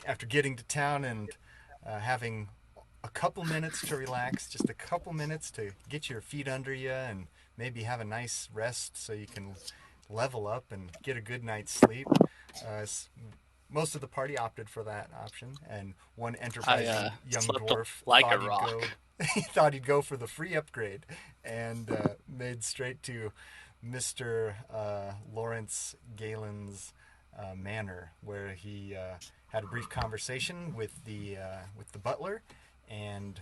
after getting to town and having a couple minutes to relax, just a couple minutes to get your feet under you and maybe have a nice rest so you can level up and get a good night's sleep. Most of the party opted for that option, and one enterprising young slept dwarf like thought a rock. he thought he'd go for the free upgrade and made straight to Mr. Lawrence Galen's manor, where he had a brief conversation with the butler, and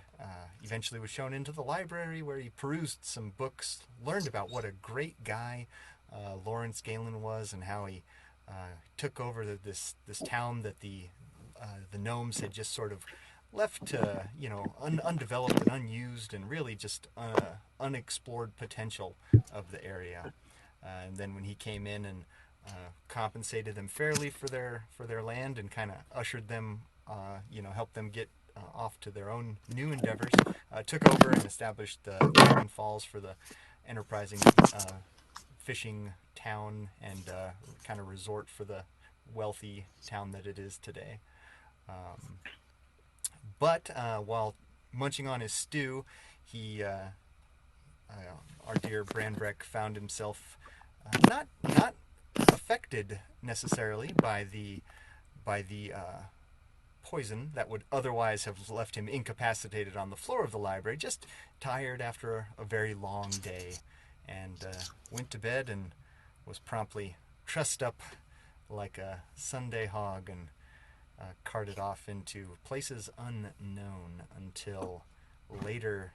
eventually was shown into the library, where he perused some books, learned about what a great guy Lawrence Galen was, and how he took over this town that the gnomes had just sort of left undeveloped and unused, and really just unexplored potential of the area. And then when he came in and compensated them fairly for their land and kind of ushered them, helped them get off to their own new endeavors, took over and established the Dakren Falls for the enterprising fishing town and kind of resort for the wealthy town that it is today. But while munching on his stew, our dear Branbrek found himself not affected necessarily by the poison that would otherwise have left him incapacitated on the floor of the library, just tired after a very long day, and went to bed and was promptly trussed up like a Sunday hog and carted off into places unknown until later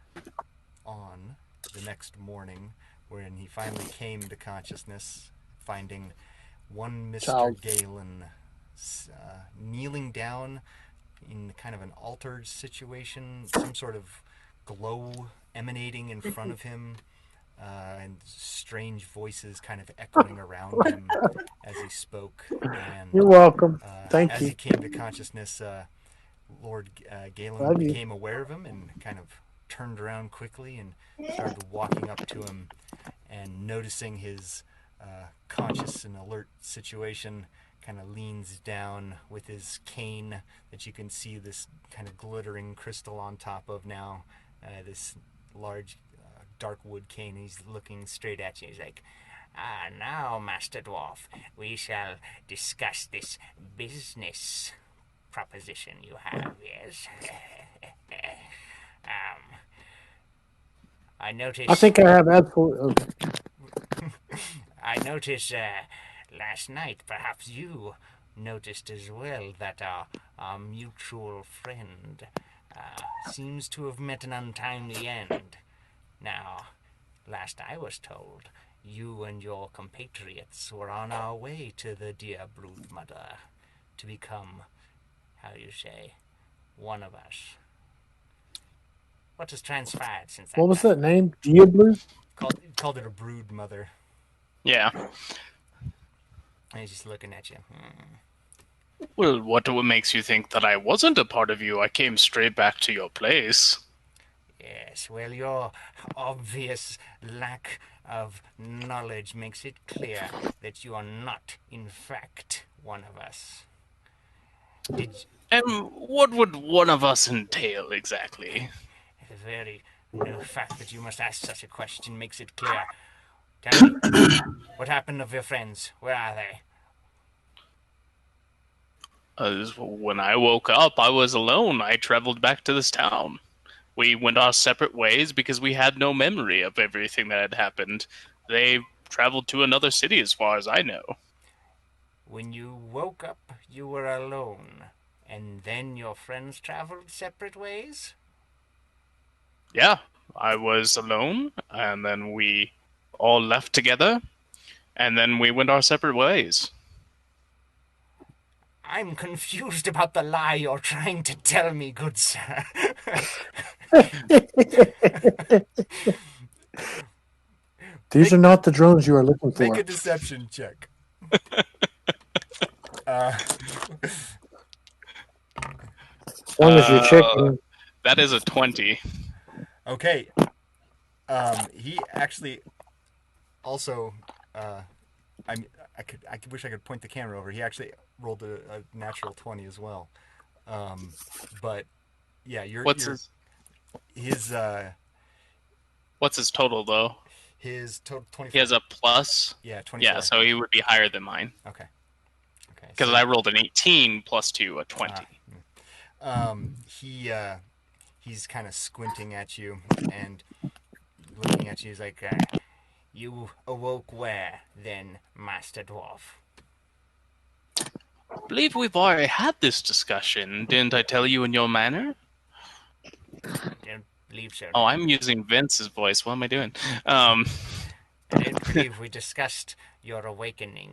on the next morning, when he finally came to consciousness, finding one Mr. Galen kneeling down in kind of an altered situation, some sort of glow emanating in front of him, and strange voices kind of echoing around him as he spoke. And you're welcome. Thank as you. he came to consciousness, Lord Galen became aware of him and kind of turned around quickly and started walking up to him, and noticing his conscious and alert situation, kind of leans down with his cane that you can see this kind of glittering crystal on top of now, this large dark wood cane. He's looking straight at you. He's like, now, Master Dwarf, we shall discuss this business proposition you have, yes? I noticed... I think I have absolutely... I noticed last night, perhaps you noticed as well, that our mutual friend seems to have met an untimely end. Now, last I was told, you and your compatriots were on our way to the dear Broodmother to become, how you say, one of us. What has transpired since that? What was that name? Diablo? Called it a Broodmother. Yeah. And he's just looking at you. Well, what makes you think that I wasn't a part of you? I came straight back to your place. Yes, well, your obvious lack of knowledge makes it clear that you are not, in fact, one of us. And what would one of us entail, exactly? The very fact that you must ask such a question makes it clear. Tell me, what happened of your friends? Where are they? When I woke up, I was alone. I traveled back to this town. We went our separate ways because we had no memory of everything that had happened. They traveled to another city, as far as I know. When you woke up, you were alone, and then your friends traveled separate ways? Yeah, I was alone, and then we all left together, and then we went our separate ways. I'm confused about the lie you're trying to tell me, good sir. These are not the drones you are looking for. Make a deception check. As long as you're checking. That is a 20. Okay. He actually also... I wish I could point the camera over. He actually rolled a natural 20 as well. But yeah, What's his his What's his total though? his total 24. He has a plus. Yeah, 24. Yeah, so he would be higher than mine. Okay. Because So, I rolled an 18 plus 2, a 20. he's kind of squinting at you and looking at you. He's like, "You awoke where then, Master Dwarf?" I believe we've already had this discussion. Didn't I tell you in your manor? I don't believe so. Oh, I'm using Vince's voice. What am I doing? I don't believe we discussed your awakening.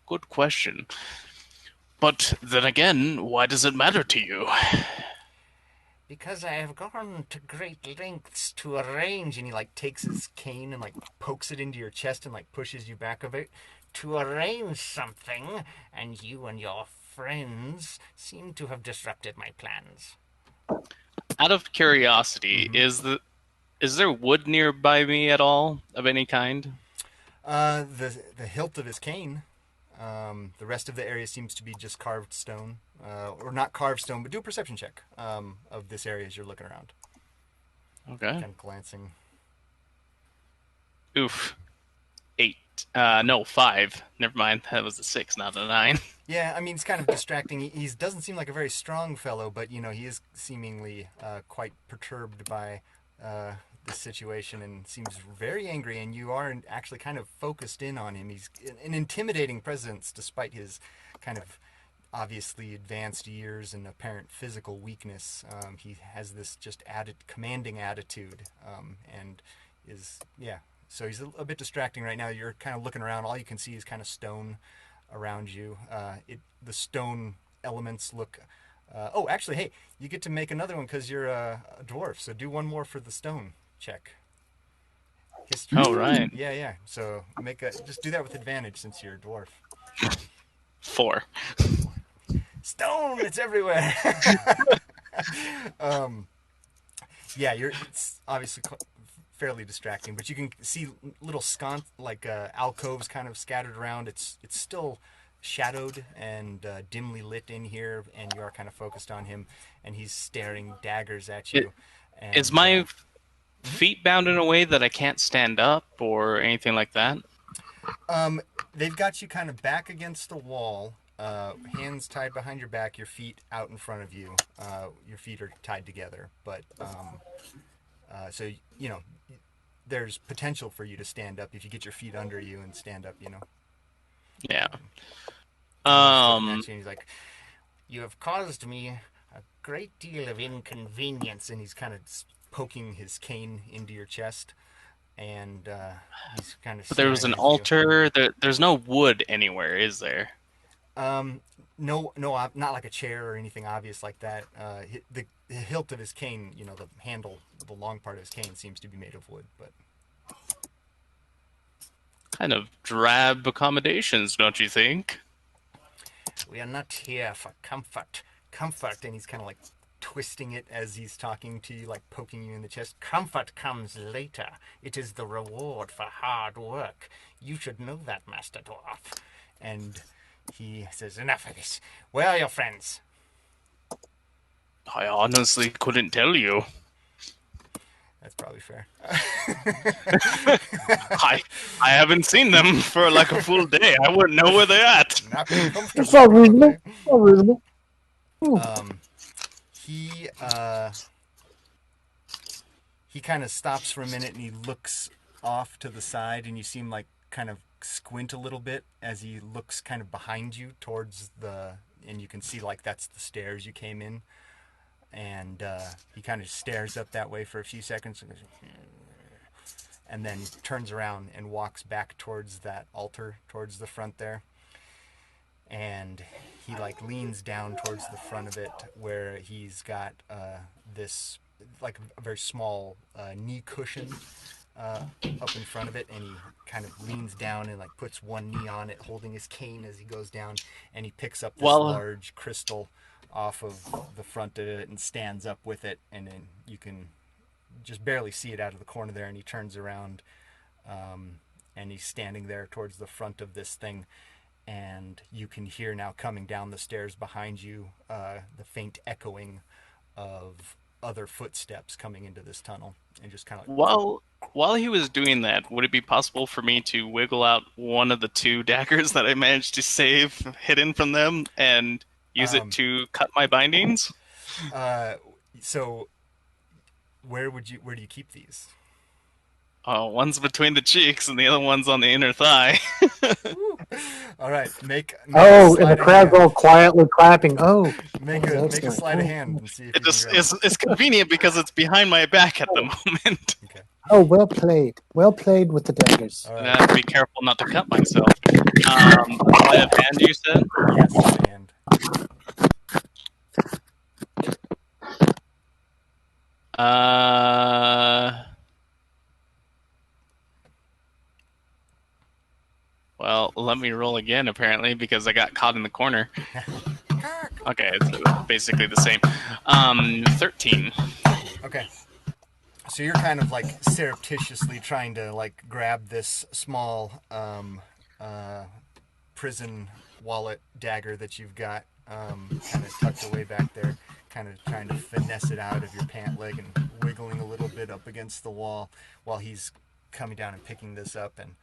Good question. But then again, why does it matter to you? Because I have gone to great lengths to arrange, and he like takes his cane and like pokes it into your chest and like pushes you back a bit to arrange something, and you and your friends seem to have disrupted my plans. Out of curiosity, is there wood nearby me at all of any kind? The hilt of his cane. The rest of the area seems to be just carved stone, or not carved stone, but do a perception check of this area as you're looking around. Okay. Kind of glancing. Oof. 8. No, 5. Never mind. That was a 6, not a 9. Yeah, I mean, it's kind of distracting. He doesn't seem like a very strong fellow, but, you know, he is seemingly quite perturbed by the situation and seems very angry, and you are actually kind of focused in on him. He's an intimidating presence despite his kind of obviously advanced years and apparent physical weakness. He has this just commanding attitude, and is, yeah. So he's a bit distracting right now. You're kind of looking around. All you can see is kind of stone around you. The stone elements look... oh, actually, hey, you get to make another one because you're a dwarf. So do one more for the stone check. History. Oh, right. Yeah. So just do that with advantage since you're a dwarf. 4. Stone, it's everywhere. Yeah, it's obviously fairly distracting, but you can see little alcoves kind of scattered around. It's still shadowed and dimly lit in here, and you are kind of focused on him, and he's staring daggers at you. Is my feet bound in a way that I can't stand up or anything like that? They've got you kind of back against the wall, hands tied behind your back, your feet out in front of you. Your feet are tied together, but so, you know, there's potential for you to stand up if you get your feet under you and stand up, you know. Yeah. And he's like, "You have caused me a great deal of inconvenience," and he's kind of poking his cane into your chest, and he's kind of... But there was an altar. There's no wood anywhere, is there? No, not like a chair or anything obvious like that. The hilt of his cane, you know, the handle, the long part of his cane seems to be made of wood, but... Kind of drab accommodations, don't you think? "We are not here for comfort. Comfort," and he's kind of like twisting it as he's talking to you, like poking you in the chest. "Comfort comes later. It is the reward for hard work. You should know that, Master Dwarf." And he says, "Enough of this. Where are your friends?" I honestly couldn't tell you. That's probably fair. I haven't seen them for like a full day. I wouldn't know where they're at. Not being comfortable. It's not reasonable. It's not reasonable. He kind of stops for a minute and he looks off to the side, and you seem like kind of squint a little bit as he looks kind of behind you towards and you can see like that's the stairs you came in, and he kind of stares up that way for a few seconds and then turns around and walks back towards that altar, towards the front there. And he like leans down towards the front of it, where he's got this like a very small knee cushion up in front of it, and he kind of leans down and like puts one knee on it, holding his cane as he goes down, and he picks up this large crystal off of the front of it and stands up with it, and then you can just barely see it out of the corner there, and he turns around, and he's standing there towards the front of this thing, and you can hear now coming down the stairs behind you the faint echoing of other footsteps coming into this tunnel, and just kind of While he was doing that, would it be possible for me to wiggle out one of the 2 daggers that I managed to save hidden from them and use it to cut my bindings? So where do you keep these? Oh, one's between the cheeks and the other one's on the inner thigh. All right, make Oh, and the crowd's all quietly clapping. Oh, make a sleight of hand and see if it's convenient because it's behind my back at the moment. Okay. Oh, well played. Well played with the daggers. All right. I have to be careful not to cut myself. Sleight of hand, you said? Yes, sleight of hand. Well, let me roll again, apparently, because I got caught in the corner. Okay, it's basically the same. 13. Okay. So you're kind of like surreptitiously trying to like grab this small prison wallet dagger that you've got kind of tucked away back there, kind of trying to finesse it out of your pant leg and wiggling a little bit up against the wall while he's coming down and picking this up, and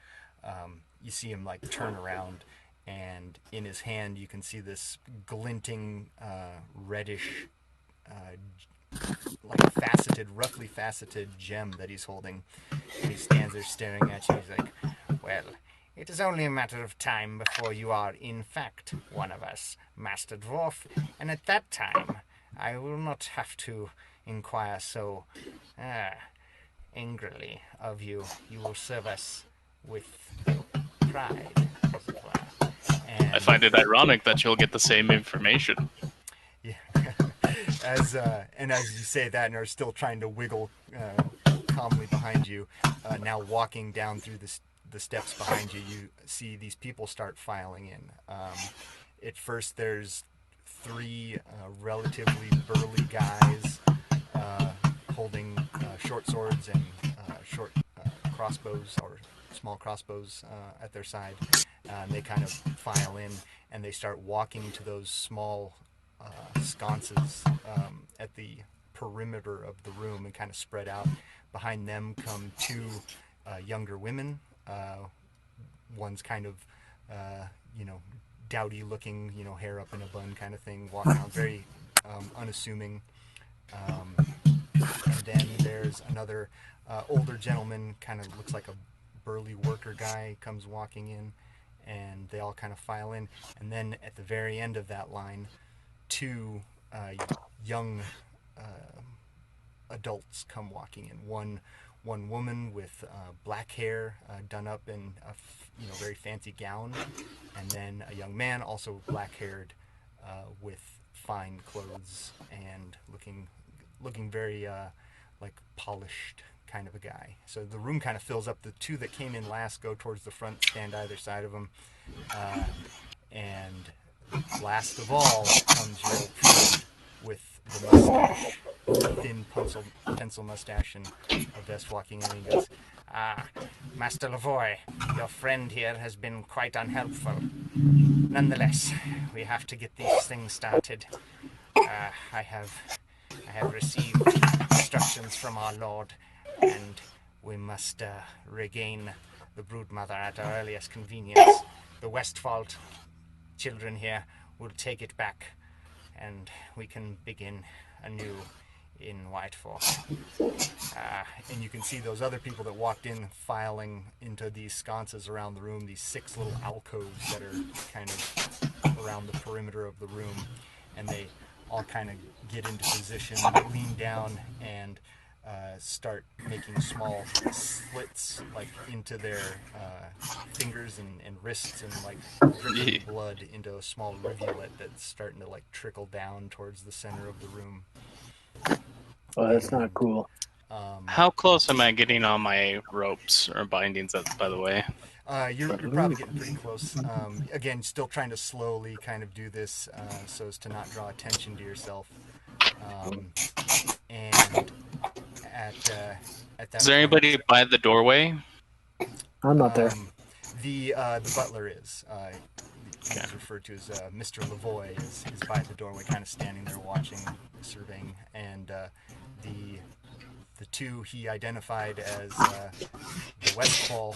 you see him like turn around, and in his hand you can see this glinting reddish like roughly faceted gem that he's holding. And he stands there staring at you. He's like, well, it is only a matter of time before you are in fact one of us, Master Dwarf, and at that time I will not have to inquire so angrily of you. You will serve us with pride, as it were. And I find it ironic that you'll get the same information. yeah. As you say that and are still trying to wiggle calmly behind you, now walking down through the steps behind you, you see these people start filing in. At first, there's 3 relatively burly guys holding short swords and short crossbows or small crossbows at their side. They kind of file in and they start walking to those small sconces at the perimeter of the room and kind of spread out. Behind them come 2 younger women. One's kind of, dowdy looking, hair up in a bun kind of thing, walking around very unassuming. And then there's another older gentleman, kind of looks like a burly worker guy, comes walking in, and they all kind of file in. And then at the very end of that line, 2 young adults come walking in. One woman with black hair done up in a very fancy gown, and then a young man, also black-haired, with fine clothes and looking very like polished kind of a guy. So the room kind of fills up. The 2 that came in last go towards the front, stand either side of him, and last of all comes your old friend with the mustache, thin pencil mustache, and a vest walking in, and he goes, Master Lavoy, your friend here has been quite unhelpful. Nonetheless, we have to get these things started. I have received instructions from our Lord, and we must regain the Broodmother at our earliest convenience. The Westfall children here will take it back, and we can begin anew in Whitefall. And you can see those other people that walked in filing into these sconces around the room, these 6 little alcoves that are kind of around the perimeter of the room, and they all kind of get into position, lean down, and start making small slits like into their fingers and wrists, and like dripping blood into a small rivulet that's starting to like trickle down towards the center of the room. Oh, that's not cool. How close am I getting on my ropes or bindings, by the way? You're probably getting pretty close. Again, still trying to slowly kind of do this so as to not draw attention to yourself. And at that Is there point. anybody by the doorway? I'm not there. The butler is. He's referred to as Mr. Lavoy is by the doorway, kind of standing there watching, surveying, and the two he identified as the Westfall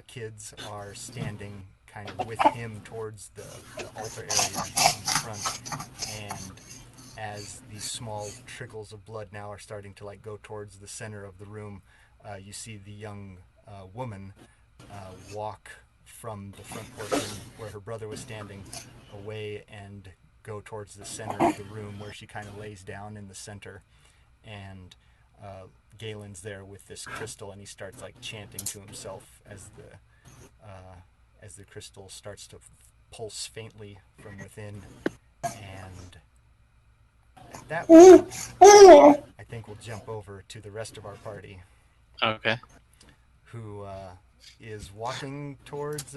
kids are standing kind of with him towards the altar area in front, and as these small trickles of blood now are starting to like go towards the center of the room, you see the young woman walk from the front portion where her brother was standing away and go towards the center of the room where she kind of lays down in the center, and Galen's there with this crystal, and he starts like chanting to himself as the crystal starts to pulse faintly from within, and at that point, I think we'll jump over to the rest of our party, Okay. who is walking towards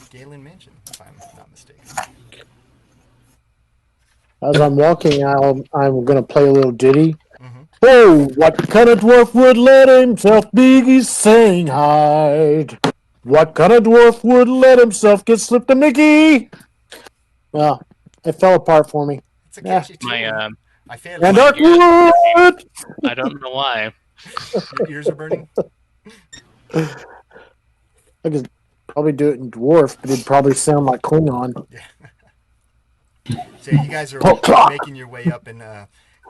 Galen Mansion, if I'm not mistaken. As I'm walking, I'm going to play a little ditty. Mm-hmm. Oh, what kind of dwarf would let himself be saying hide? What kind of dwarf would let himself get slipped a Mickey? Well, it fell apart for me. It's a catchy tune. My I failed. And my dark ears are wood! burning. I don't know why. Your ears are burning? I could probably do it in dwarf, but it'd probably sound like Klingon. Yeah. So you guys are making your way up and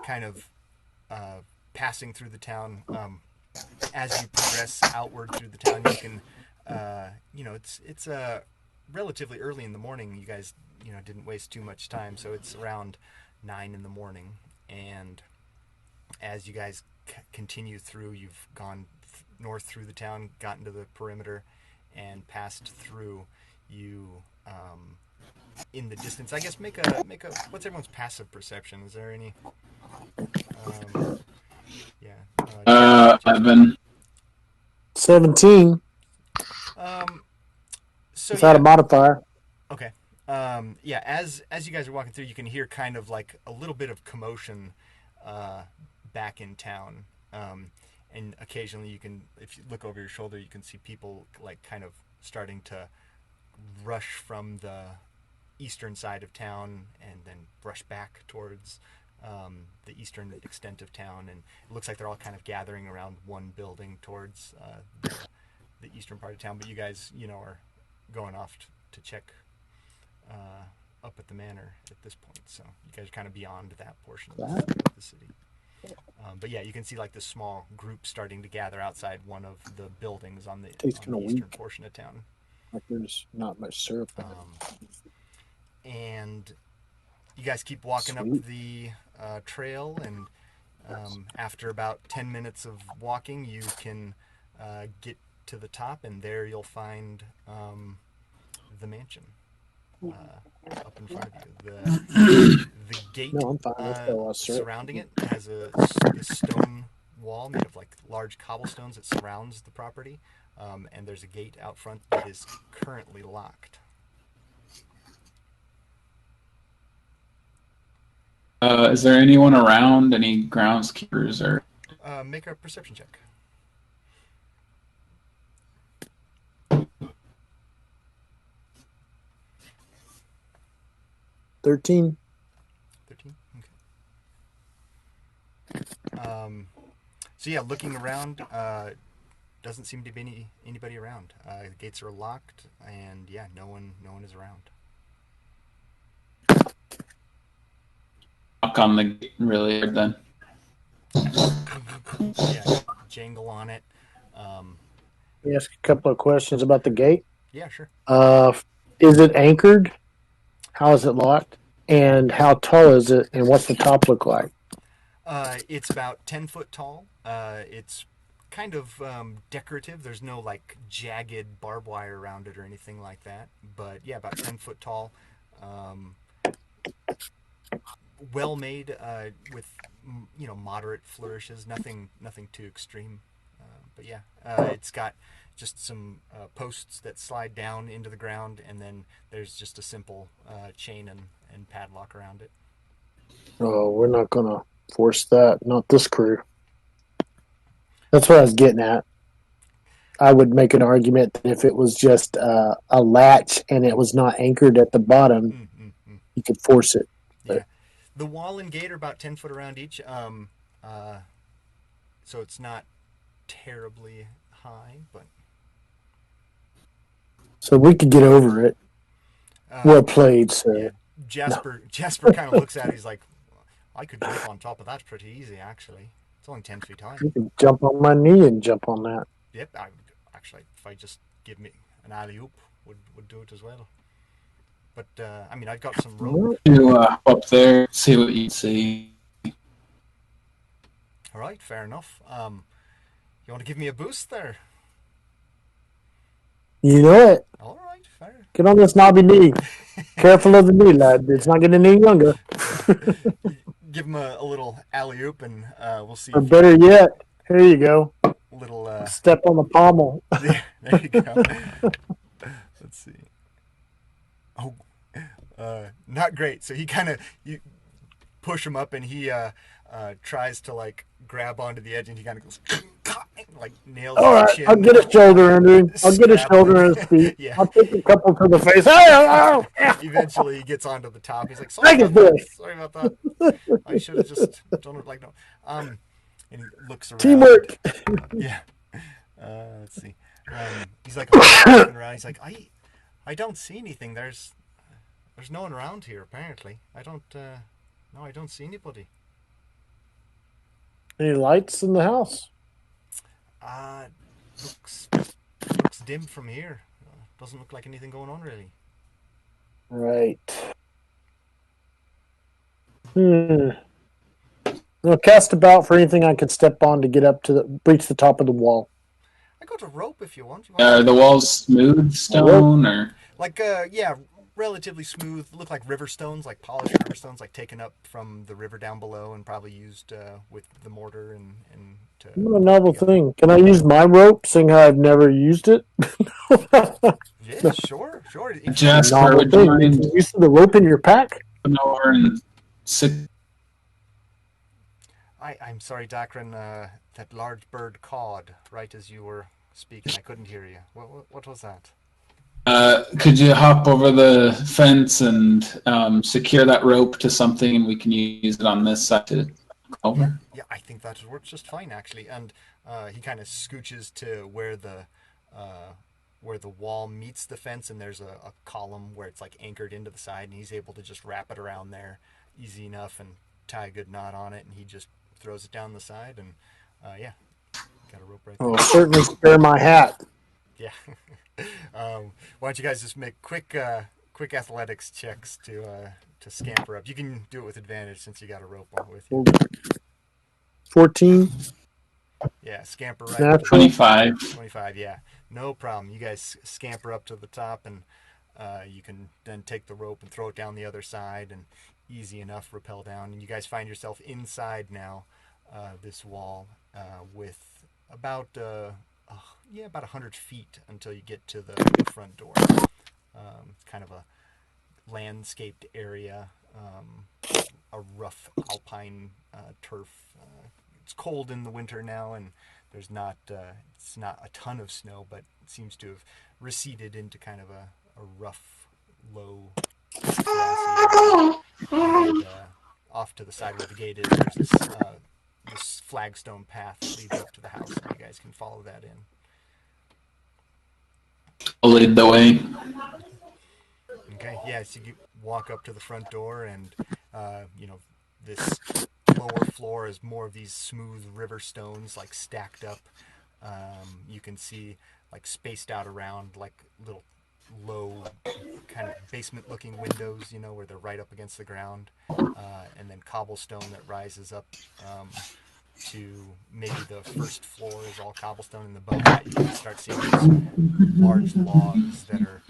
kind of passing through the town. As you progress outward through the town, you can, it's relatively early in the morning. You guys, didn't waste too much time, so it's around 9 in the morning. And as you guys continue through, you've gone north through the town, gotten to the perimeter, and passed through. You, in the distance, I guess, make a. What's everyone's passive perception? Is there any? Yeah. I've been 17 So without a modifier. Okay. As you guys are walking through, you can hear kind of like a little bit of commotion back in town, and occasionally you can, if you look over your shoulder, you can see people like kind of starting to rush from the eastern side of town and then rush back towards the eastern extent of town, and it looks like they're all kind of gathering around one building towards the eastern part of town. But you guys, are going off to check up at the manor at this point, so you guys are kind of beyond that portion of the city. But yeah, you can see like this small group starting to gather outside one of the buildings on the eastern portion of town. Like there's not much syrup in it. And you guys keep walking up the trail, and after about 10 minutes of walking, you can get to the top, and there you'll find the mansion up in front of you. The gate surrounding it has this stone wall made of like large cobblestones that surrounds the property, and there's a gate out front that is currently locked. Is there anyone around? Any groundskeepers or? Make a perception check. 13. 13? Okay. So yeah, looking around, doesn't seem to be anybody around. The gates are locked, and yeah, no one is around. Knock on the gate really hard then. Yeah, jangle on it. Let me ask a couple of questions about the gate. Yeah, sure. Is it anchored? How is it locked? And how tall is it? And what's the top look like? It's about 10 foot tall. It's kind of decorative. There's no like jagged barbed wire around it or anything like that. But yeah, about 10 foot tall. Well made, with moderate flourishes. Nothing too extreme. But yeah, it's got just some posts that slide down into the ground, and then there's just a simple chain and padlock around it. Oh, we're not gonna force that. Not this crew. That's what I was getting at. I would make an argument that if it was just a latch and it was not anchored at the bottom, you could force it. But Yeah. The wall and gate are about 10 foot around each. So it's not terribly high, but so we could get over it. Well played, sir. yeah. Jasper kind of looks at it. He's like, I could jump on top of that pretty easy, actually. It's only 10 feet high. You can jump on my knee and jump on that. Yep. Actually, if I just give me an alley oop, would do it as well. But I mean, I've got some rope. You up there, see what you see. All right, fair enough. You want to give me a boost there? You know it. All right, fair. Get on this knobby knee. Careful of the knee, lad. It's not getting any younger. Give him a little alley oop, and we'll see. Or better yet, here you go. Little step on the pommel. Yeah, there you go. Let's see. Oh, not great. So he kind of you push him up, and he tries to like grab onto the edge, and he kind of goes like nails. All right, I'll get a shoulder under him. I'll get a shoulder in his feet. Yeah. I'll take a couple to the face. Eventually, he gets onto the top. He's like, Sorry about that. I should have just done it like no. And he looks around. Teamwork. Yeah. Let's see. He's like looking around. He's like, I don't see anything. There's no one around here. Apparently, I don't see anybody. Any lights in the house? Looks dim from here. Doesn't look like anything going on really. Right. I'll cast about for anything I can step on to get up to reach the top of the wall. I got a rope if you want. Are the walls smooth stone or like yeah, relatively smooth. Look like river stones, like polished river stones, like taken up from the river down below and probably used with the mortar and to. What a novel thing. Can I use my rope, seeing how I've never used it? Yeah, sure. Jasper, would you mind use the rope in your pack? coming over and sit? I'm sorry, Dakren. That large bird cawed right as you were speaking. I couldn't hear you. What was that? Could you hop over the fence and secure that rope to something, and we can use it on this side to over? Yeah, I think that works just fine, actually. And he kind of scooches to where the wall meets the fence, and there's a column where it's like anchored into the side, and he's able to just wrap it around there easy enough and tie a good knot on it, and he just throws it down the side, and yeah, got a rope right there. I'll certainly spare my hat. Yeah. Why don't you guys just make quick athletics checks to scamper up? You can do it with advantage since you got a rope on with you. 14. Yeah, scamper right. Natural. 25. 25. Yeah, no problem. You guys scamper up to the top, and you can then take the rope and throw it down the other side, and easy enough rappel down. And you guys find yourself inside now, this wall, with about 100 feet until you get to the front door. It's kind of a landscaped area, a rough alpine turf. It's cold in the winter now, and there's it's not a ton of snow, but it seems to have receded into kind of a rough, low, grassy area. And off to the side where the gate is, there's this flagstone path that leads up to the house, and you guys can follow that in. I'll lead the way. Okay, yeah, so you walk up to the front door, and this lower floor is more of these smooth river stones, like stacked up. You can see like spaced out around like little low kind of basement looking windows, where they're right up against the ground, and then cobblestone that rises up to maybe the first floor is all cobblestone, and above that you can start seeing these large logs that are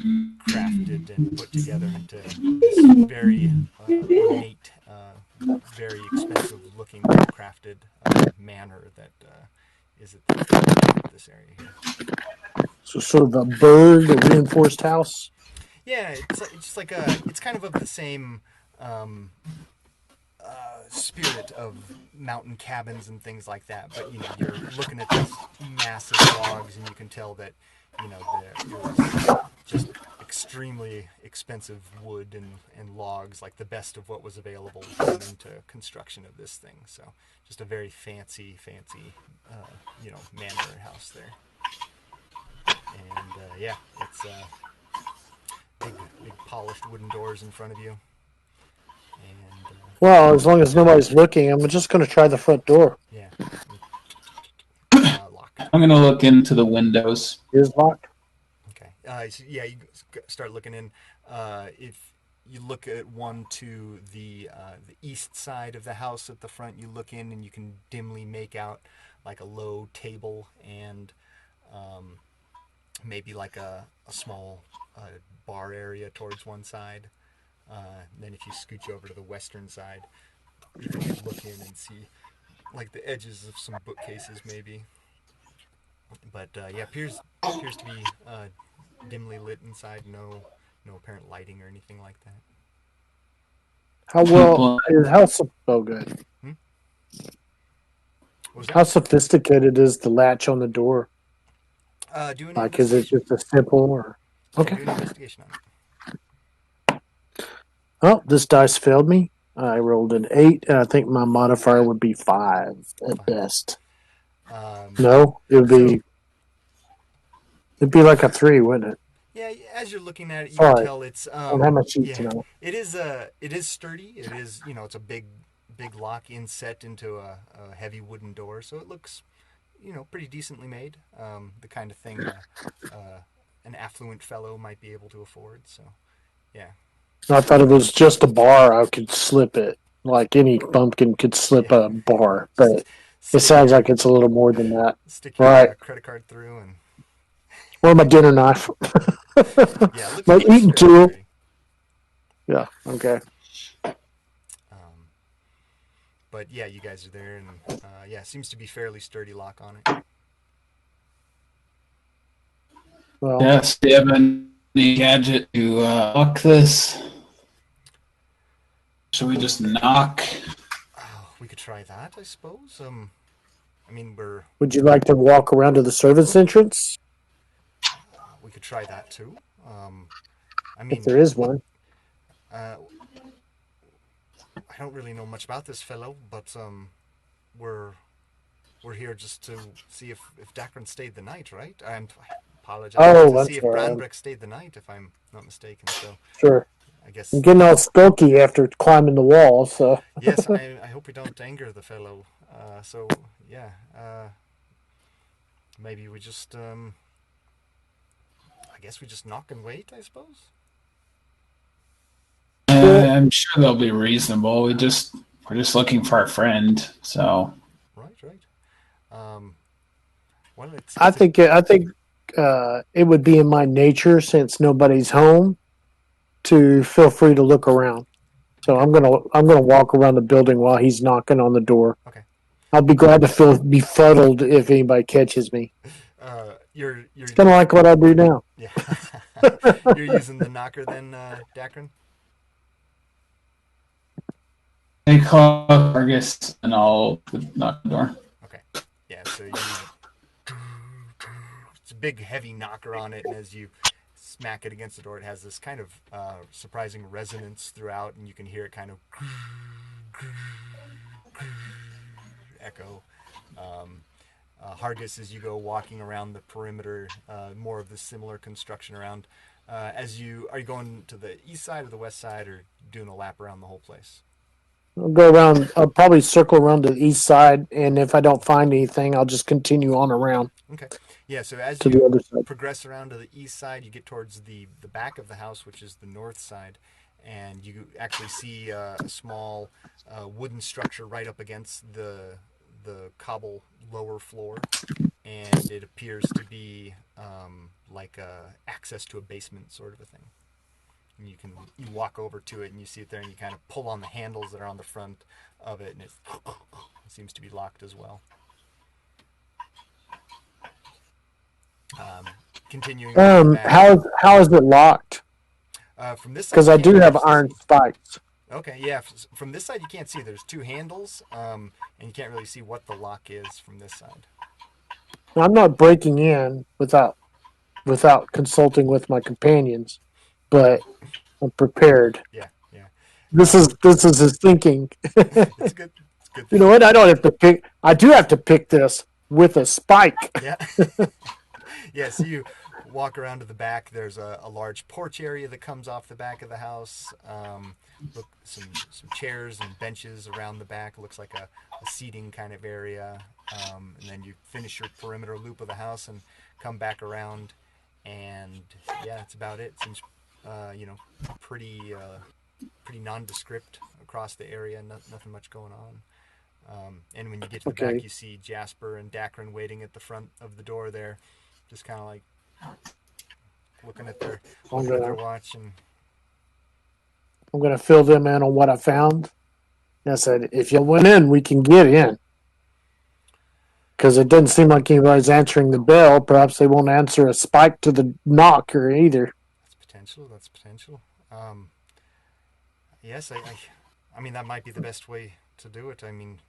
crafted and put together into this very ornate, very expensive looking crafted manor that is at this area here. So sort of a bird, a reinforced house? Yeah, it's just like it's kind of the same spirit of mountain cabins and things like that. But you're looking at these massive logs, and you can tell that there was just extremely expensive wood and logs, like the best of what was available, going into construction of this thing. So just a very fancy manor house there. And yeah, it's big polished wooden doors in front of you. And Well, as long as nobody's looking, I'm just going to try the front door. yeah, locked. I'm going to look into the windows. It is locked. Okay. So yeah, you start looking in. If you look at one to the east side of the house at the front, you look in and you can dimly make out like a low table and maybe like a small bar area towards one side. Then if you scooch over to the western side, you can look in and see like the edges of some bookcases maybe. But yeah, appears to be dimly lit inside. No apparent lighting or anything like that. How well is good? How sophisticated is the latch on the door? Like, is it just a simple or okay? Do an investigation on it. Oh, this dice failed me. I rolled an 8, and I think my modifier would be 5 at best. No, it'd be like a 3, wouldn't it? Yeah, as you're looking at it, you can tell it's it is sturdy. It is it's a big lock inset into a heavy wooden door, so it looks pretty decently made. The kind of thing an affluent fellow might be able to afford. So yeah. I thought it was just a bar. I could slip it like any bumpkin could slip a bar, but it sounds like it's a little more than that. Stick your credit card through and. Or my dinner knife. Yeah, my eating tool. Yeah. Okay. But yeah, you guys are there, and yeah, seems to be fairly sturdy lock on it. Well, yes. Do you have any gadget to lock this? Should we just knock? We could try that, I suppose. I mean, Would you like to walk around to the servants' entrance? We could try that too. I mean, if there is one. I don't really know much about this fellow, but we're here just to see if Dakren stayed the night, right? I apologize to see if Branbrek stayed the night, if I'm not mistaken. So sure. I guess I'm getting all spunky after climbing the wall, so. Yes, I hope we don't anger the fellow. So yeah, maybe we just I guess we just knock and wait, I suppose. I'm sure they'll be reasonable. We're just looking for our friend. So. Right. Well, I think it would be in my nature, since nobody's home, to feel free to look around. So I'm gonna walk around the building while he's knocking on the door. Okay. I'll be glad to feel befuddled if anybody catches me. You're it's kind of like what I do now. Yeah. You're using the knocker then, Dakren? I call Argus and I'll knock the door. Okay. Yeah, so it's a big heavy knocker on it, and as you smack it against the door, it has this kind of surprising resonance throughout, and you can hear it kind of echo. Hargus, as you go walking around the perimeter, more of the similar construction around. Are you going to the east side or the west side, or doing a lap around the whole place? I'll go around. I'll probably circle around to the east side, and if I don't find anything, I'll just continue on around. Okay. Yeah, so as you progress around to the east side, you get towards the back of the house, which is the north side, and you actually see a small wooden structure right up against the cobble lower floor, and it appears to be like access to a basement sort of a thing. And you walk over to it, and you see it there, and you kind of pull on the handles that are on the front of it, and it seems to be locked as well. Continuing. How is it locked? From this side, because I do have iron spikes. Okay, yeah. From this side, you can't see. There's two handles, and you can't really see what the lock is from this side. Now, I'm not breaking in without consulting with my companions, but I'm prepared. Yeah, yeah. This is his thinking. It's a good You thing. know what? I don't have to pick. I do have to pick this with a spike. Yeah. Yeah, so you walk around to the back. There's a large porch area that comes off the back of the house. Look, some chairs and benches around the back. It looks like a seating kind of area. And then you finish your perimeter loop of the house and come back around. And yeah, that's about it. Seems, pretty nondescript across the area. Nothing much going on. And when you get to the back, you see Jasper and Dakren waiting at the front of the door there, just kind of like looking at their watch. And I'm going to fill them in on what I found. And I said, if you went in, we can get in. Because it doesn't seem like anybody's answering the bell. Perhaps they won't answer a spike to the knocker either. That's potential. Yes, I mean, that might be the best way to do it. I mean,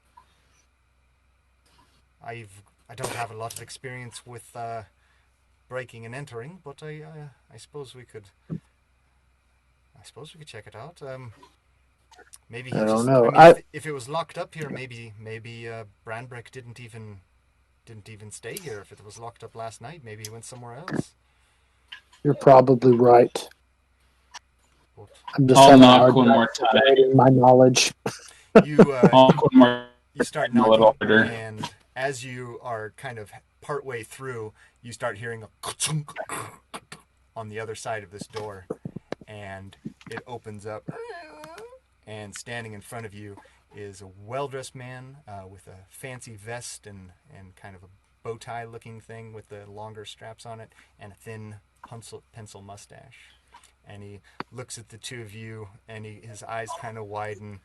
I don't have a lot of experience with breaking and entering, but I suppose we could. I suppose we could check it out. Maybe I don't know. I mean, if it was locked up here, maybe Branbrek didn't even stay here. If it was locked up last night, maybe he went somewhere else. You're probably right. But I'm just I'll knock one more time. My knowledge. You start a little knocking, harder. and as you are kind of partway through, you start hearing a ka-chunk on the other side of this door, and it opens up, and standing in front of you is a well-dressed man with a fancy vest and kind of a bow tie looking thing with the longer straps on it, and a thin pencil mustache. And he looks at the two of you, and his eyes kind of widen,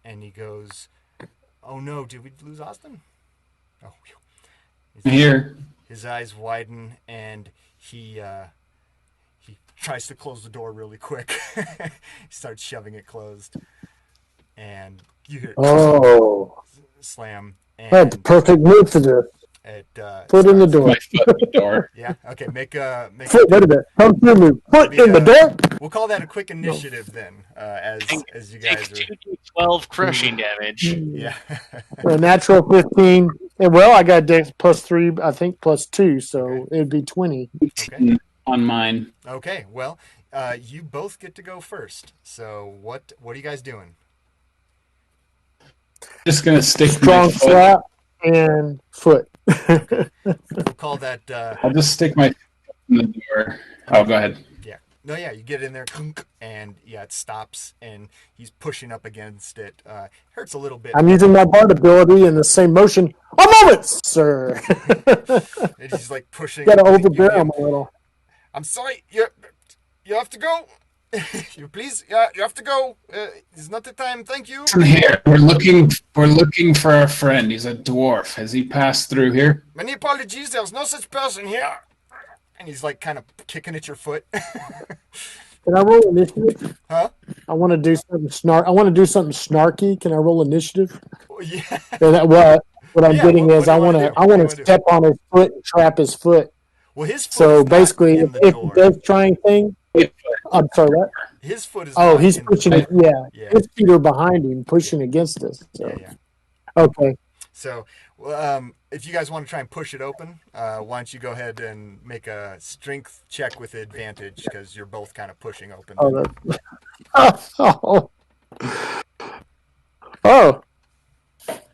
and he goes, "Oh no, did we lose Austin?" Oh, Here. His eyes widen, and he tries to close the door really quick. He starts shoving it closed, and you hear slam. And I had the perfect move to do. Foot in the door. My foot in the door. Yeah. Okay. Make Foot, wait a minute. Come through me. Foot in the door. We'll call that a quick initiative then. As you guys Take are 2d12 crushing damage. yeah. A natural 15. And well, I got dex +3, I think +2, so it'd be 20. Okay. On mine. Okay. Well, you both get to go first. So what are you guys doing? Just gonna stick Strong my foot. slap and foot. We'll call that. I'll just stick my foot in the door. Oh, go ahead. Yeah. No, yeah. You get in there, and yeah, it stops, and he's pushing up against it. Hurts a little bit. I'm using my bard ability in the same motion. A moment, sir. And he's like pushing. Got to overbear him a little. I'm sorry. You have to go. You please. Yeah, you have to go. It's not the time. Thank you. Listen here. We're looking for our friend. He's a dwarf. Has he passed through here? Many apologies. There's no such person here. And he's like kind of kicking at your foot. Can I roll initiative? Huh? I want to do something snarky. Can I roll initiative? Well, yeah. And what I'm Yeah, getting what is do I you wanna want do? to step on his foot and trap his foot. Well, his foot So is not basically, in the if door. he does try anything, I'm sorry, what? His foot is. Oh, not he's in the pushing door. it. Yeah. Yeah. His feet are behind him, pushing against us. So. Yeah. Okay. So, if you guys want to try and push it open, why don't you go ahead and make a strength check with advantage because you're both kind of pushing open. Oh.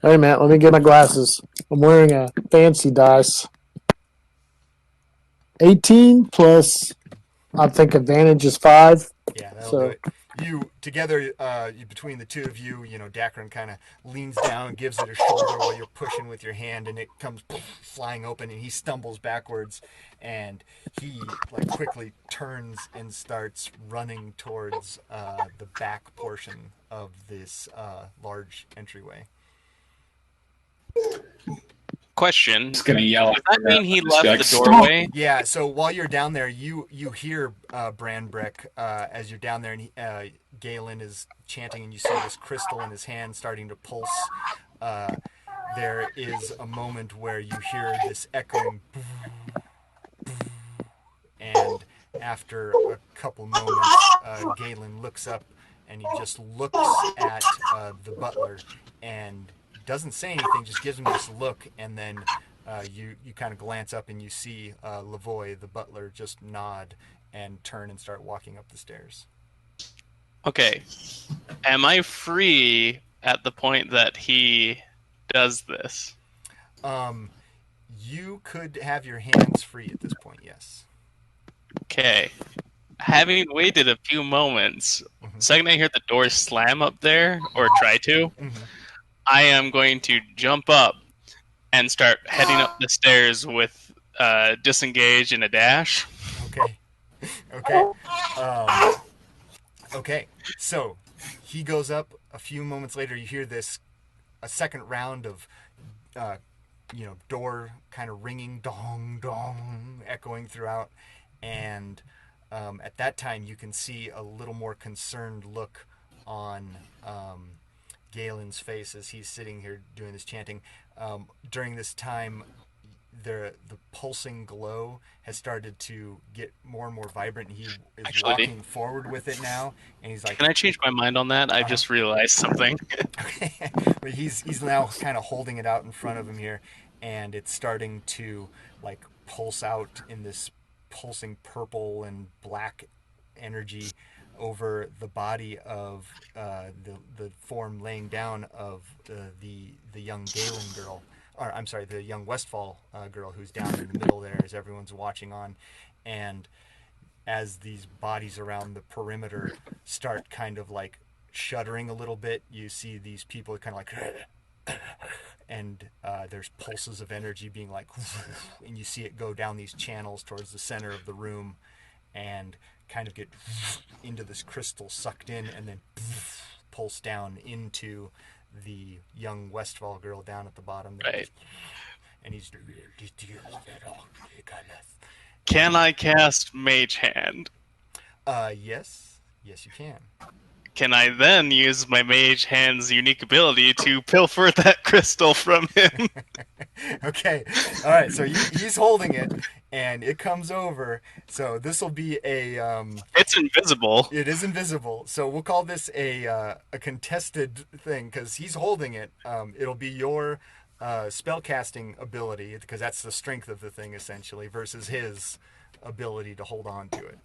Hey, man, let me get my glasses. I'm wearing a fancy dice. 18 plus, I think advantage is 5. Yeah, that'll do it. You together, between the two of you, Dakren kind of leans down and gives it a shoulder while you're pushing with your hand, and it comes flying open, and he stumbles backwards, and he quickly turns and starts running towards the back portion of this large entryway. question. Just gonna yell. Does that mean he Just be left like, the doorway? Yeah, so while you're down there, you hear Branbrek as you're down there, and Galen is chanting, and you see this crystal in his hand starting to pulse. There is a moment where you hear this echoing, and after a couple moments, Galen looks up, and he just looks at the butler, and doesn't say anything, just gives him this look, and then you kind of glance up and you see Lavoy, the butler, just nod and turn and start walking up the stairs. Okay. Am I free at the point that he does this? You could have your hands free at this point, yes. Okay. Having waited a few moments, second I hear the door slam up there, or try to, I am going to jump up and start heading up the stairs with disengage and a dash. Okay. Okay. Okay. So he goes up. A few moments later, you hear a second round of, door kind of ringing, dong, dong, echoing throughout. And at that time, you can see a little more concerned look on Galen's face as he's sitting here doing this chanting. During this time, the pulsing glow has started to get more and more vibrant, and he is walking forward with it now. And he's like, "Can I change my mind on that? I just realized something." But he's now kind of holding it out in front of him here, and it's starting to like pulse out in this pulsing purple and black energy over the body of the form laying down of the young Galen girl, or I'm sorry, the young Westfall girl who's down in the middle there as everyone's watching on. And as these bodies around the perimeter start kind of like shuddering a little bit, you see these people kind of like and there's pulses of energy being like and you see it go down these channels towards the center of the room and kind of get into this crystal, sucked in, and then pulse down into the young Westfall girl down at the bottom there. Right. And he's Can I cast Mage Hand? Yes you can. Can I then use my Mage Hand's unique ability to pilfer that crystal from him? Okay. All right. So he's holding it, and it comes over. So this will be a. It's invisible. It is invisible. So we'll call this a contested thing because he's holding it. It'll be your spellcasting ability because that's the strength of the thing essentially versus his ability to hold on to it.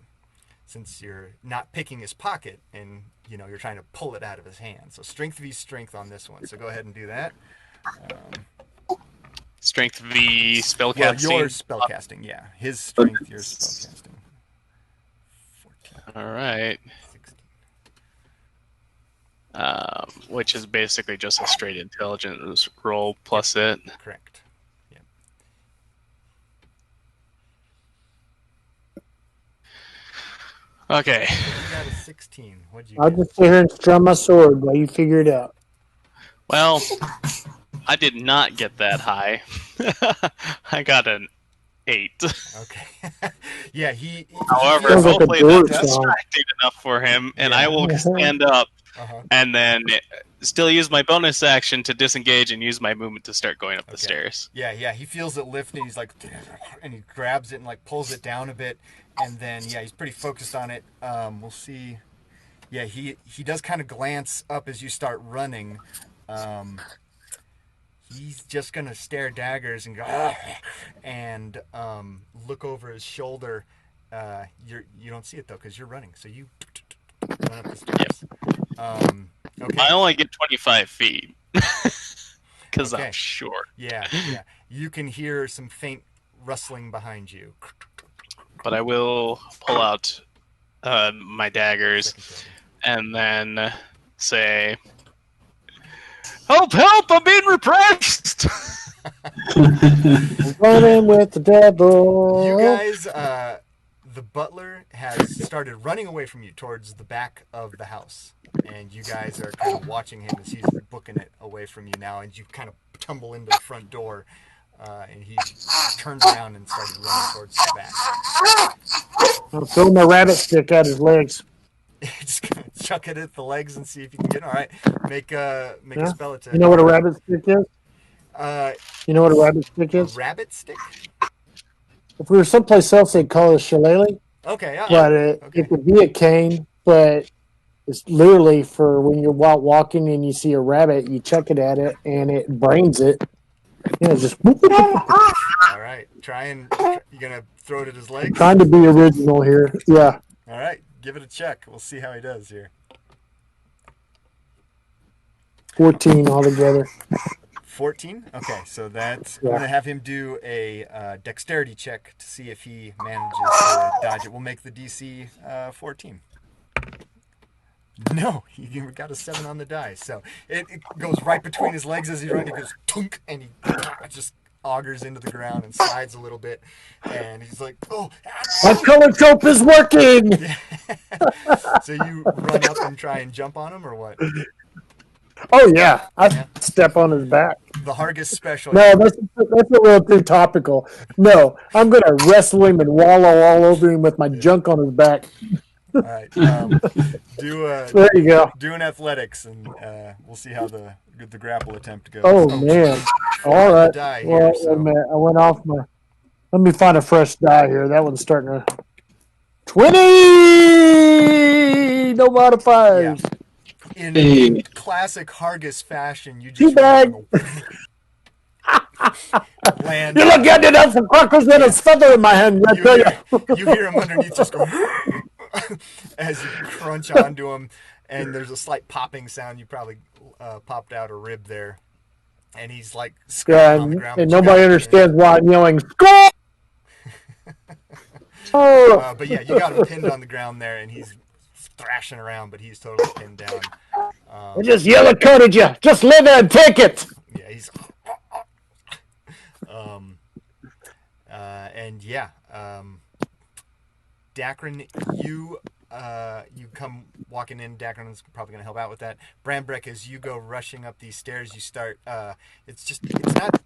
Since you're not picking his pocket and you're trying to pull it out of his hand. So strength v strength on this one. So go ahead and do that. Strength v spellcasting. Well, your spellcasting, yeah. His strength, your spellcasting. 14. All right. 16. Which is basically just a straight intelligence roll plus it. Correct. Yep. Okay. You got a 16. What'd you I'll get? just sit here and strum my sword while you figure it out. Well, I did not get that high. I got an 8. Okay. Yeah, he However, Sounds like a hopefully door that's song. distracting enough for him, and Yeah. I will stand up Uh-huh. and then still use my bonus action to disengage and use my movement to start going up the Okay. stairs. Yeah, he feels it lift and he's like, and he grabs it and like pulls it down a bit, and then he's pretty focused on it. We'll see. Yeah, he does kind of glance up as you start running. He's just gonna stare daggers and go, and look over his shoulder. You don't see it though because you're running, so you run up the stairs. Okay. I only get 25 feet because Okay. I'm short. Yeah. You can hear some faint rustling behind you. But I will pull out my daggers and then say, "Help! Help! I'm being repressed!" Running with the devil. You guys, the butler has started running away from you towards the back of the house. And you guys are kind of watching him as he's booking it away from you now. And you kind of tumble into the front door. and he turned around and started running towards the back. I'll throw my rabbit stick at his legs. Just gonna chuck it at the legs and see if you can get it. All right, make a Yeah. spell attack. You know what a rabbit stick is? Uh, You know what a rabbit stick a is? rabbit stick? If we were someplace else, they'd call it a shillelagh. Okay, But okay. it could be a cane, but it's literally for when you're out walking and you see a rabbit, you chuck it at it and it brains it. You know, just All right, you're gonna throw it at his legs. trying to be original here. Yeah, All right, give it a check. We'll see how he does here. 14 altogether. 14. Okay, so that's I'm Yeah. gonna have him do a dexterity check to see if he manages to dodge it. We'll make the DC 14. No, he got a 7 on the die. So it goes right between his legs as he's running. It goes tunk, and he just augers into the ground and slides a little bit. And he's like, "Oh, My color cope is working." So you run up and try and jump on him, or what? Oh yeah, I step on his back. The Hargis special. No, that's a little too topical. No, I'm gonna wrestle him and wallow all over him with my junk on his back. All right, There you go. do an athletics, and we'll see how the grapple attempt goes. Oh man! All right. Die here, Well, so. wait a minute. I went off my. Let me find a fresh die here. That one's starting to. 20. No modifiers. In classic Hargis fashion, you just Teabag. land. You look at it as some crackers and a feather in my hand. I tell you. You hear him underneath just go as you crunch onto him, and there's a slight popping sound. You probably popped out a rib there, and he's like scratching on the ground. And nobody understands why I'm yelling, "Score!" But yeah, you got him pinned on the ground there, and he's thrashing around, but he's totally pinned down. I just yell at you. Just live there and take it. Yeah, he's. And yeah, Dakren, you come walking in. Dakren's probably going to help out with that. Branbrek, as you go rushing up these stairs, you start. It's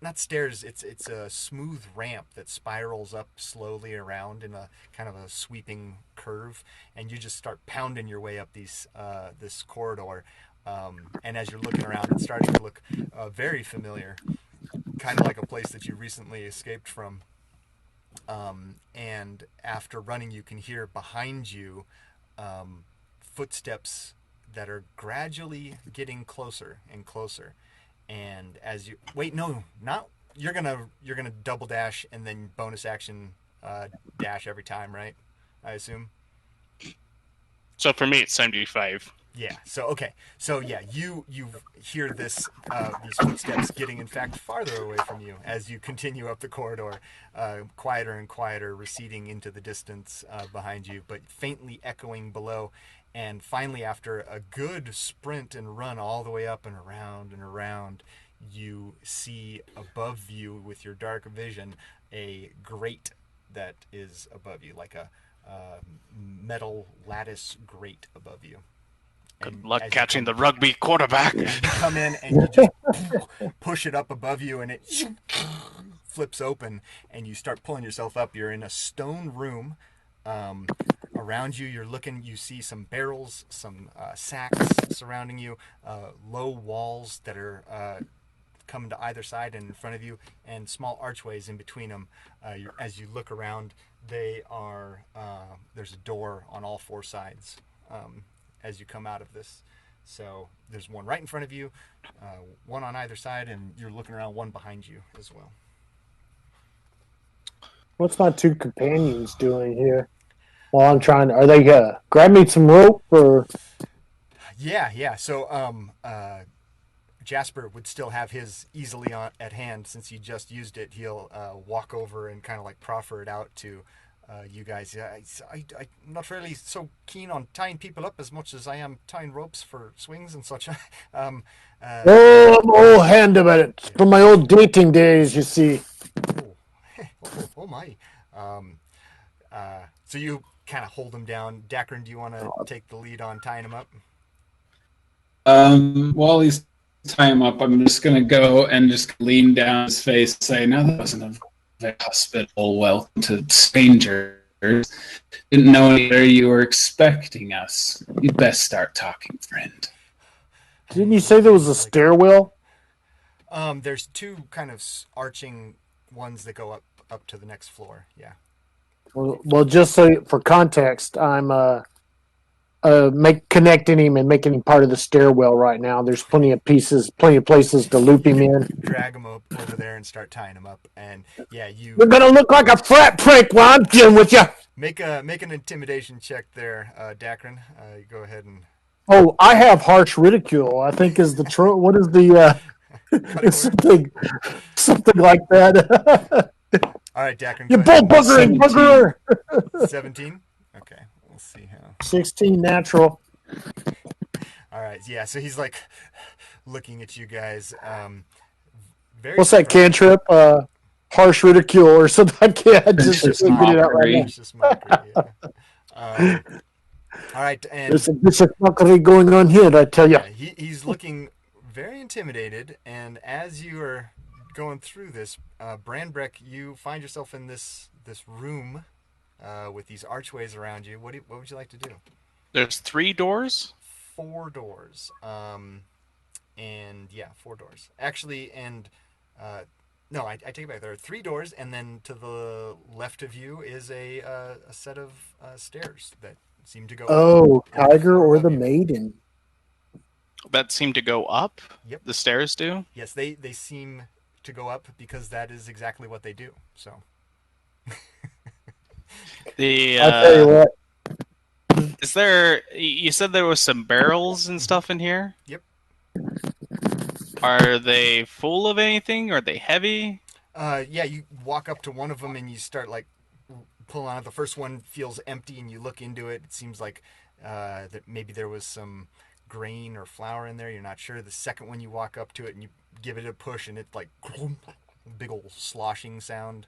not stairs. It's a smooth ramp that spirals up slowly around in a kind of a sweeping curve, and you just start pounding your way up this corridor. And as you're looking around, it's starting to look very familiar, kind of like a place that you recently escaped from. And after running, you can hear behind you footsteps that are gradually getting closer and closer. And as you you're gonna double dash and then bonus action dash every time, right? I assume. So for me, it's 75. Yeah. So okay. So yeah, you hear these footsteps getting, in fact, farther away from you as you continue up the corridor, quieter and quieter, receding into the distance behind you, but faintly echoing below. And finally, after a good sprint and run all the way up and around, you see above you with your dark vision a grate that is above you, like a metal lattice grate above you. Good luck catching the rugby quarterback. You come in and you just push it up above you, and it flips open, and you start pulling yourself up. You're in a stone room. Around you, you see some barrels, some sacks surrounding you, low walls that are coming to either side and in front of you, and small archways in between them. As you look around, there's a door on all four sides. As you come out of this. So there's one right in front of you, one on either side, and you're looking around, one behind you as well. What's my two companions doing here? While I'm trying, are they grab me some rope or? Yeah. So Jasper would still have his easily at hand since he just used it. He'll walk over and kind of like proffer it out to you guys. I'm not really so keen on tying people up as much as I am tying ropes for swings and such. I'm old hand about it. From my old dating days, you see. Oh my. So you kind of hold him down. Dakren, do you want to take the lead on tying him up? While he's tie him up, I'm just going to go and just lean down his face and say, no, that wasn't a very hospitable welcome to strangers. Didn't know where you were expecting us. You'd best start talking, friend. Didn't you say there was a stairwell? There's two kind of arching ones that go up to the next floor. Yeah. Well, just so for context, I'm connecting him and making him part of the stairwell right now. There's plenty of places to loop him in. Drag him up over there and start tying him up, and yeah, you're gonna look like a frat prick while I'm dealing with you. Make an intimidation check there, Dakren. You go ahead and. Oh, I have harsh ridicule. I think is the what is the something like that. All right, Dakren. You bull buggering bugger. 17. Okay, we'll see how. 16 natural. All right, yeah. So he's like looking at you guys. Very. What's that cantrip? Harsh ridicule or something like that. Just get it out right now. Just mockery, yeah. All right, and there's a mockery going on here, I tell you. Yeah, he's looking very intimidated, and as you are going through this, Branbrek, you find yourself in this room with these archways around you. What would you like to do? There's 3 doors? 4 doors. And yeah, 4 doors. Actually, and no, I take it back. There are 3 doors, and then to the left of you is a set of stairs that seem to go. Oh, Tiger or the Maiden. That seem to go up? Yep. The stairs do? Yes, they seem to go up because that is exactly what they do. So. I'll tell you what. Is there? You said there was some barrels and stuff in here. Yep. Are they full of anything? Are they heavy? Yeah, you walk up to one of them and you start like pulling on it. The first one feels empty, and you look into it. It seems like that maybe there was some grain or flour in there. You're not sure. The second one, you walk up to it and you give it a push, and it's like big old sloshing sound.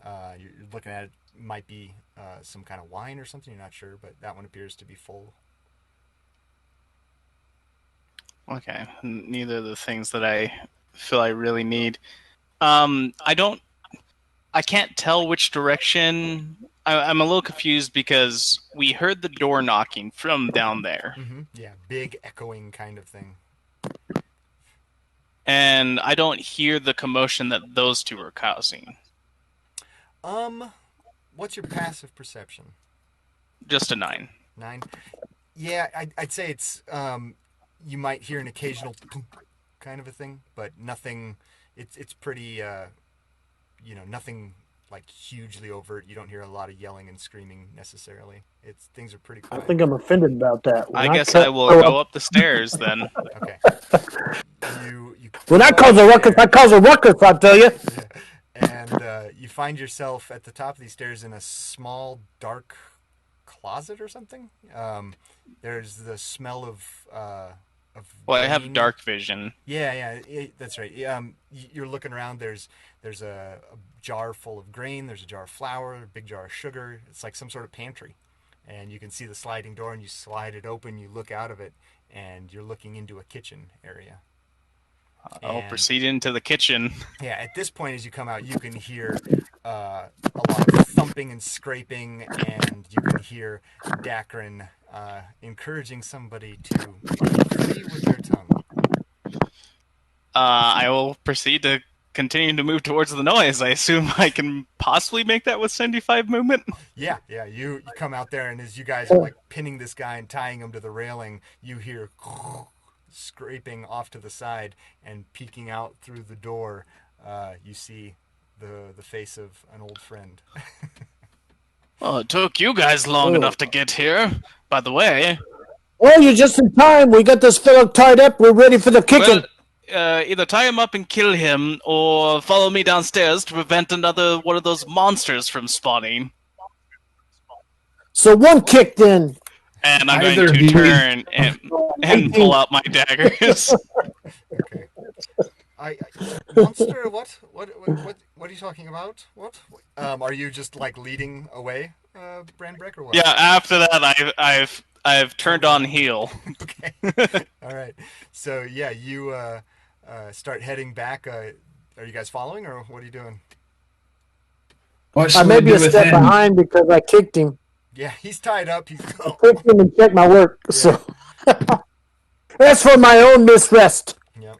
You're looking at it. Might be some kind of wine or something. You're not sure, but that one appears to be full. Okay, neither of the things that I feel I really need. I can't tell which direction. I'm a little confused because we heard the door knocking from down there. Mm-hmm. Yeah, big echoing kind of thing. And I don't hear the commotion that those two are causing. What's your passive perception? Just a 9. 9? Yeah, I'd say it's, you might hear an occasional kind of a thing, but nothing, it's pretty, nothing like hugely overt. You don't hear a lot of yelling and screaming necessarily. Things are pretty quiet. I think I'm offended about that. I guess I will go up the stairs then. Okay. When I cause a ruckus, I tell you. And you find yourself at the top of these stairs in a small, dark closet or something. There's the smell of well, I have dark vision. Yeah, that's right. You're looking around. There's a jar full of grain. There's a jar of flour, a big jar of sugar. It's like some sort of pantry. And you can see the sliding door, and you slide it open. You look out of it, and you're looking into a kitchen area. I'll proceed into the kitchen. Yeah, at this point, as you come out, you can hear a lot of thumping and scraping, and you can hear Dakren encouraging somebody to free with their tongue. I will proceed to continue to move towards the noise. I assume I can possibly make that with 75 movement? Yeah, you come out there, and as you guys are like pinning this guy and tying him to the railing, you hear scraping off to the side, and peeking out through the door, you see the face of an old friend. Well, it took you guys long enough to get here. By the way... Well, you're just in time. We got this fellow tied up. We're ready for the kicking. Well, either tie him up and kill him, or follow me downstairs to prevent another one of those monsters from spawning. So one kick, then. And I'm going to turn and pull out my daggers. Okay. Monster? What are you talking about? What? Are you just like leading away? Branbrek, or what? Yeah, after that, I've turned on heel. Okay. All right. So yeah, you start heading back. Are you guys following, or what are you doing? What I should may we be do a with step him? behind because I kicked him. Yeah, he's tied up. He's I kicked him and checked my work. Yeah. So that's for my own misrest. Yep.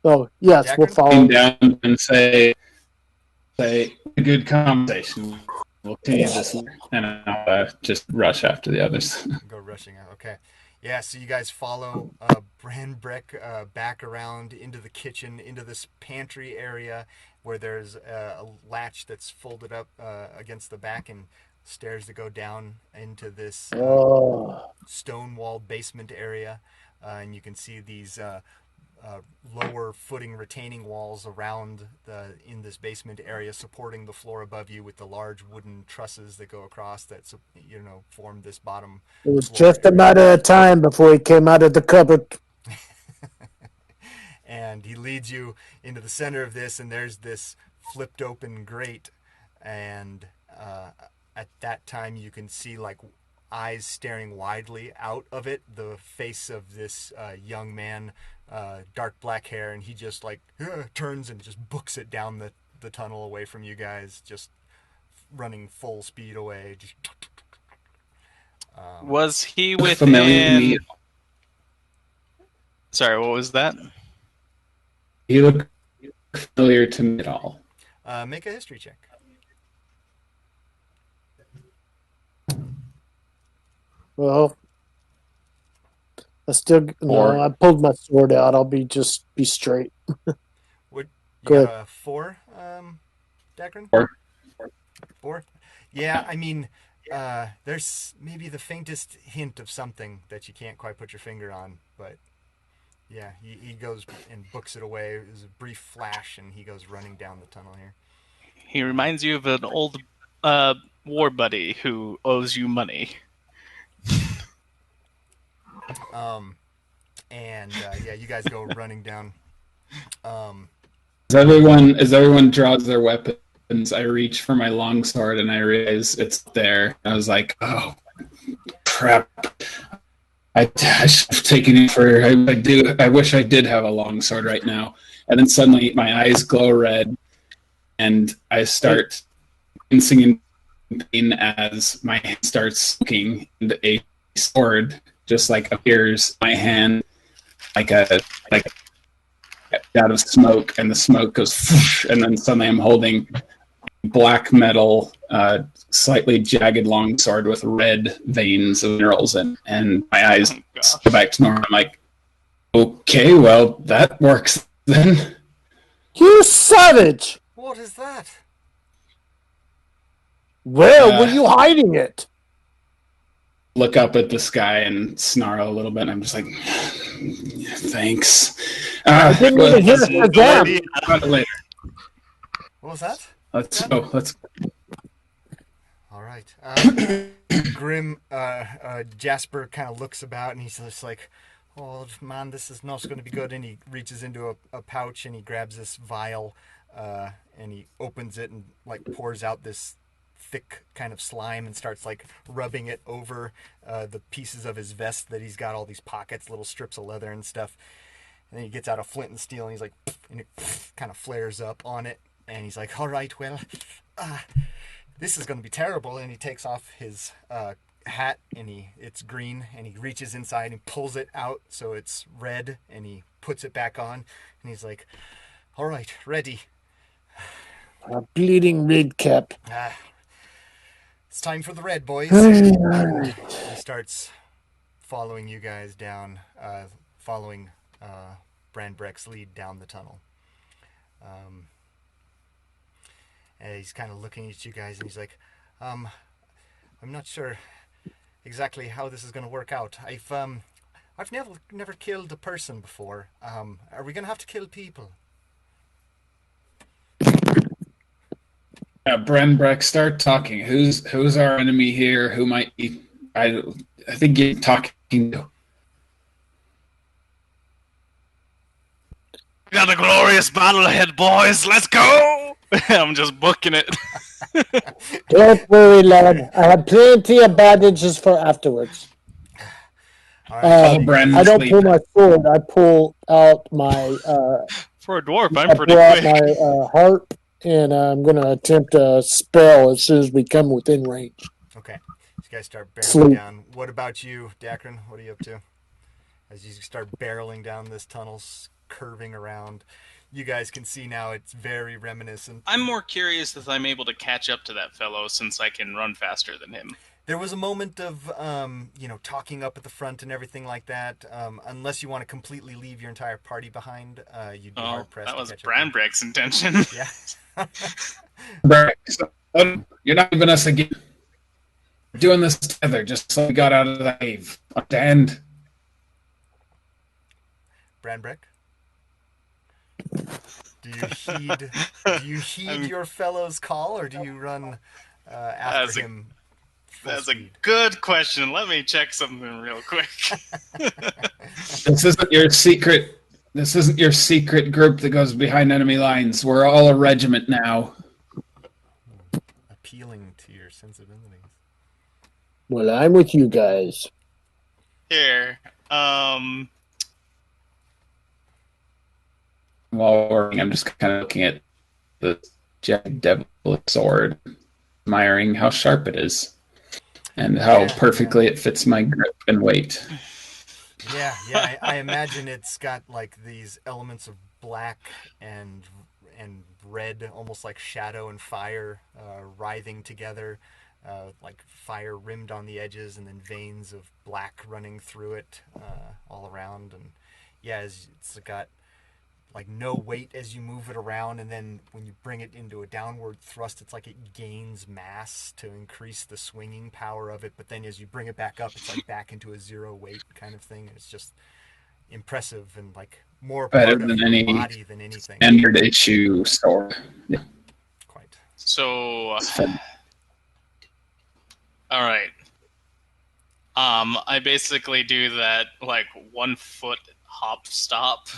So yes, we'll Dakren? follow him. Down and say a good conversation. We'll continue this, and I'll just rush after the others. Go rushing out. Okay. Yeah, so you guys follow Branbrek back around into the kitchen, into this pantry area where there's a latch that's folded up against the back and stairs that go down into this Oh, stone-walled basement area. And you can see these lower footing retaining walls around in this basement area supporting the floor above you with the large wooden trusses that go across that form this bottom it was floor just a area. matter of time before he came out of the cupboard. And he leads you into the center of this, and there's this flipped open grate, and at that time you can see like eyes staring widely out of it, the face of this young man, dark black hair, and he just like turns and just books it down the tunnel away from you guys, just running full speed away. Was he Familiar to me. within? Sorry, what was that? He looked familiar to me at all. Make a history check. Well, I still no. I pulled my sword out. I'll be straight. What you Go got a 4, Dakren? 4. 4? Yeah, I mean, there's maybe the faintest hint of something that you can't quite put your finger on, but yeah, he goes and books it away. There's a brief flash, and he goes running down the tunnel here. He reminds you of an old war buddy who owes you money. And yeah, you guys go running down. As everyone draws their weapons, I reach for my longsword and I realize it's there. I was like, oh crap. I should have taken it for I wish I did have a longsword right now. And then suddenly my eyes glow red and I start wincing in pain as my hand starts looking and a sword just like appears in my hand like out of smoke, and the smoke goes whoosh, and then suddenly I'm holding black metal, slightly jagged longsword with red veins of minerals in, and my eyes go back to normal. I'm like, okay, well that works then. You savage! What is that? Where were you hiding it? Look up at the sky and snarl a little bit, and I'm just like, thanks. I didn't even hit it again. Later. What was that? Let's go. All right. Grim Jasper kind of looks about, and he's just like, oh man, this is not going to be good. And he reaches into a pouch and he grabs this vial, and he opens it and like pours out this thick kind of slime and starts like rubbing it over the pieces of his vest that he's got all these pockets, little strips of leather and stuff. And then he gets out a flint and steel and he's like, and it kind of flares up on it. And he's like, all right, well, this is going to be terrible. And he takes off his hat and it's green, and he reaches inside and pulls it out so it's red, and he puts it back on. And he's like, all right, ready. A bleeding red cap. It's time for the red, boys. He starts following you guys down, following Branbrek's lead down the tunnel. And he's kind of looking at you guys, and he's like, I'm not sure exactly how this is going to work out. I've never killed a person before. Are we going to have to kill people? Yeah, Branbrek, start talking. Who's our enemy here? Who might be? I think you're talking to. We got a glorious battle ahead, boys. Let's go! I'm just booking it. Don't worry, lad. I have plenty of bandages for afterwards. All right, so Oh, you Bren, I guys, don't pull my sword. I pull out my. For a dwarf, I'm I pretty pull out quick. my harp, and I'm going to attempt a spell as soon as we come within range. okay. So you guys start barreling Sleep. down. What about you, Dakren? What are you up to? As you start barreling down this tunnel, curving around, you guys can see now it's very reminiscent. I'm more curious if I'm able to catch up to that fellow since I can run faster than him. There was a moment of, talking up at the front and everything like that. Unless you want to completely leave your entire party behind, you'd be Oh, hard pressed that to was catch up. Branbrek's intention. Yeah. Brek, you're not even us again. We're doing this together, just so we got out of the cave. Understand? Branbrek, do you heed your fellow's call, or do you run after him? That's a good question. Let me check something real quick. This isn't your secret. This isn't your secret group that goes behind enemy lines. We're all a regiment now. Appealing to your sensibilities. Well, I'm with you guys. Here, While working, I'm just kind of looking at the jagged devil sword, admiring how sharp it is, and how perfectly it fits my grip and weight. Yeah. I imagine it's got like these elements of black and red, almost like shadow and fire, writhing together, like fire rimmed on the edges, and then veins of black running through it all around. And yeah, it's got like no weight as you move it around, and then when you bring it into a downward thrust, it's like it gains mass to increase the swinging power of it, but then as you bring it back up, it's like back into a zero weight kind of thing. It's just impressive and like more Better part of than your any body than anything. standard issue sword. Yeah. Quite. so It's fun. all right. I basically do that like 1 foot hop stop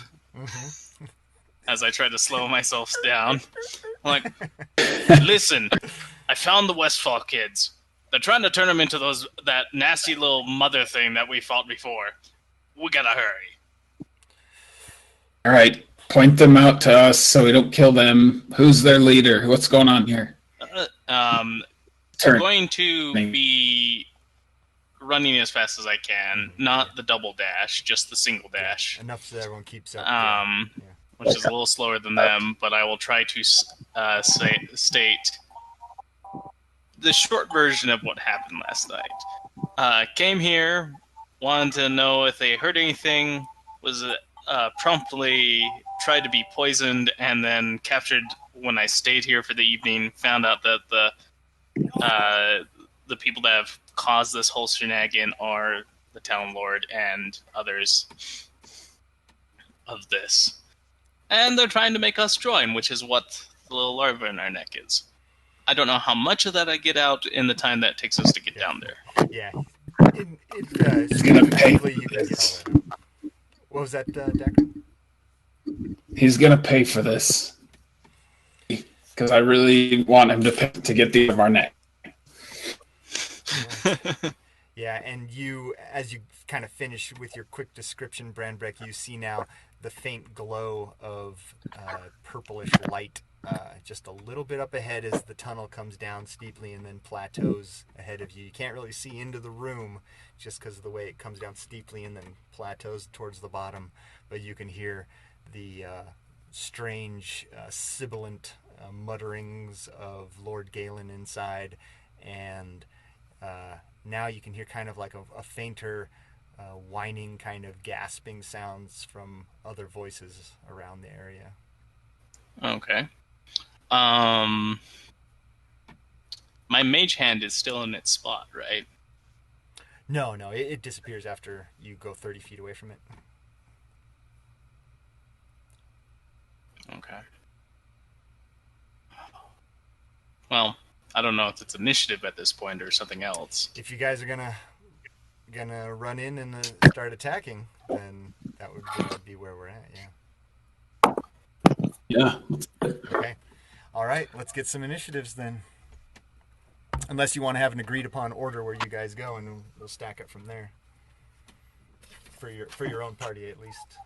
as I try to slow myself down. I'm like, listen, I found the Westfall kids. They're trying to turn them into that nasty little mother thing that we fought before. We gotta hurry. All right, point them out to us so we don't kill them. Who's their leader? What's going on here? I'm Turn. going to be running as fast as I can, not the double dash, just the single dash. Enough so that everyone keeps up. Which is a little slower than them, but I will try to state the short version of what happened last night. Came here, wanted to know if they heard anything, was promptly tried to be poisoned, and then captured when I stayed here for the evening. Found out that the people that have caused this whole shenanigan are the Town Lord and others of this. And they're trying to make us join, which is what the little larva in our neck is. I don't know how much of that I get out in the time that it takes us to get down there. Yeah. He's gonna pay for you can get this. all that. What was that, Dakren? He's gonna pay for this because I really want him to pay to get the of our neck. Yeah, and you, as you kind of finish with your quick description, Branbrek, you see now the faint glow of purplish light just a little bit up ahead as the tunnel comes down steeply and then plateaus ahead of you. You can't really see into the room just because of the way it comes down steeply and then plateaus towards the bottom, but you can hear the strange, sibilant mutterings of Lord Galen inside, and now you can hear kind of like a fainter whining, kind of gasping sounds from other voices around the area. Okay. My mage hand is still in its spot, right? No, it disappears after you go 30 feet away from it. Okay. Well, I don't know if it's initiative at this point or something else. If you guys are gonna run in and start attacking, then that would be where we're at. Yeah. Yeah. Okay. All right. Let's get some initiatives then. Unless you want to have an agreed upon order where you guys go, and we'll stack it from there. For your own party, at least.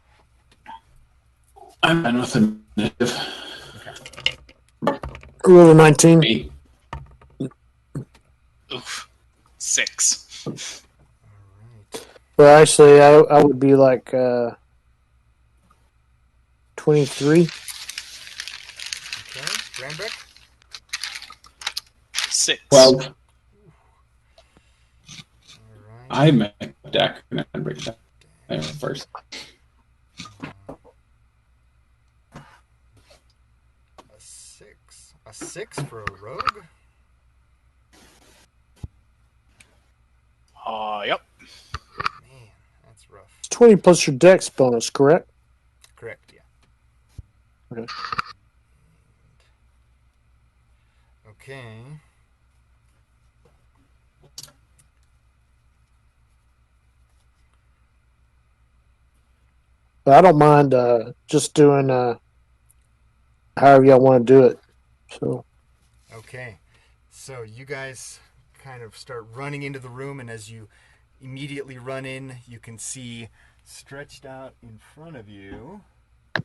I'm fine with initiative. Okay. Roll a 19. Me. Oof. 6. All right. Well, actually, I would be like 23. Okay. Branbrek? 6. 12. All right. I met Dakren and break down first. A 6. A 6 for a rogue? Yep. Man, that's rough. 20 plus your dex bonus, correct? Correct, yeah. Okay. Okay. But I don't mind just doing however y'all want to do it. So Okay. So you guys kind of start running into the room, and as you immediately run in, you can see stretched out in front of you. That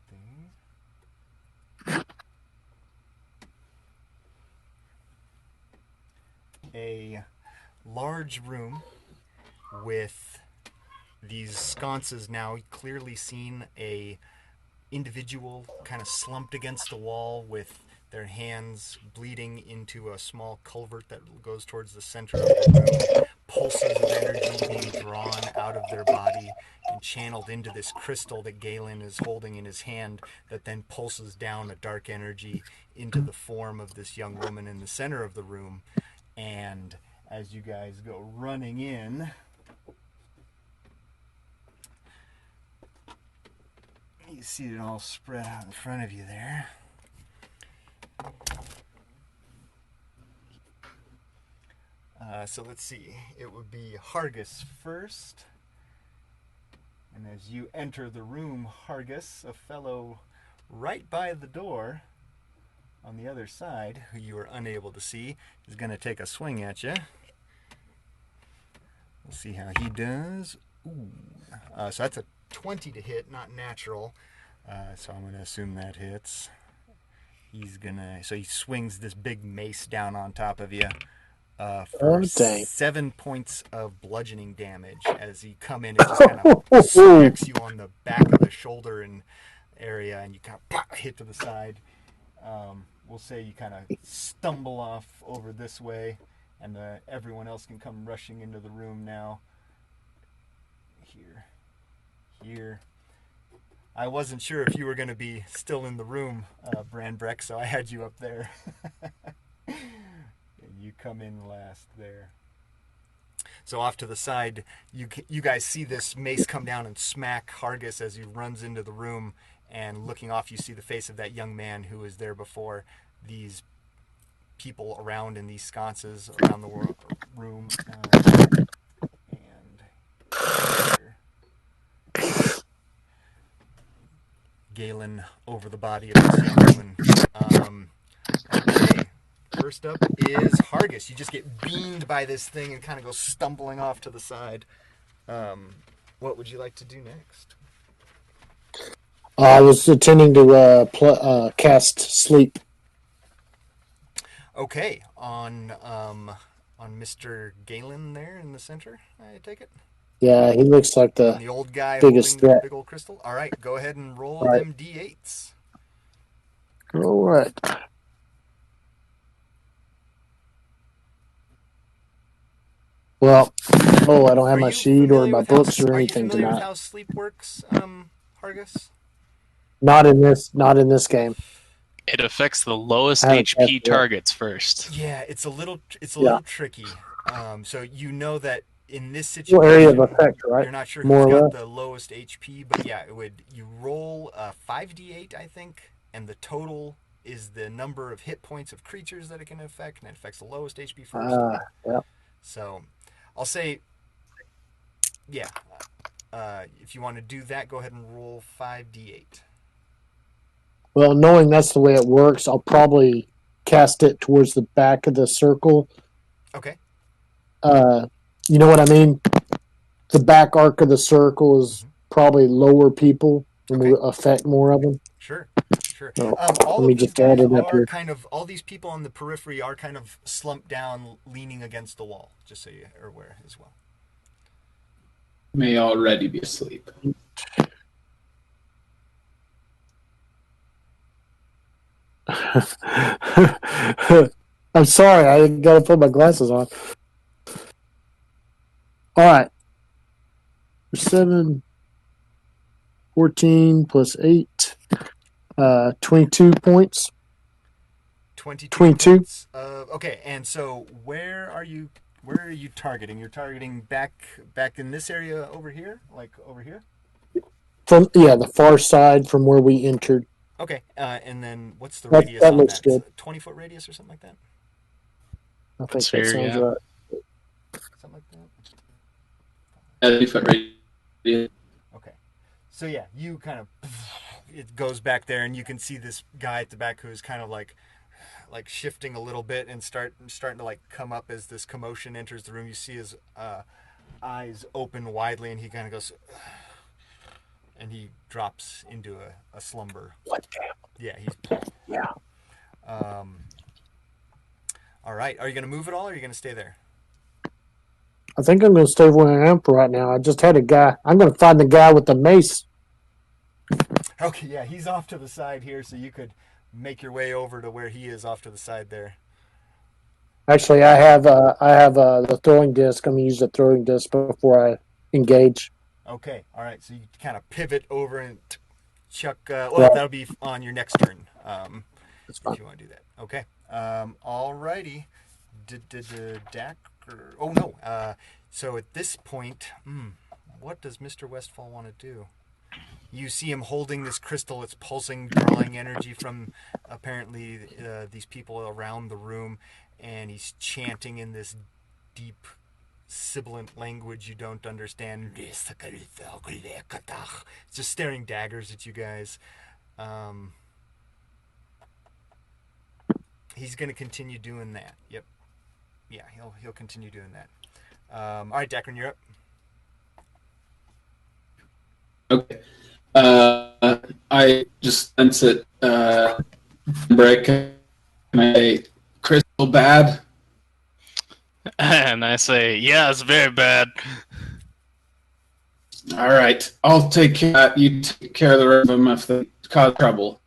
thing. A large room with these sconces now clearly seen, a individual kind of slumped against the wall with their hands bleeding into a small culvert that goes towards the center of the room, pulses of energy being drawn out of their body and channeled into this crystal that Galen is holding in his hand, that then pulses down a dark energy into the form of this young woman in the center of the room. And as you guys go running in, you see it all spread out in front of you there. So let's see. It would be Hargus first. And as you enter the room, Hargus, a fellow right by the door on the other side, who you are unable to see, is going to take a swing at you. We'll see how he does. Ooh. So that's a 20 to hit, not natural. So I'm going to assume that hits. So he swings this big mace down on top of you for 7 points of bludgeoning damage. As he come in and just kind of smacks you on the back of the shoulder and area, and you kind of pop, hit to the side. We'll say you kind of stumble off over this way, and everyone else can come rushing into the room now. Here. I wasn't sure if you were going to be still in the room, Branbrek, so I had you up there. And you come in last there. So off to the side, you guys see this mace come down and smack Hargus as he runs into the room, and looking off, you see the face of that young man who was there before. These people around in these sconces around the room. Galen over the body of this young woman. Okay, first up is Hargus. You just get beamed by this thing and kind of go stumbling off to the side. What would you like to do next? I was intending to cast sleep. Okay, on Mr. Galen there in the center, I take it? Yeah, he looks like the old guy biggest holding the threat. big old crystal. All right, go ahead and roll Right. them d8s. All right. Well, I don't have my sheet or my books or anything Are you familiar with tonight. how sleep works, Hargus? Not in this game. It affects the lowest I haven't HP tested it. targets first. Yeah, it's a little tricky. So you know that in this Well, situation, area of effect, right? you're not sure More who's or got less. the lowest HP, but yeah, you roll 5d8, I think, and the total is the number of hit points of creatures that it can affect, and it affects the lowest HP first. Yeah. So I'll say, yeah, if you want to do that, go ahead and roll 5d8. Well, knowing that's the way it works, I'll probably cast it towards the back of the circle. Okay. You know what I mean? The back arc of the circle is probably lower people and Okay. will affect more of them. Sure. Sure. So, All let me of these just add guys it up are here. kind of, all these people on the periphery are kind of slumped down, leaning against the wall, just so you are aware as well. May already be asleep. I'm sorry, I gotta put my glasses on. All right. 7, 14 plus 8, 22 points. 22 22. points. Okay, and so where are you targeting? You're targeting back in this area over here? Like over here? The far side from where we entered. Okay, and then what's the radius that on looks that? good. 20-foot radius or something like that? I think That's that fair, sounds yeah. right. Something like that? 30-foot radius. Okay. So yeah, you kind of, it goes back there, and you can see this guy at the back who's kind of like shifting a little bit and starting to like come up as this commotion enters the room. You see his eyes open widely, and he kind of goes, and he drops into a slumber. What? Yeah, he's. Yeah. All right. Are you going to move at all, or are you going to stay there? I think I'm going to stay where I am for right now. I just had a guy. I'm going to find the guy with the mace. Okay, yeah, he's off to the side here, so you could make your way over to where he is off to the side there. Actually, I have the throwing disc. I'm going to use the throwing disc before I engage. Okay, all right, so you kind of pivot over and chuck. Yeah. That'll be on your next turn. That's fine. If you want to do that. Okay. All righty. Dakren. Oh no. So at this point, what does Mr. Westfall want to do? You see him holding this crystal. It's pulsing, drawing energy from apparently these people around the room, and he's chanting in this deep, sibilant language you don't understand. Just staring daggers at you guys. He's going to continue doing that. Yep. Yeah, he'll continue doing that. All right, Dakren, you're up. Okay. I just sense it. Branbrek, can I say crystal bad? And I say, yeah, it's very bad. All right, I'll take care of that. You take care of the rest of them if they cause trouble,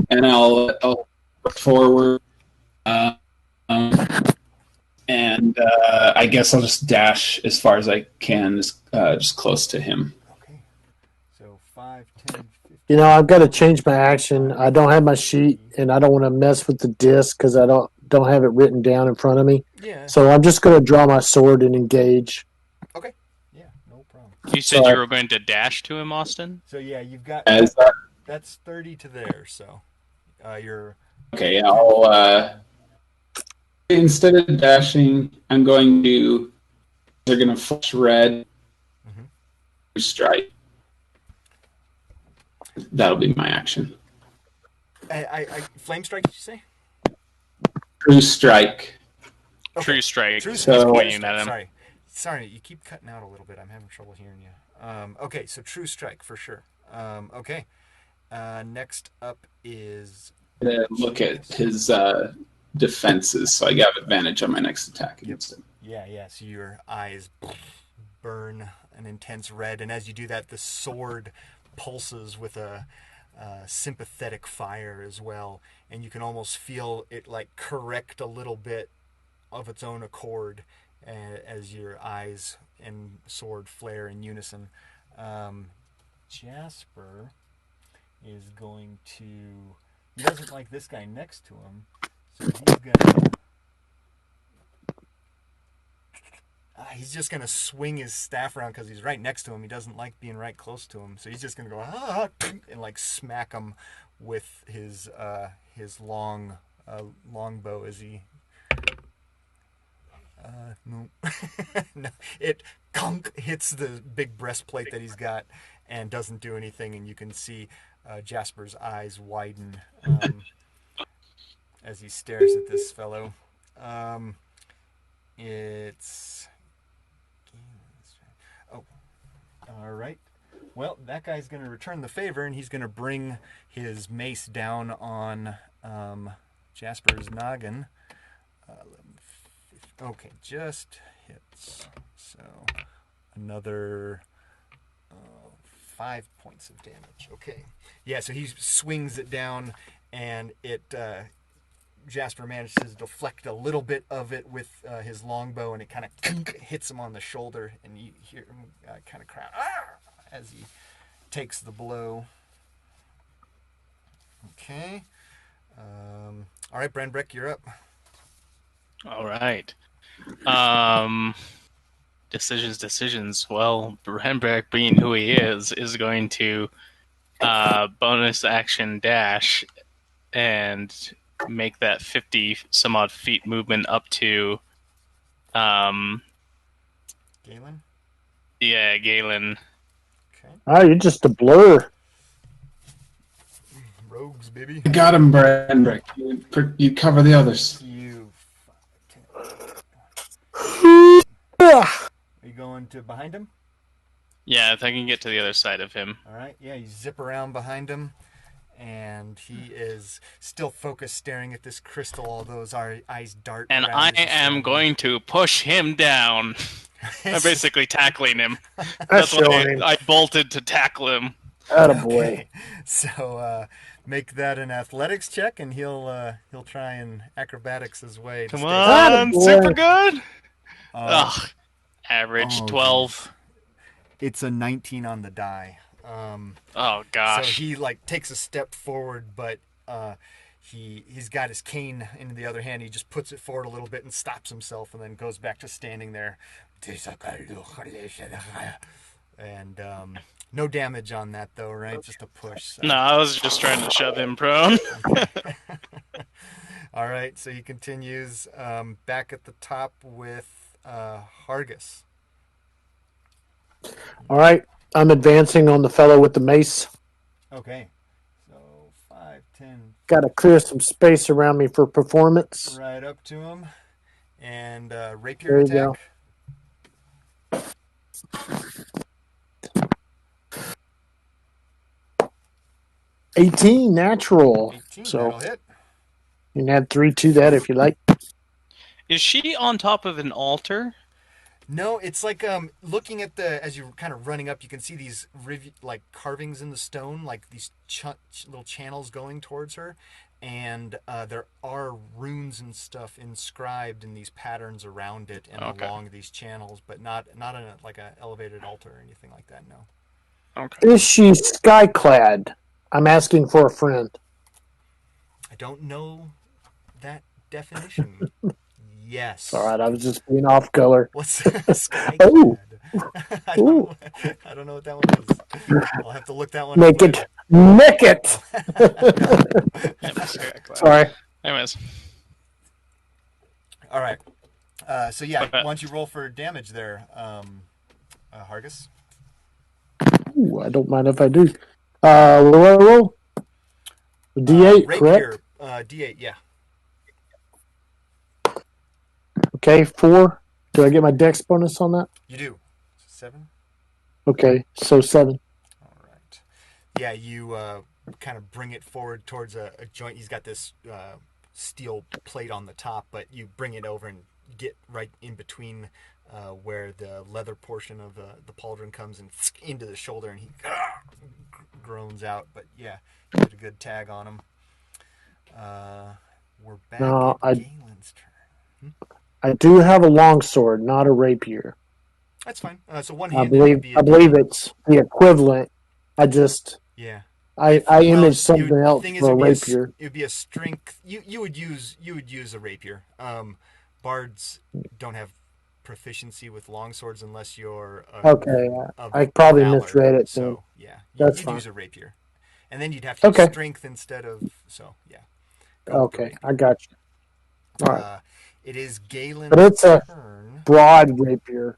and I'll look forward. And I guess I'll just dash as far as I can, just close to him. Okay. So 5, 10, 15. You know, I've got to change my action. I don't have my sheet, and I don't want to mess with the disc because I don't have it written down in front of me. Yeah. So I'm just going to draw my sword and engage. Okay. Yeah, no problem. You said you were going to dash to him, Austin? So yeah, you've got that's 30 to there. So you're okay. I'll instead of dashing, I'm going to. They're going to flash red. Strike. That'll be my action. I flame strike. Did you say? True strike. Okay. True strike. True strike. So- Pointing at him. Sorry, you keep cutting out a little bit. I'm having trouble hearing you. Okay, so true strike for sure. Okay. Next up is Look at his defenses, so I got advantage on my next attack against him. yeah. So your eyes burn an intense red, and as you do that, the sword pulses with a sympathetic fire as well, and you can almost feel it like correct a little bit of its own accord as your eyes and sword flare in unison. Jasper is going to. He doesn't like this guy next to him, so he's gonna. He's just gonna swing his staff around because he's right next to him. He doesn't like being right close to him, so he's just gonna go and like smack him with his long bow as he. No, no, it hits the big breastplate that he's got and doesn't do anything, and you can see Jasper's eyes widen. as he stares at this fellow. It's... Oh, all right. Well, that guy's going to return the favor, and he's going to bring his mace down on Jasper's noggin. Okay, just hits. So another 5 points of damage. Okay. Yeah, so he swings it down, and it Jasper manages to deflect a little bit of it with his longbow, and it kind of hits him on the shoulder, and you hear him kind of cry as he takes the blow. Okay. All right, Branbrek, you're up. All right. Decisions. Well, Branbrek, being who he is going to bonus action dash and make that 50 some odd feet movement up to Galen? Yeah, Galen. Okay. Oh, you're just a blur. Rogues, baby. Got him, Branbrek. You cover the others. You. Yeah. Are you going to behind him? Yeah, if I can get to the other side of him. All right. Yeah, you zip around behind him, and he is still focused, staring at this crystal. All those eyes dart. And around I as he's am standing going to push him down. there. I'm basically tackling him. That's That's why showing him. I bolted to tackle him. Attaboy. Okay. So make that an athletics check, and he'll try and acrobatics his way. To Come stay on, Attaboy. super good. Uh, Ugh, average oh, 12. it's a 19 on the die. Oh gosh. So he takes a step forward, but he's got his cane in the other hand. He just puts it forward a little bit and stops himself, and then goes back to standing there. And no damage on that though, right? Just a push. So. No, I was just trying to shove him prone. All right, so he continues back at the top with Hargus. All right. I'm advancing on the fellow with the mace. Okay. So 5, 10. Got to clear some space around me for performance. Right up to him. And rapier There you attack. go. 18 natural. 18, So that'll hit. you can add 3 to that if you like. Is she on top of an altar? No, it's like looking at as you're kind of running up, you can see these carvings in the stone, like these little channels going towards her, and there are runes and stuff inscribed in these patterns around it and along these channels, but not in an elevated altar or anything like that. No. Okay. Is she skyclad? I'm asking for a friend. I don't know that definition. Yes. All right, I was just being off color. What's sky? Oh. I don't know what that one is. I'll have to look that one Make up. it. Make it. Sorry. Anyways. All right. So yeah, why don't you roll for damage there, Hargus? Ooh, I don't mind if I do. What do I roll? D8, rapier, correct? D8, yeah. Okay, 4. Do I get my dex bonus on that? You do. 7? Okay, so 7. All right. Yeah, you kind of bring it forward towards a joint. He's got this steel plate on the top, but you bring it over and get right in between where the leather portion of the pauldron comes and into the shoulder, and he groans out. But yeah, you did a good tag on him. We're back at Galen's turn. I do have a longsword, not a rapier. That's fine. So I one-handed. believe it's the equivalent. I imaged something else for a rapier. It would be a strength. You would use a rapier. Bards don't have proficiency with longswords unless you're I probably valor. misread it. So yeah, that's you'd fine. Use a rapier, and then you'd have to use strength instead of. So yeah. Okay, I got you. All right. It is Galen's but it's a turn. Broad rapier.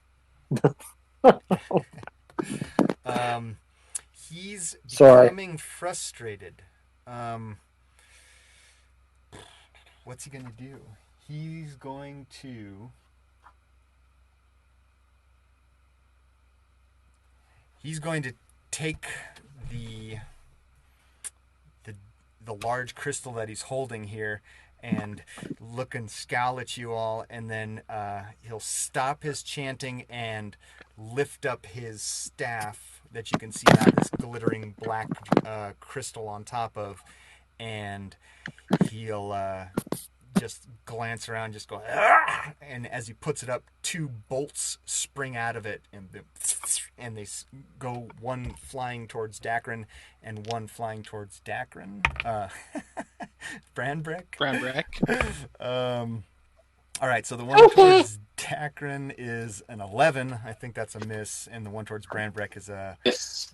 He's becoming frustrated. what's he going to do? He's going to... He's going to take the large crystal that he's holding here and look and scowl at you all, and then he'll stop his chanting and lift up his staff that you can see now, this glittering black crystal on top of, and he'll just glance around, just go, "Argh!" And as he puts it up, 2 bolts spring out of it, and they go, one flying towards Dakren and one flying towards Dakren. Branbrek. All right, so the one towards Dakren is an 11. I think that's a miss, and the one towards Branbrek is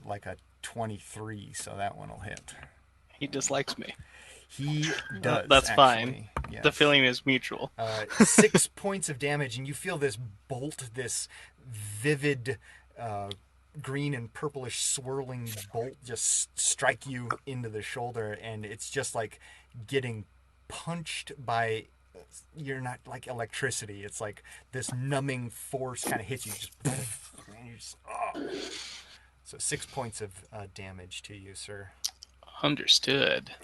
like a 23, so that one will hit. He dislikes me. He does. That's actually. fine. Yes. The feeling is mutual. 6 points of damage, and you feel this bolt, this vivid green and purplish swirling bolt just strike you into the shoulder, and it's just like getting punched by, you're not like electricity. It's like this numbing force kind of hits you, just, and you just, oh. So 6 points of damage to you, sir. Understood.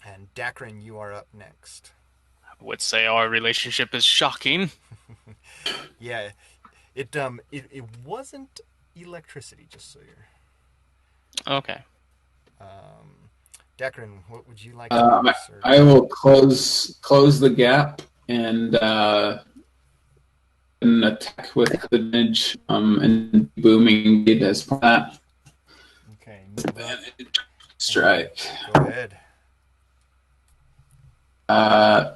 And Dakren, you are up next. I would say our relationship is shocking. Yeah, it wasn't electricity, just so you're... Okay. Dakren, what would you like to do, sir? I will close the gap and attack with the advantage and booming beat as part of that. Okay, move up. Strike. Go ahead.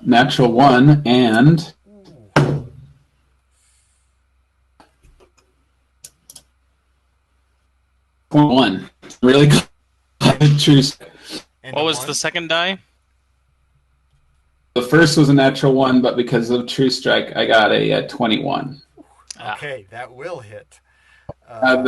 Natural 1 and 1. Really good. True. What was the second die? The first was a natural 1, but because of True Strike, I got a 21. Okay, that will hit. All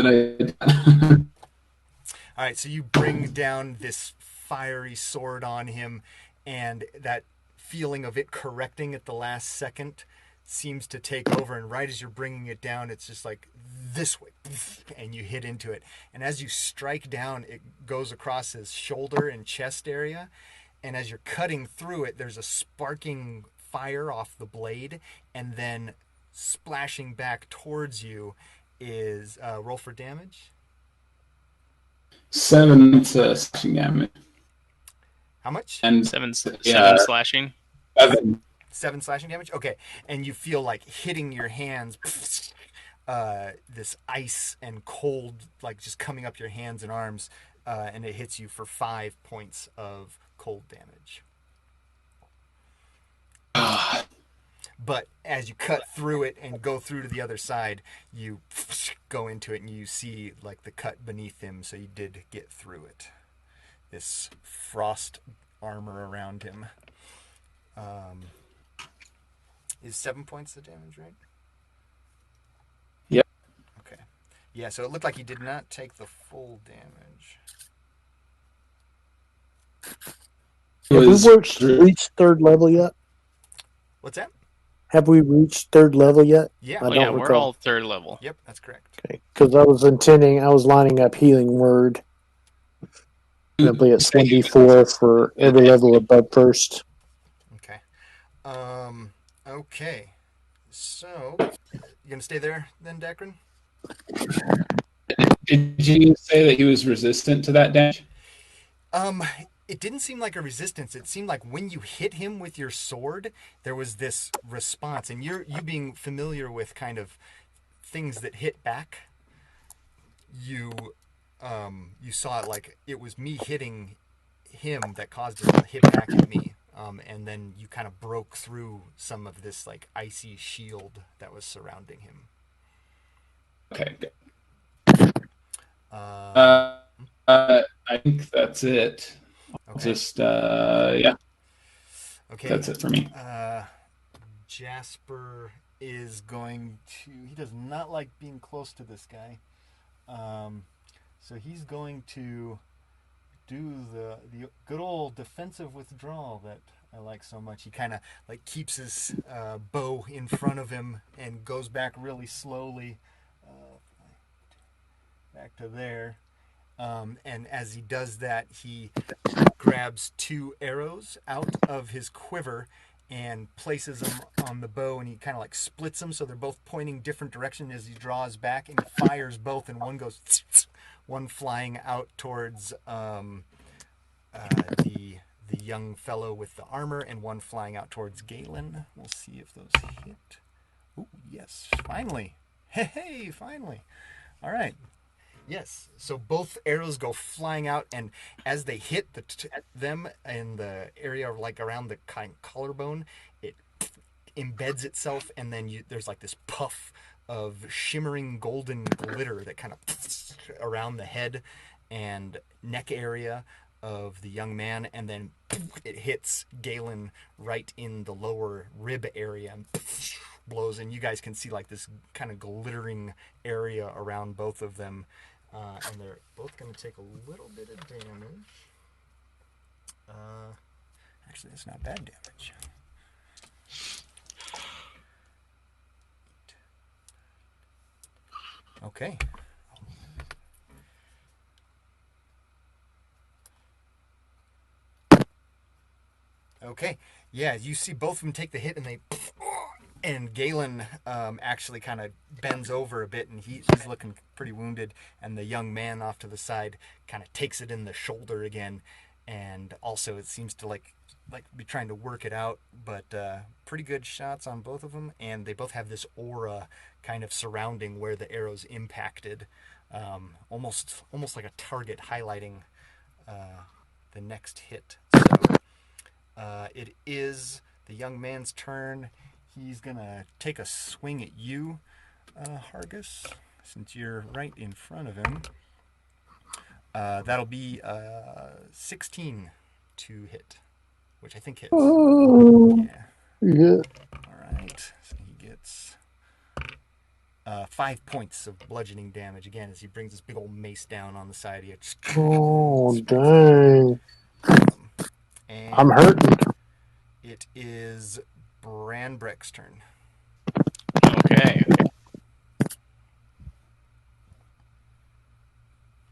right, so you bring down this fiery sword on him, and that feeling of it correcting at the last second seems to take over, and right as you're bringing it down, it's just like this way, and you hit into it. And as you strike down, it goes across his shoulder and chest area, and as you're cutting through it, there's a sparking fire off the blade, and then splashing back towards you is roll for damage. 7 slashing damage. How much? And 7 yeah, slashing. 7. 7 slashing damage? Okay. And you feel like hitting your hands, this ice and cold, like just coming up your hands and arms, and it hits you for 5 points of cold damage. But as you cut through it and go through to the other side, you go into it and you see like the cut beneath him, so you did get through it. This frost armor around him. Is 7 points of damage, right? Yep. Okay. Yeah, so it looked like he did not take the full damage. Have we reached 3rd level yet? What's that? Have we reached 3rd level yet? Yeah. I don't we're recall. all 3rd level. Yep, that's correct. Okay, because I was lining up healing word. It'll be at 74 for every level above first. Okay. Okay. So, you gonna stay there then, Dakren? Did you say that he was resistant to that damage? It didn't seem like a resistance. It seemed like when you hit him with your sword, there was this response. And you being familiar with kind of things that hit back, you saw it like it was me hitting him that caused it to hit back at me. And then you kind of broke through some of this like icy shield that was surrounding him. Okay, good. I think that's it. Okay. Just, yeah. Okay. That's it for me. Jasper is going to... He does not like being close to this guy. So he's going to do the good old defensive withdrawal that I like so much. He kind of like keeps his bow in front of him and goes back really slowly back to there. And as he does that, he grabs 2 arrows out of his quiver and places them on the bow, and he kind of like splits them so they're both pointing different directions as he draws back, and he fires both, and one goes one flying out towards the young fellow with the armor, and one flying out towards Galen. We'll see if those hit. Ooh, yes, finally. Hey, finally. All right. Yes, so both arrows go flying out, and as they hit them in the area like around the collarbone, it embeds itself, and then there's like this puff of shimmering golden glitter that kind of around the head and neck area of the young man, and then it hits Galen right in the lower rib area and blows, and you guys can see like this kind of glittering area around both of them. And they're both going to take a little bit of damage. Actually, that's not bad damage. Okay. Okay. Yeah, you see both of them take the hit, and and Galen actually kind of bends over a bit, and he's looking pretty wounded, and the young man off to the side kind of takes it in the shoulder again, and also it seems to like be trying to work it out, but pretty good shots on both of them, and they both have this aura kind of surrounding where the arrows impacted, almost like a target highlighting the next hit. So it is the young man's turn. He's going to take a swing at you, Hargus, since you're right in front of him. That'll be 16 to hit, which I think hits. Oh, yeah. All right. So he gets 5 points of bludgeoning damage, again, as he brings this big old mace down on the side of you. Oh, dang. And I'm hurting. it is Branbrek's turn. Okay.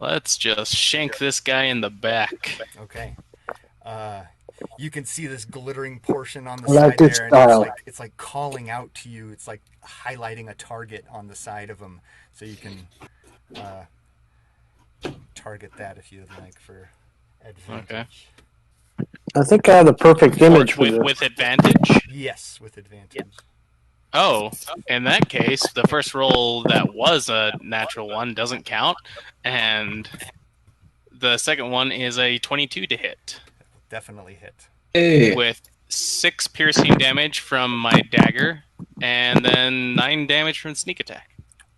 Let's just shank this guy in the back. Okay. You can see this glittering portion on the I like side this there, style. and it's like calling out to you. It's like highlighting a target on the side of him, so you can target that if you'd like for advantage. Okay. I think I have the perfect image for this. With advantage? Yes, with advantage. Oh, in that case, the first roll that was a natural one doesn't count, and the second one is a 22 to hit. Definitely hit. Hey. With 6 piercing damage from my dagger, and then 9 damage from sneak attack.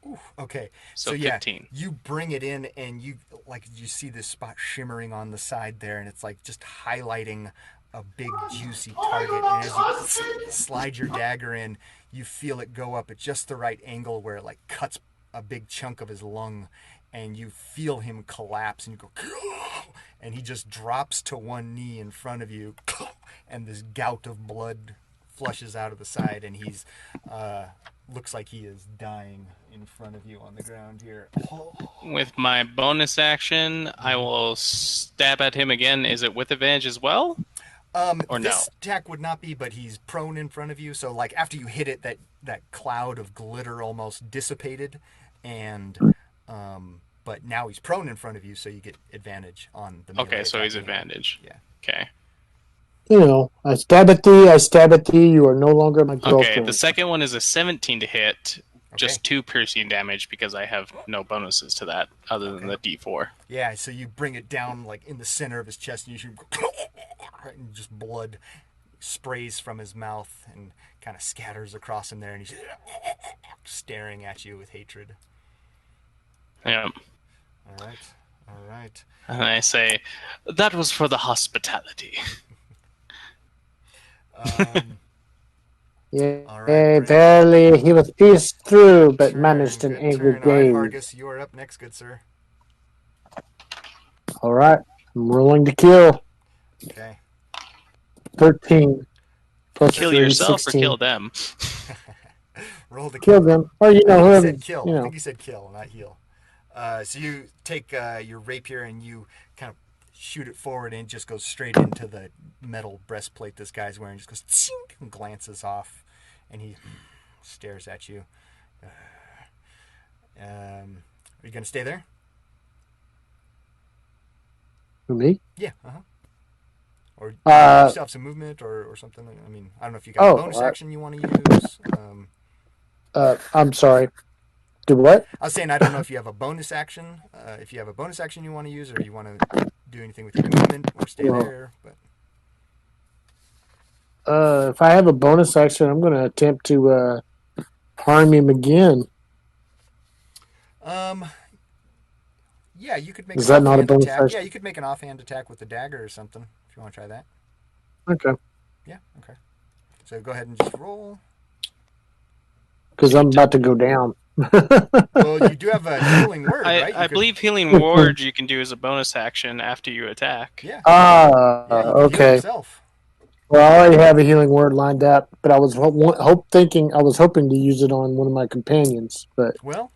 Ooh, okay. So yeah, 15. You bring it in, and you see this spot shimmering on the side there, and it's like just highlighting a big juicy target. And as you slide your dagger in, you feel it go up at just the right angle where it like cuts a big chunk of his lung, and you feel him collapse, and you go, and he just drops to one knee in front of you, and this gout of blood flushes out of the side, and he's looks like he is dying in front of you on the ground here. With my bonus action, I will stab at him again. Is it with advantage as well? Or this no? attack would not be, but he's prone in front of you, so like after you hit it, that cloud of glitter almost dissipated, and but now he's prone in front of you, so you get advantage on the melee Okay, so he's attack. advantage. Yeah. Okay. You know, I stab at thee, you are no longer my girlfriend. Okay, the second one is a 17 to hit, just Okay. 2 piercing damage because I have no bonuses to that other than the D4. Yeah, so you bring it down like in the center of his chest, and you shoot, and just blood sprays from his mouth and kind of scatters across him there, and he's staring at you with hatred. Yeah. All right. And I say, that was for the hospitality. Yeah, All right, barely he was pierced through, but Turn, managed an good angry turn. All right, game. Hargus, you are up next, good sir. All right. I'm rolling to kill. Okay. 13 plus Kill 3, yourself 16. or kill them. Roll to Kill kill. them. Or, you I know, think you whoever, said kill. you I know. think you said kill, not heal. So you take your rapier and you kind of shoot it forward and it just goes straight into the metal breastplate this guy's wearing. Just goes tsink, and glances off, and he stares at you. Are you gonna stay there? For me? Yeah. Or do you still have some movement or something? I mean, I don't know if you got a bonus action you want to use. I'm sorry. Do what? I was saying I don't know if you have a bonus action. If you have a bonus action you want to use, or you want to do anything with your movement, or stay there. But if I have a bonus action, I'm going to attempt to harm him again. Yeah, you could make Is an that not a offhand bonus attack. action? Yeah, you could make an offhand attack with the dagger or something if you want to try that. Okay. Yeah. Okay. So go ahead and just roll. Because I'm about to go down. Well, you do have a healing word, right? I believe healing word you can do as a bonus action after you attack. Yeah. Ah, Yeah, you can heal okay. yourself. Well, I already have a healing word lined up, but I was hoping to use it on one of my companions, but Well,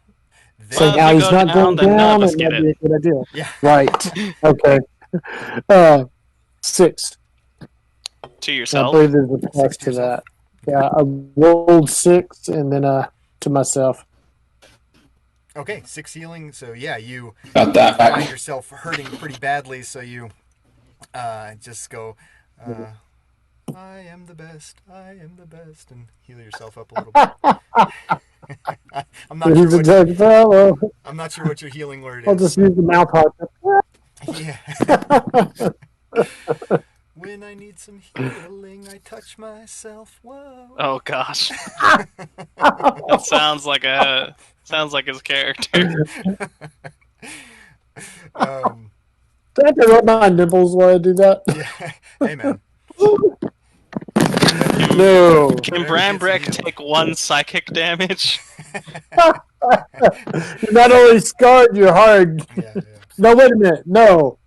so now he's not going then none down, of us it get might be a it. good idea. Yeah. Right. Okay. 6. To I yourself. believe there's a plus 6 to to yourself. that. Yeah, I rolled 6 and then to myself. Okay, 6 healing. So yeah, you Got that. find yourself hurting pretty badly. So you just go, I am the best, and heal yourself up a little bit. I'm not He's sure a good fellow. I'm not sure what your healing word I'll is. just use the mouth heart. Yeah. When I need some healing, I touch myself. Whoa. Oh gosh. That sounds like his character. Do I have to rub my nipples while I do that? Yeah. Hey man. No. Can Branbrek take 1 psychic damage? You're not only scarred, you're hard. Yeah. No, wait a minute. No.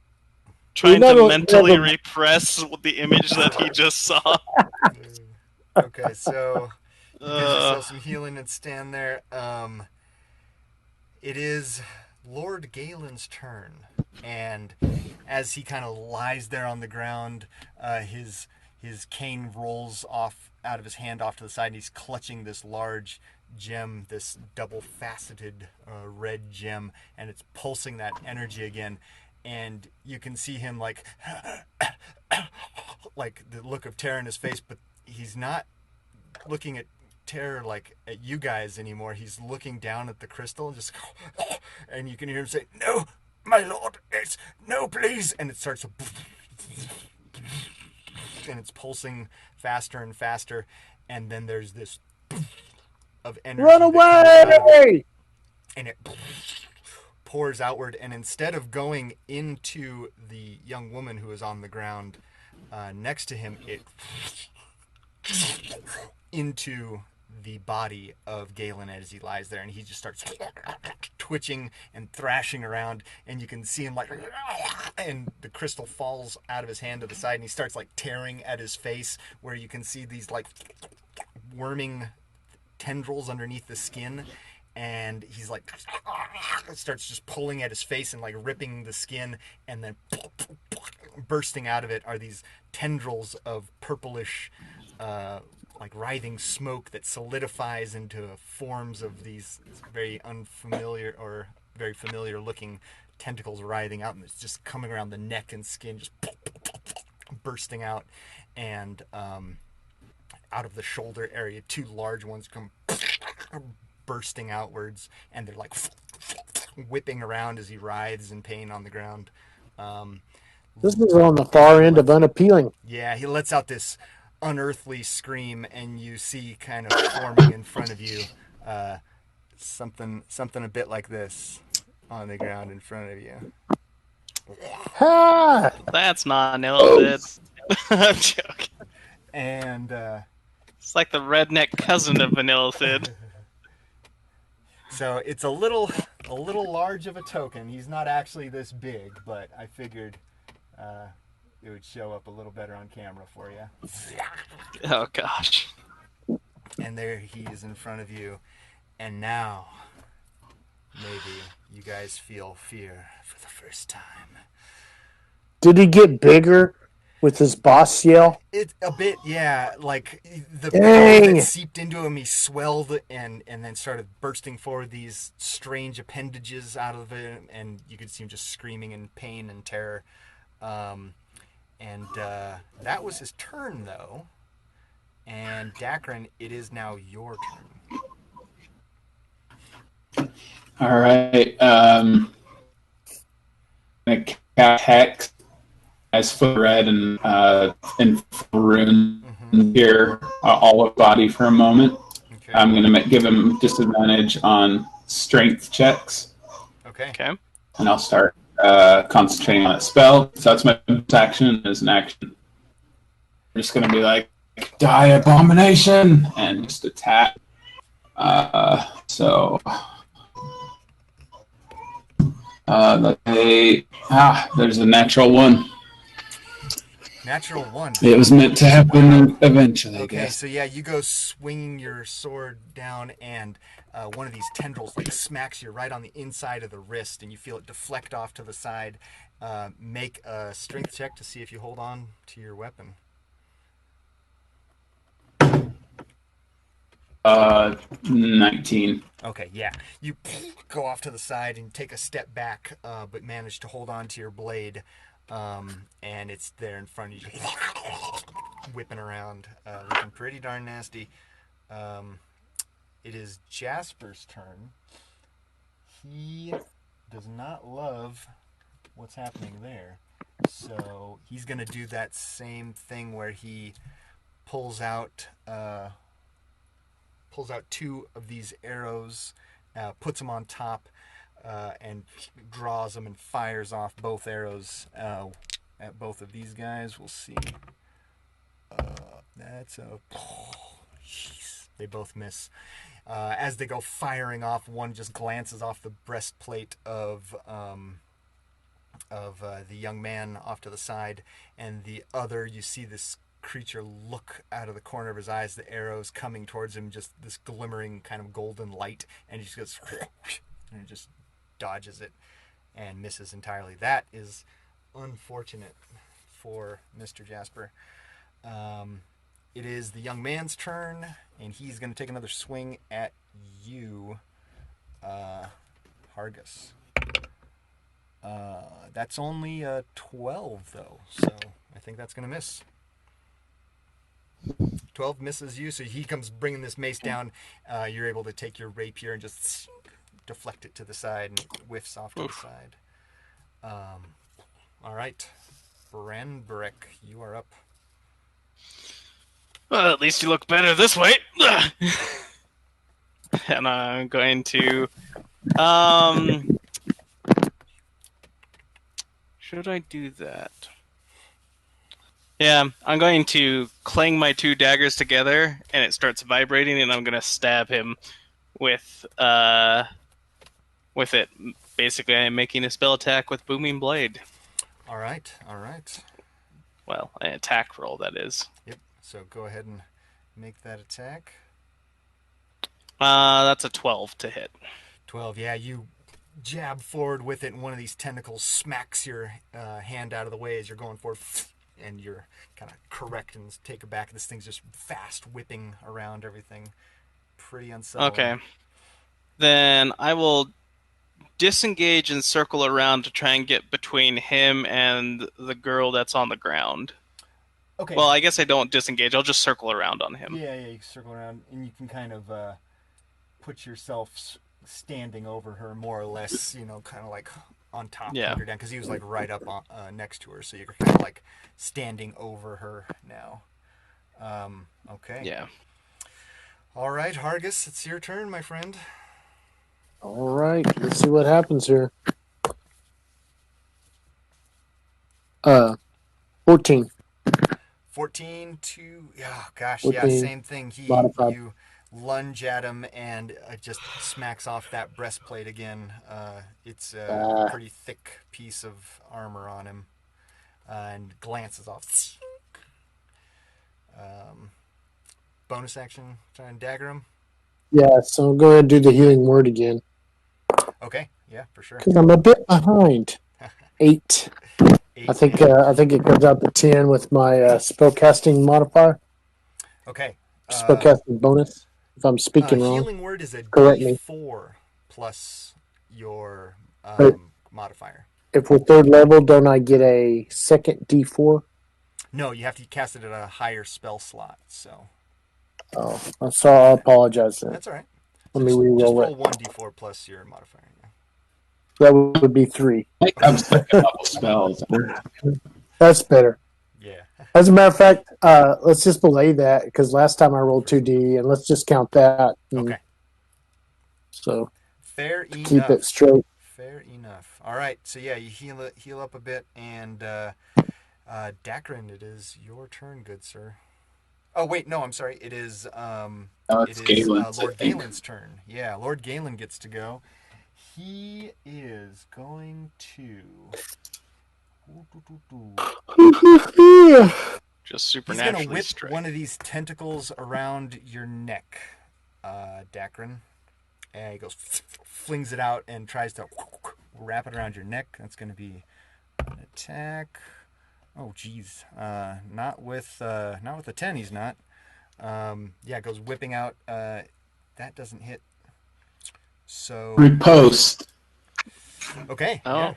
Trying not to only- mentally never- repress the image that he just saw. Okay, so you give yourself some healing and stand there. It is Lord Galen's turn, and as he kind of lies there on the ground, his cane rolls off out of his hand off to the side, and he's clutching this large gem, this double-faceted red gem, and it's pulsing that energy again. And you can see him like the look of terror in his face, but he's not looking at terror like at you guys anymore. He's looking down at the crystal and just and you can hear him say, "No, my lord, it's no, please," and it starts to and it's pulsing faster and faster, and then there's this of energy. Run away! And it pours outward, and instead of going into the young woman who is on the ground next to him, it into the body of Galen as he lies there, and he just starts twitching and thrashing around, and you can see him and the crystal falls out of his hand to the side, and he starts tearing at his face, where you can see these worming tendrils underneath the skin. And he's starts just pulling at his face and ripping the skin, and then bursting out of it are these tendrils of purplish writhing smoke that solidifies into forms of these very unfamiliar or very familiar looking tentacles writhing out, and it's just coming around the neck and skin, just bursting out, and out of the shoulder area 2 large ones come bursting outwards, and they're whipping around as he writhes in pain on the ground. This is on the far end of unappealing. Yeah, he lets out this unearthly scream, and you see kind of forming in front of you something a bit like this on the ground in front of you. Ha! That's not an illithid. I'm joking. And it's like the redneck cousin of an illithid. So it's a little large of a token. He's not actually this big, but I figured it would show up a little better on camera for you. Oh gosh. And there he is in front of you. And now, maybe you guys feel fear for the first time. Did he get bigger with his boss yell? It a bit, yeah. Like the power Dang! that seeped into him, he swelled and then started bursting forward these strange appendages out of him, and you could see him just screaming in pain and terror. And that was his turn, though. And Dakren, it is now your turn. All right. Hex has foot red and in rune here, all of body for a moment. Okay. I'm going to give him disadvantage on strength checks. Okay. And I'll start concentrating on that spell. So that's my action as an action. I'm just going to be like, die abomination, and just attack. There's a natural one. Natural one. It was meant to happen eventually, I Okay, guess. so yeah, you go swinging your sword down, and one of these tendrils like smacks you right on the inside of the wrist, and you feel it deflect off to the side. Make a strength check to see if you hold on to your weapon. 19. Okay, yeah. You go off to the side and take a step back, but manage to hold on to your blade, and it's there in front of you, whipping around, looking pretty darn nasty. It is Jasper's turn. He does not love what's happening there, so he's going to do that same thing where he pulls out two of these arrows, puts them on top, and draws them and fires off both arrows at both of these guys. We'll see. That's a... Jeez. They both miss. As they go firing off, one just glances off the breastplate of the young man off to the side, and the other, you see this creature look out of the corner of his eyes, the arrows coming towards him, just this glimmering kind of golden light, and he just goes and just dodges it and misses entirely. That is unfortunate for Mr. Jasper. It is the young man's turn, and he's going to take another swing at you, Hargus. That's only a 12, though, so I think that's going to miss. 12 misses you, so he comes bringing this mace down. You're able to take your rapier and just deflect it to the side, and it whiffs off to the side. All right. Branbrek, you are up. Well, at least you look better this way. And I'm going to... should I do that? Yeah, I'm going to clang my two daggers together, and it starts vibrating, and I'm going to stab him with it. Basically, I'm making a spell attack with Booming Blade. All right. Well, an attack roll, that is. Yep, so go ahead and make that attack. That's a 12 to hit. 12, yeah, you jab forward with it, and one of these tentacles smacks your hand out of the way as you're going forward, and you're kind of correct and take it back. This thing's just fast whipping around everything. Pretty unsettling. Okay. Then I will disengage and circle around to try and get between him and the girl that's on the ground. Okay. Well, I guess I don't disengage. I'll just circle around on him. Yeah, you can circle around, and you can kind of put yourself standing over her, more or less, kind of like on top of her down, because he was like right up on, next to her, so you're kind of like standing over her now. Okay. Yeah. All right, Hargus, it's your turn, my friend. All right, let's see what happens here. 14. 14 to... Oh, gosh, 14. yeah, same thing. Modified. You lunge at him, and just smacks off that breastplate again. It's a pretty thick piece of armor on him. and glances off. Bonus action, try and dagger him. Yeah, so go ahead and do the healing word again. Okay, yeah, for sure. Because I'm a bit behind. 8. 8 I think damage. it comes out to 10 with my spellcasting modifier. Okay. Spellcasting bonus. If I'm speaking wrong, Healing word is a correct me. D4 plus your But modifier. if we're 3rd level, don't I get a second D4? No, you have to cast it at a higher spell slot. So Oh, so I apologize then. that's all right. Let me just re-roll roll it. 1d4 plus your modifier. Yeah. That would be 3. I'm second level spells. That's better. Yeah. As a matter of fact, let's just belay that because last time I rolled 2D, and let's just count that. Okay. So Fair to enough. keep it straight. Fair enough. All right. So yeah, you heal up a bit, and Dakren, it is your turn, good sir. Oh wait, no, I'm sorry. It is Galen's, Lord Galen's turn. Yeah, Lord Galen gets to go. He is going to. Just He's going to supernaturally whip straight. one of these tentacles around your neck, Dakren. And he goes, flings it out and tries to wrap it around your neck. That's going to be an attack. Oh, geez. Not with the 10, he's not. Yeah, it goes whipping out. That doesn't hit. So. Repost. Okay. Oh.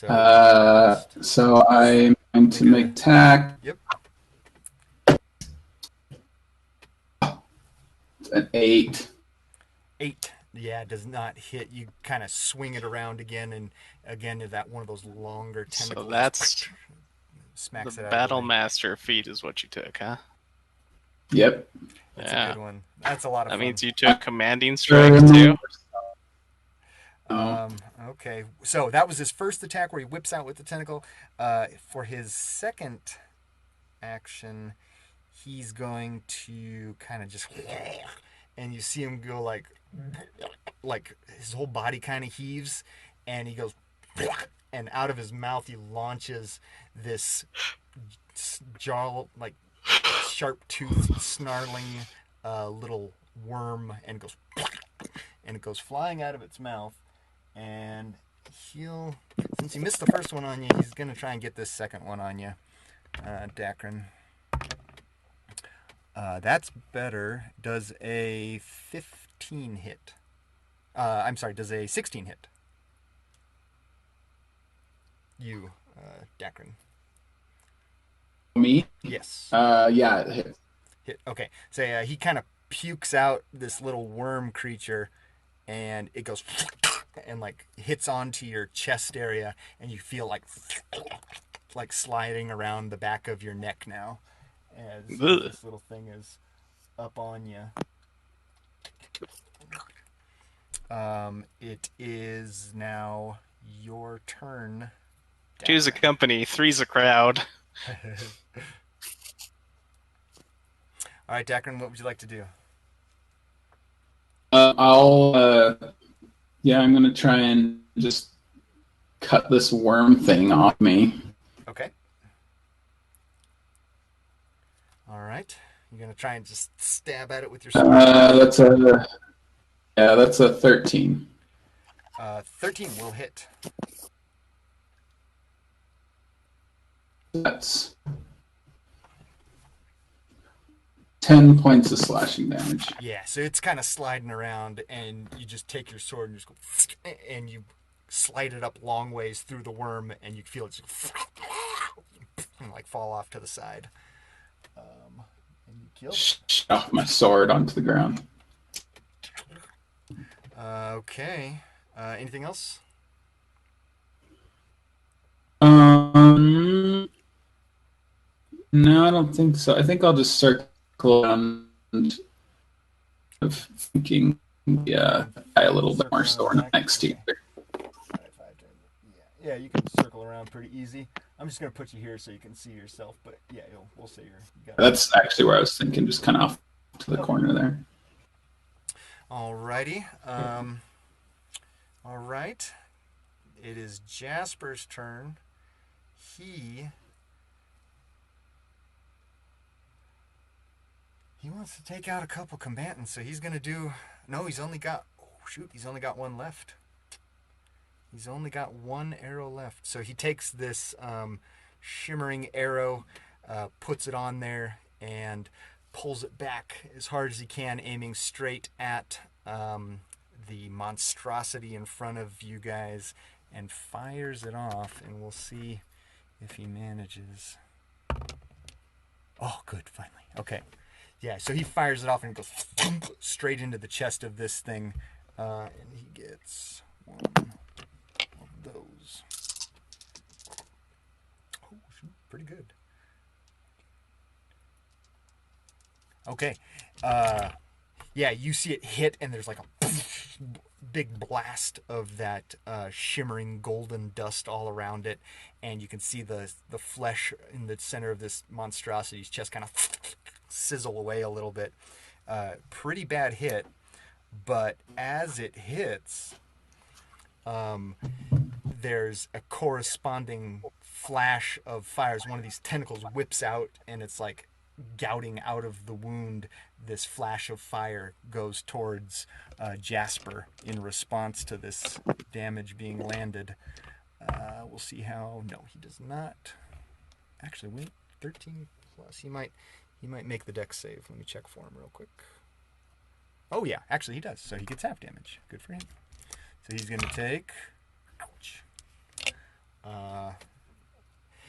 Yeah. So I'm going to make attack. Yep. An 8. 8. Yeah, it does not hit. You kind of swing it around again, and again, that one of those longer tentacles. So that's smacks the it out. Battle Master feat is what you took, huh? Yep. That's a good one. That's a lot of fun. That means you took Commanding Strike too. Okay, so that was his first attack where he whips out with the tentacle. For his second action, he's going to kind of just, and you see him go like his whole body kind of heaves, and he goes, and out of his mouth he launches this jaw, like sharp toothed, snarling little worm, and it goes flying out of its mouth. And since he missed the first one on you, he's going to try and get this second one on you, Dakren. That's better. Does a 15 hit? I'm sorry, does a 16 hit? You, Dakren. Me? Yes. Yeah, it hits. Hit. Okay. So he kind of pukes out this little worm creature, and it goes and like hits onto your chest area, and you feel like sliding around the back of your neck now as this little thing is up on you. It is now your turn. Two's a company, three's a crowd. All right, Dakren, what would you like to do? I'm going to try and just cut this worm thing off me. Okay. All right. You're going to try and just stab at it with your sword? That's a 13. 13 will hit. That's 10 points of slashing damage. Yeah, so it's kind of sliding around, and you just take your sword and just go, and you slide it up long ways through the worm, and you feel it just and like fall off to the side. And you kill. Off my sword onto the ground. Okay. Anything else? No, I don't think so. I think I'll just circle around of thinking, a little bit more store next to you. Yeah, you can circle around pretty easy. I'm just going to put you here so you can see yourself, but yeah, we'll say you got it. That's actually where I was thinking, just kind of off to the corner there. Alrighty. All right. it is Jasper's turn. He wants to take out a couple combatants, so he's gonna do. No, he's only got. Oh shoot, he's only got one left. He's only got one arrow left, so he takes this shimmering arrow, puts it on there, and pulls it back as hard as he can, aiming straight at the monstrosity in front of you guys, and fires it off, and we'll see if he manages. Oh, good, finally. Okay. Yeah, so he fires it off and it goes straight into the chest of this thing, and he gets one of those. Oh, shoot, pretty good. Okay. Yeah, you see it hit, and there's like a big blast of that shimmering golden dust all around it, and you can see the flesh in the center of this monstrosity's chest kind of sizzle away a little bit. Pretty bad hit, but as it hits, there's a corresponding flash of fire. As one of these tentacles whips out, and it's like gouting out of the wound. This flash of fire goes towards Jasper in response to this damage being landed. We'll see how. No, he does not. Actually, wait. 13 plus. He might make the dex save. Let me check for him real quick. Oh yeah, actually he does. So he gets half damage. Good for him. So he's going to take. Ouch.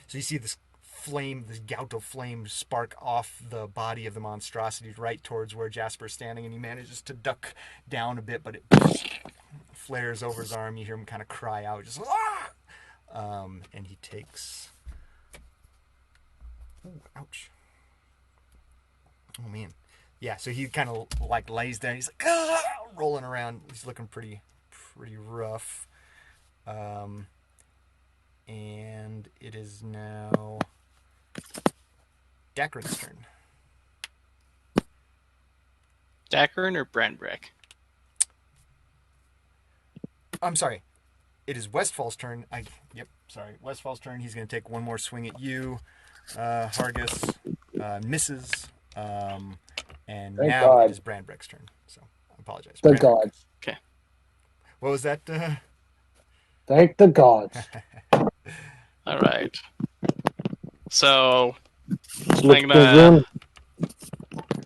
So you see this flame, this gout of flame spark off the body of the monstrosity right towards where Jasper's standing, and he manages to duck down a bit, but it flares over his arm. You hear him kind of cry out, just and he takes. Ooh, ouch. Oh man. Yeah, so he kind of like lays there. He's like rolling around. He's looking pretty rough. And it is now Dakren's turn. Dakren or Branbrek? I'm sorry. It is Westfall's turn. Sorry. Westfall's turn. He's going to take one more swing at you. Hargus misses. And Thank now God. it is Branbrek's turn. So I apologize. The Branbrek. gods. Okay. What was that? Thank the gods. All right. So Look I'm at the gonna room.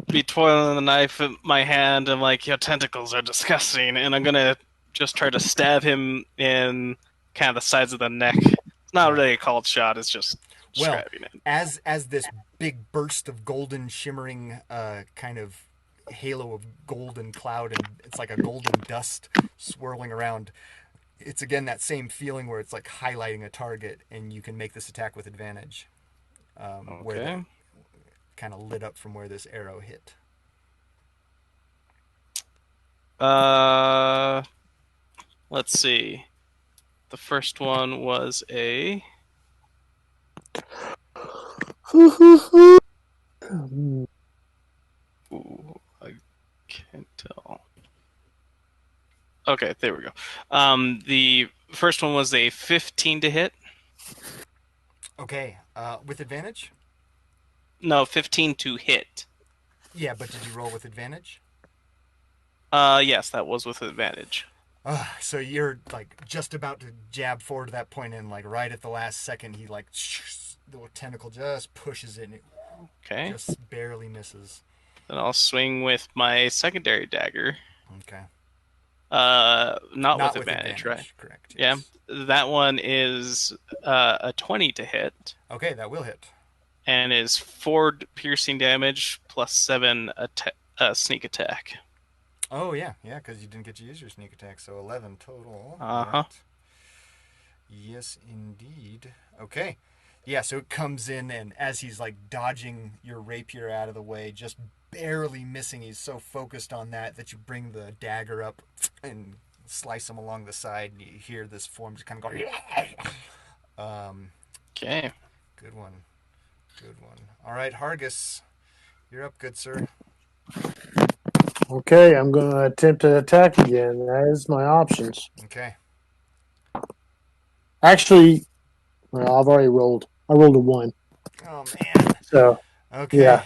be twirling the knife in my hand and like, your tentacles are disgusting, and I'm gonna just try to stab him in kind of the sides of the neck. It's not really a called shot, it's just stabbing it. As this big burst of golden shimmering kind of halo of golden cloud, and it's like a golden dust swirling around, it's again that same feeling where it's like highlighting a target, and you can make this attack with advantage. Where Okay. kind of lit up from where this arrow hit. Let's see. The first one was a Ooh, I can't tell. Okay, there we go. The first one was a 15 to hit. Okay, with advantage? No, 15 to hit. Yeah, but did you roll with advantage? Yes, that was with advantage. So you're like just about to jab forward to that point, and like right at the last second, he like the tentacle just pushes it, and it Okay. just barely misses. Then I'll swing with my secondary dagger. Okay. Not with advantage, right? Correct. Yeah. Yes. That one is a 20 to hit. Okay, that will hit. And is 4 piercing damage plus 7 sneak attack. Oh yeah, because you didn't get to use your sneak attack, so 11 total. Uh-huh. Yes, indeed. Okay. Yeah, so it comes in, and as he's like dodging your rapier out of the way, just barely missing, he's so focused on that you bring the dagger up and slice him along the side, and you hear this form just kind of go. Okay. Good one. All right, Hargus, you're up, good sir. Okay, I'm going to attempt to attack again. That is my options. Okay. Actually, well, I've already rolled. I rolled a 1. Oh man. So, Okay. yeah.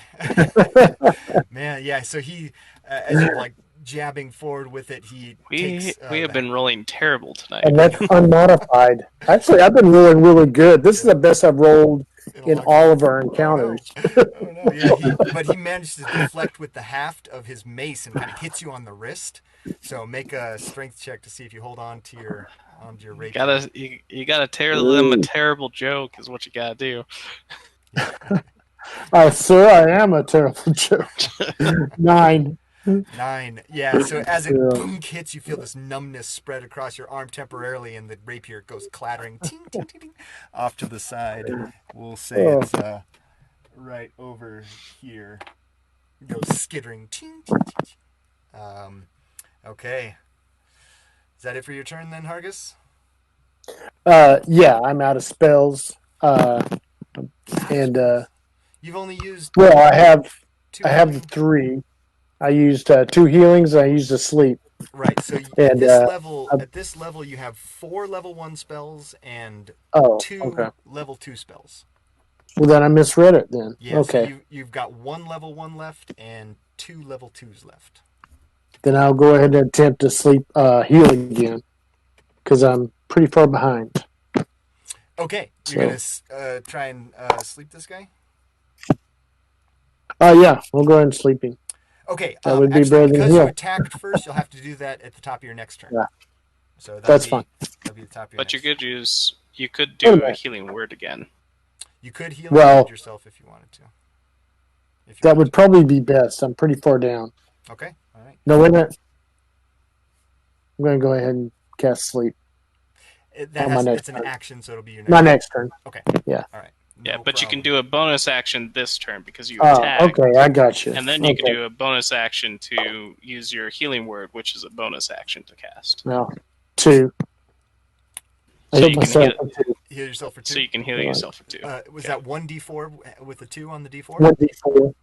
Man, yeah. So he, as you're like jabbing forward with it, he We takes have been rolling terrible tonight. And that's unmodified. Actually, I've been rolling really good. This is the best I've rolled in a in long all time. of our Oh no. encounters. Oh no. Yeah. But he managed to deflect with the haft of his mace and kind of hits you on the wrist. So make a strength check to see if you hold on to your rapier. You gotta tear them a terrible joke is what you gotta do. Sir, I am a terrible joke. 9. 9. Yeah, so as it Yeah. boom hits, you feel this numbness spread across your arm temporarily, and the rapier goes clattering ting, ting, ting, ting, off to the side. We'll say it's right over here. It goes skittering. Ting, ting, ting, ting. Okay. Is that it for your turn then, Hargis? Yeah, I'm out of spells. And You've only used well, I two have the healing? 3. I used 2 healings. And I used a sleep. Right. So And at this level, you have 4 level 1 spells and okay. 2 level 2 spells. Well, then I misread it. Then Yeah. okay. So you've got 1 level 1 left and 2 level 2s left. Then I'll go ahead and attempt to sleep heal again because I'm pretty far behind. Okay. You're gonna try and sleep this guy. Yeah, we'll go ahead and sleeping. Okay. That would be Actually, better than because you heal. attacked first, you'll have to do that at the top of your next turn. Yeah. So That's fine. That'll be the top of your But next you could do a healing word again. You could heal yourself if you wanted to. That would probably be best. I'm pretty far down. Okay. All right. No, wait a minute. I'm going to go ahead and cast sleep. It's an action, so it'll be your next turn. Okay. Yeah. All right. Yeah, No but you problem. can do a bonus action this turn because you attacked. Okay, I got you. And then you can do a bonus action to use your healing word, which is a bonus action to cast. No, 2. So you can heal yourself for 2. So you can heal yourself for 2. Was that 1d4 with a 2 on the d4? 1d4.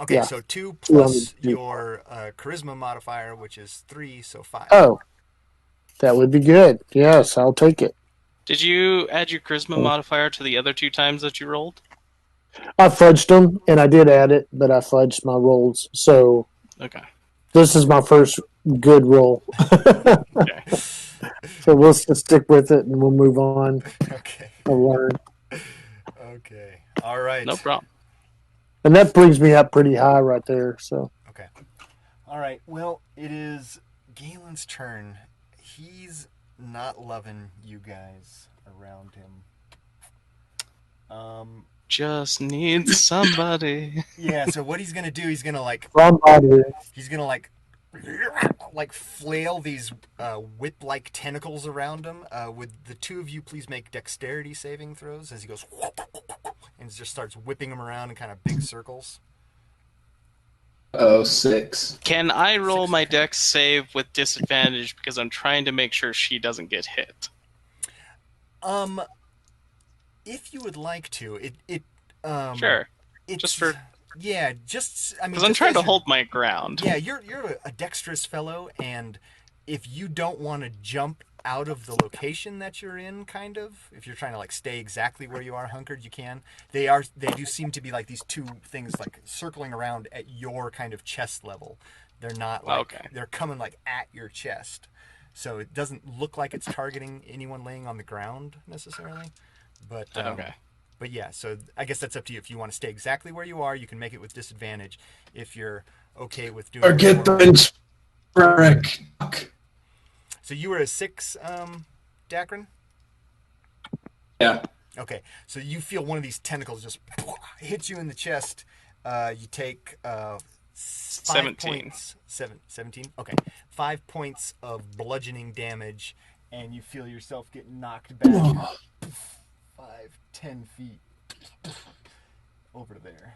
Okay, yeah. So 2 plus your charisma modifier, which is 3, so 5. Oh, that would be good. Yes, I'll take it. Did you add your charisma modifier to the other 2 times that you rolled? I fudged them, and I did add it, but I fudged my rolls. So okay, this is my first good roll. okay. So we'll just stick with it, and we'll move on. Okay. I'll learn. Okay. All right. No problem. And that brings me up pretty high right there. So. Okay. All right. Well, it is Galen's turn. He's not loving you guys around him. Just need somebody. Yeah. So what he's gonna do? He's gonna flail these whip-like tentacles around him. Would the 2 of you please make dexterity saving throws as he goes and just starts whipping them around in kind of big circles? 6. Can I roll my dex save with disadvantage because I'm trying to make sure she doesn't get hit? If you would like to, sure. Because I'm trying to hold my ground. Yeah, you're a dexterous fellow, and if you don't want to jump out of the location that you're in, kind of, if you're trying to like stay exactly where you are hunkered, you can. They do seem to be like these 2 things like circling around at your kind of chest level. They're not like they're coming like at your chest, so it doesn't look like it's targeting anyone laying on the ground necessarily. But But yeah, so I guess that's up to you. If you want to stay exactly where you are, you can make it with disadvantage. If you're okay with doing. Or get the Branbrek. So you were a 6, Dakren? Yeah. Okay, so you feel one of these tentacles just hit you in the chest. You take 17. 17? Okay. 5 points of bludgeoning damage, and you feel yourself get knocked back 5-10 feet over there.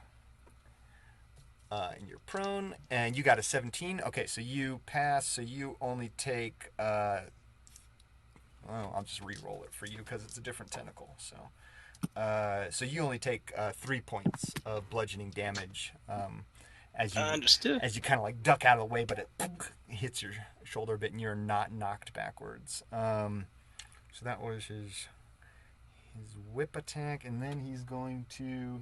And you're prone, and you got a 17. Okay, so you pass, so you only take... I'll just re-roll it for you because it's a different tentacle. So you only take 3 points of bludgeoning damage as you kind of like duck out of the way, but it hits your shoulder a bit, and you're not knocked backwards. So that was his his whip attack, and then he's going to...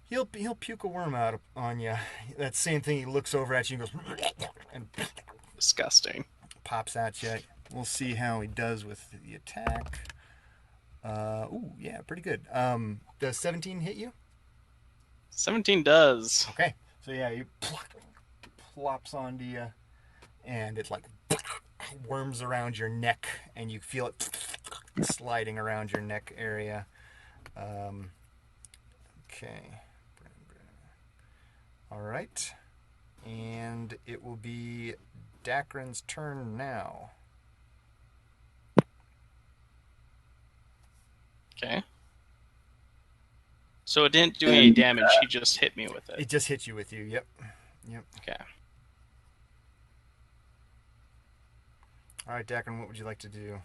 He'll puke a worm out on you. That same thing, he looks over at you and goes... and Disgusting. pops at you. We'll see how he does with the attack. Ooh, yeah, pretty good. Does 17 hit you? 17 does. Okay. So yeah, he plops onto you, and it like worms around your neck, and you feel it sliding around your neck area. Okay. All right. And it will be Dakren's turn now. Okay. So it didn't do any damage, he just hit me with it. It just hit you with you, yep. Okay. All right, Dakren, what would you like to do?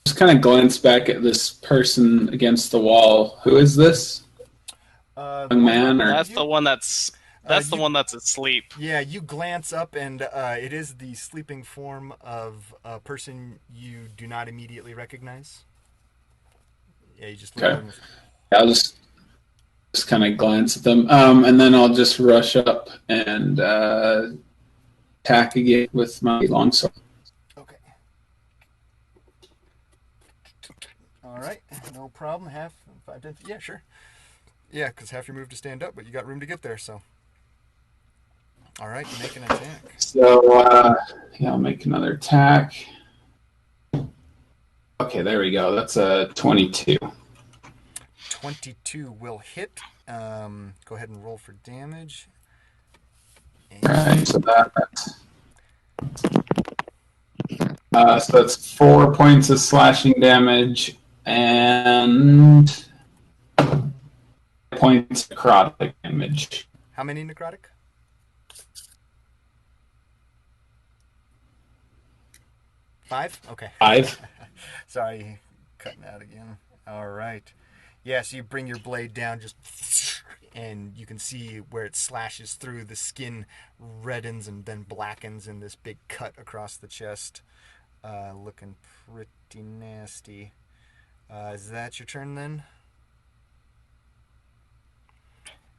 Just kind of glance back at this person against the wall. Who is this? Young man? Or... That's the one that's... That's the one that's asleep. Yeah, you glance up, and it is the sleeping form of a person you do not immediately recognize. Yeah, you just look at them. I'll just kind of glance at them, and then I'll just rush up and attack again with my longsword. Okay. All right, no problem. Half 5, 10. Yeah, sure. Yeah, because half your move to stand up, but you got room to get there, so. All right, you make an attack. So, I'll make another attack. Okay, there we go. That's a 22. 22 will hit. Go ahead and roll for damage. And... Right, so that's 4 points of slashing damage and points of necrotic damage. How many necrotic? 5? Okay. 5. Sorry, cutting out again. All right. Yeah, so you bring your blade down, and you can see where it slashes through. The skin reddens and then blackens in this big cut across the chest. Looking pretty nasty. Is that your turn then?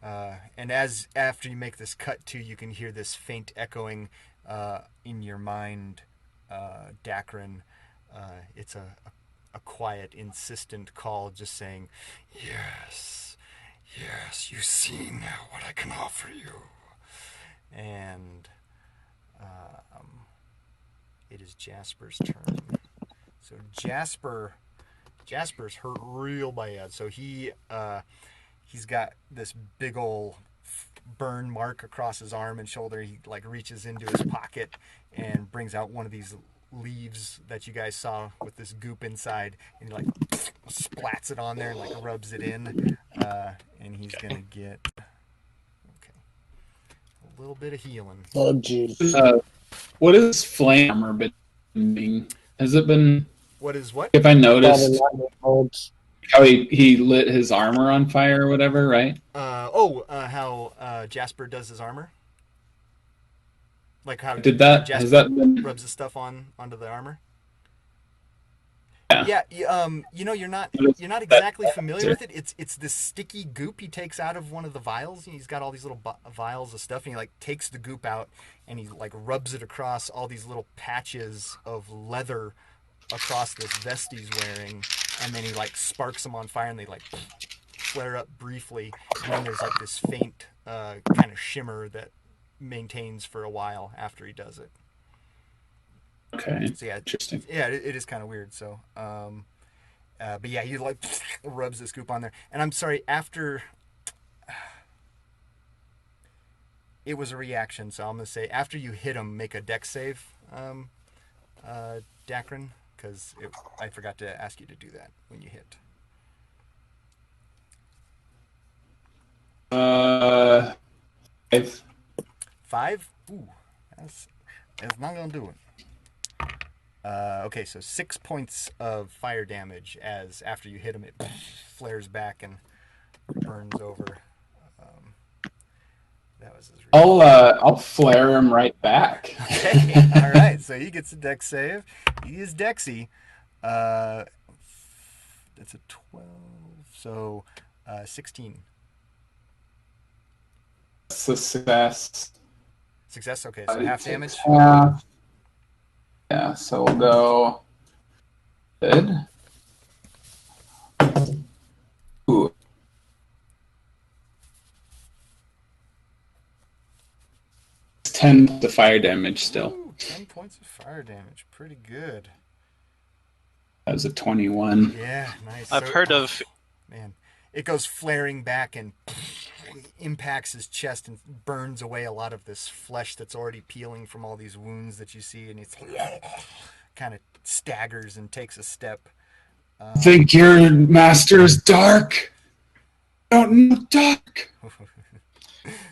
And after you make this cut too, you can hear this faint echoing in your mind, Dakren. It's a quiet, insistent call, just saying, "Yes, yes, you see now what I can offer you." And it is Jasper's turn. So Jasper's hurt real bad. So he's got this big old burn mark across his arm and shoulder. He like reaches into his pocket and brings out one of these leaves that you guys saw with this goop inside, and he like splats it on there and like rubs it in, and he's gonna get a little bit of healing. Oh jeez. What is flame armor been? Has it been? What is what? If I noticed how he lit his armor on fire or whatever, right? How Jasper does his armor. Like how Jasper has that been... rubs his stuff onto the armor. Yeah. You know, you're not exactly familiar with it. It's this sticky goop he takes out of one of the vials. He's got all these little vials of stuff, and he like takes the goop out and he like rubs it across all these little patches of leather across this vest he's wearing, and then he like sparks them on fire, and they like flare up briefly, and then there's like this faint kind of shimmer that maintains for a while after he does it. Okay. So yeah, interesting. Yeah, it is kind of weird. So, but yeah, he like rubs the scoop on there. And I'm sorry, after it was a reaction, so I'm gonna say after you hit him, make a dex save, Dakren, because I forgot to ask you to do that when you hit. 5? Ooh, that's not gonna do it. Okay, so 6 points of fire damage as after you hit him, it flares back and burns over. That was his reaction. I'll flare him right back. Okay, all right. So he gets a dex save. He is dexy. That's a 12. So 16. That's a success. Success. Okay, so half damage. Half. Yeah, so we'll go. Good. Ooh. 10 to fire damage still. Ooh, 10 points of fire damage. Pretty good. That was a 21. Yeah, nice. I've heard of... Man, it goes flaring back and impacts his chest and burns away a lot of this flesh that's already peeling from all these wounds that you see, and he's kind of staggers and takes a step. Think your master is dark? I don't know dark.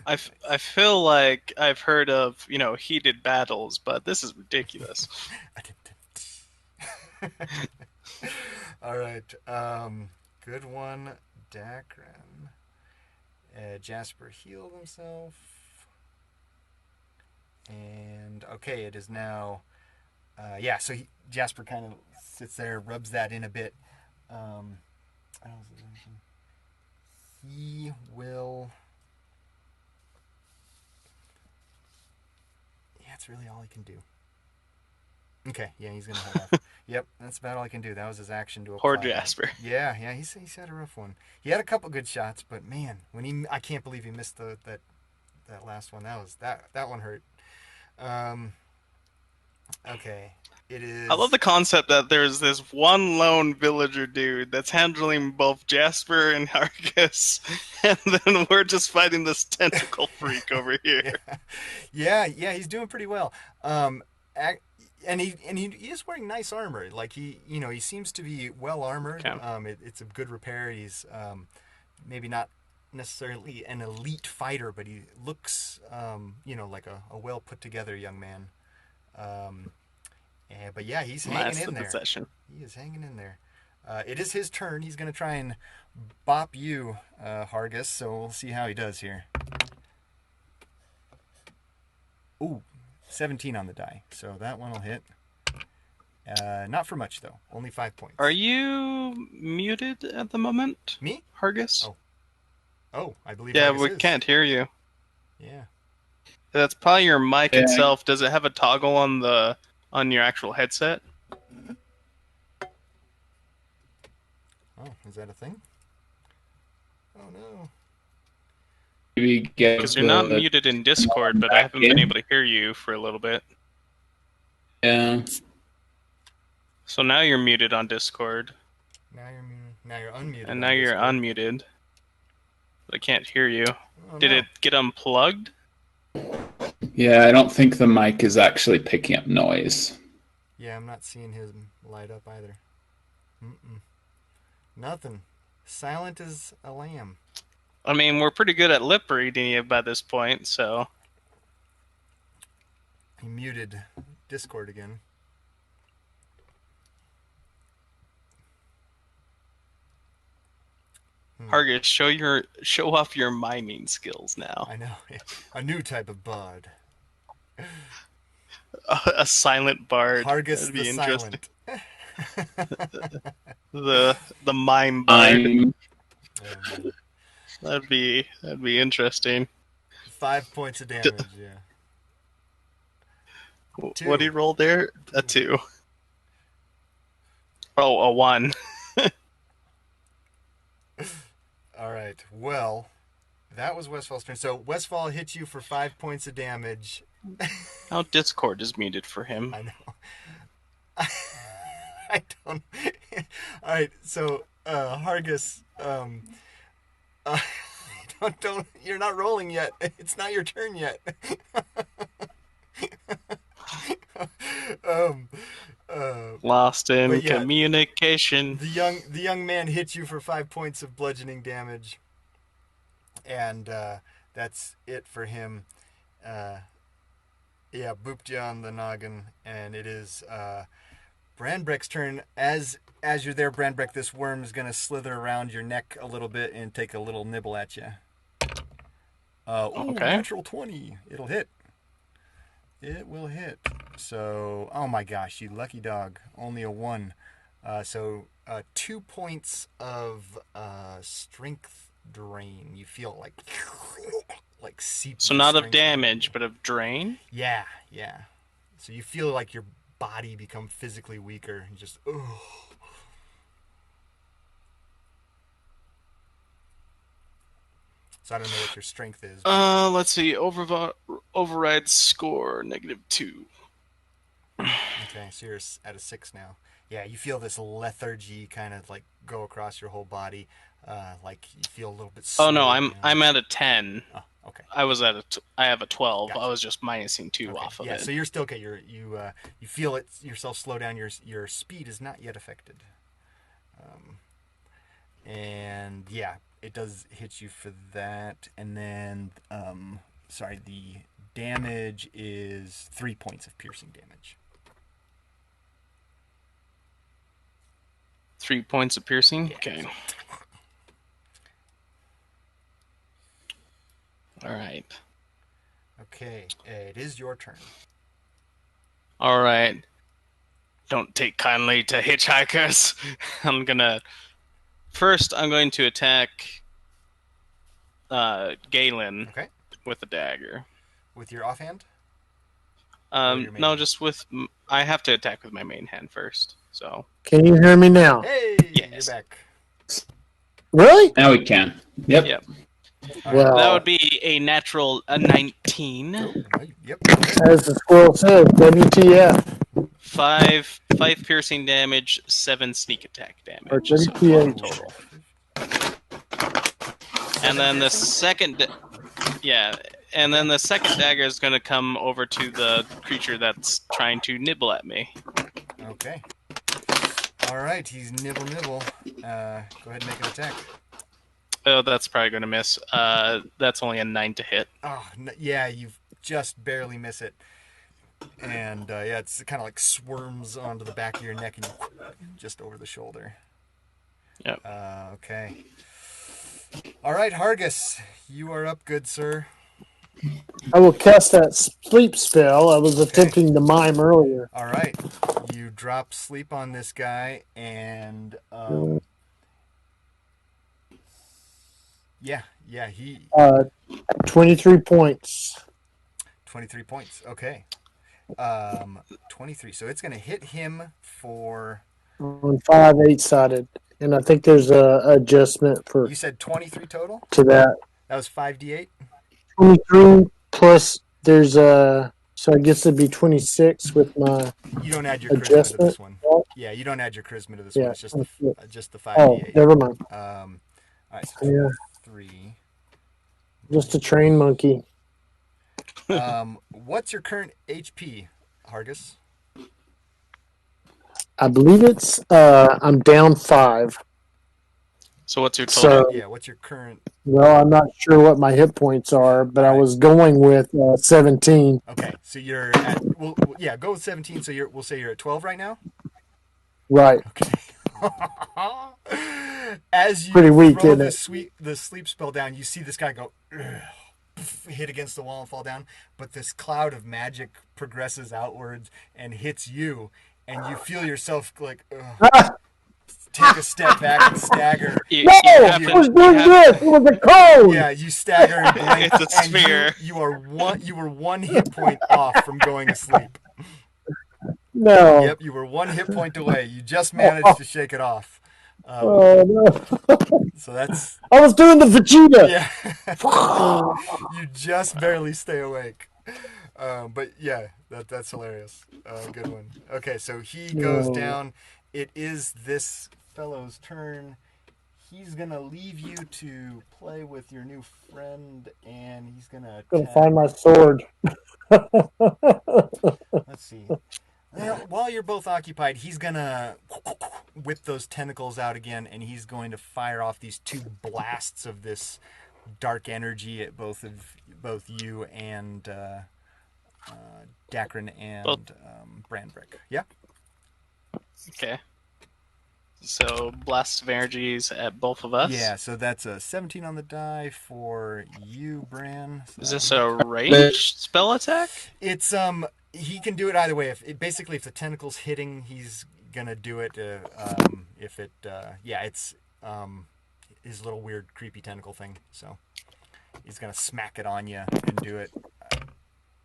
I feel like I've heard of, heated battles, but this is ridiculous. All right. Good one, Dakren. Jasper healed himself. And, okay, it is now... so Jasper kind of sits there, rubs that in a bit. He will... Yeah, that's really all he can do. Okay, yeah, he's going to hold off. Yep, that's about all I can do. That was his action to apply. Poor Jasper. Yeah, he's had a rough one. He had a couple good shots, but man, I can't believe he missed that last one. That one hurt. Okay, it is. I love the concept that there's this one lone villager dude that's handling both Jasper and Hargus, and then we're just fighting this tentacle freak over here. Yeah, he's doing pretty well. And he is wearing nice armor. Like he seems to be well armored. Okay. It's a good repair. He's maybe not necessarily an elite fighter, but he looks like a well put together young man. But yeah, he's hanging in there. Possession. He is hanging in there. It is his turn. He's going to try and bop you, Hargus. So we'll see how he does here. Ooh. 17 on the die, so that one will hit. Not for much, though. Only 5 points. Are you muted at the moment? Me? Hargus? Oh, I believe Yeah, Hargus we is. can't hear you. Yeah. That's probably your mic itself. Does it have a toggle on your actual headset? Oh, is that a thing? Oh, no. Because you're not muted in Discord, but I haven't been able to hear you for a little bit. Yeah. So now you're muted on Discord. Now you're unmuted. And now you're unmuted. But I can't hear you. Oh, Did it get unplugged? Yeah, I don't think the mic is actually picking up noise. Yeah, I'm not seeing his light up either. Nothing. Silent as a lamb. I mean, we're pretty good at lip reading you by this point, so... He muted Discord again. Hargus, show off your miming skills now. I know. A new type of bard. A silent bard. Hargus That'd be the interesting. Silent. the mime bard. That'd be interesting. 5 points of damage, yeah. What do you roll there? A 2. Oh, a 1. All right. Well, that was Westfall's turn. So Westfall hits you for 5 points of damage. Now Discord is muted for him. I know. I don't. All right. So Hargus, don't. You're not rolling yet. It's not your turn yet. Lost in communication. The young man hits you for 5 points of bludgeoning damage, and that's it for him. Booped you on the noggin, and it is Branbrek's turn. As you're there, Branbrek, this worm is going to slither around your neck a little bit and take a little nibble at you. Okay. Natural 20. It'll hit. It will hit. So, oh my gosh, you lucky dog. Only a 1. So 2 points of strength drain. You feel like seep. So not of damage, but of drain? Yeah. So you feel like your body become physically weaker. You just, ugh. So I don't know what your strength is. Let's see. Override score, -2. Okay, so you're at a 6 now. Yeah, you feel this lethargy kind of like go across your whole body. Like you feel a little bit Oh no, slowed I'm at a 10. Oh, okay. I have a 12. Gotcha. I was just minusing 2 Okay. off of yeah, it. so you're still okay. You feel it yourself slow down. Your speed is not yet affected. And yeah, it does hit you for that. And then the damage is 3 points of piercing damage. 3 points of piercing? Yeah. Okay. Alright. Okay, it is your turn. Alright. Don't take kindly to hitchhikers. I'm going to attack Galen with a dagger. With your offhand? No, just with... I have to attack with my main hand first, so... Can you hear me now? Hey, yes. You're back. Really? Now we can. Yep. Well, that would be a natural 19. Yep. As the squirrel says, WTF. 5 piercing damage, 7 sneak attack damage. Or So WTF. total. And then the second... And then the second dagger is going to come over to the creature that's trying to nibble at me. Okay. All right, he's nibble. Go ahead and make an attack. Oh, that's probably going to miss. That's only a 9 to hit. Oh, yeah, you just barely miss it. And it's kind of like swarms onto the back of your neck and just over the shoulder. Yep. Okay. All right, Hargus, you are up, good sir. I will cast that sleep spell I was attempting to mime earlier. All right. You drop sleep on this guy, and he 23 points. 23 points. Okay. 23. So it's going to hit him for On 5 8-sided. And I think there's a adjustment for You said 23 total? to that. That was 5d8? 23 plus there's a... So I guess it'd be 26 with my You don't add your charisma to adjustment. this one. Yeah, you don't add your charisma to this Yeah. one. It's just the 5d8. Oh, never mind. All right, so Yeah. 3. Just a train monkey. What's your current HP, Hargus? I believe it's... I'm down 5. So what's your total? So, Yeah, what's your current... well, I'm not sure what my hit points are, but I was going with 17. Okay, so you're at... Well, yeah, go with 17, so we'll say you're at 12 right now? Right. Okay. As you Pretty weak, throw isn't the sleep spell down, you see this guy go... hit against the wall and fall down, but this cloud of magic progresses outwards and hits you, and you feel yourself like take a step back and stagger. It was doing good. It was a code. Yeah, you stagger and blink. It's a sphere. And you were one hit point off from going to sleep. No. Yep, you were 1 hit point away. You just managed to shake it off. Oh, no. So that's... I was doing the Vegeta. Yeah. You just barely stay awake. But yeah, that's hilarious. Good one. Okay, so he goes down. It is this fellow's turn. He's going to leave you to play with your new friend, and he's going to... Gonna find my sword. Let's see. Well, while you're both occupied, he's going to whip those tentacles out again, and he's going to fire off these 2 blasts of this dark energy at both you and Dakren and Branbrek. Yeah? Okay. So blast of energies at both of us. Yeah, so that's a 17 on the die for you, Bran. So Is this a ranged spell attack? It's he can do it either way. If the tentacle's hitting, he's gonna do it. If it it's his little weird creepy tentacle thing. So he's gonna smack it on you and do it.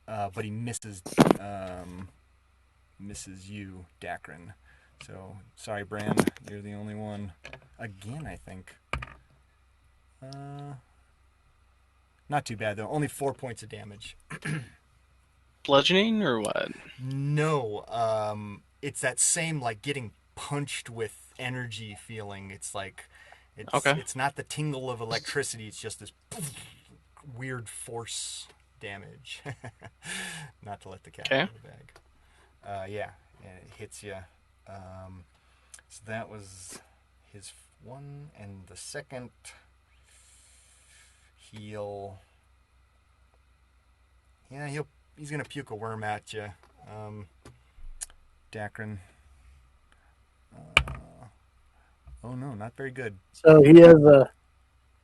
But he misses you, Dakren. So sorry, Bran, you're the only one. Again, I think. Not too bad though. Only 4 points of damage. Bludgeoning or what? No, it's that same like getting punched with energy feeling. It's like it's not the tingle of electricity. It's just this weird force damage. Not to let the cat out of the bag. Yeah, and it hits you. So that was his one, and the second he's gonna puke a worm at you, Dakren. Oh no, not very good. So he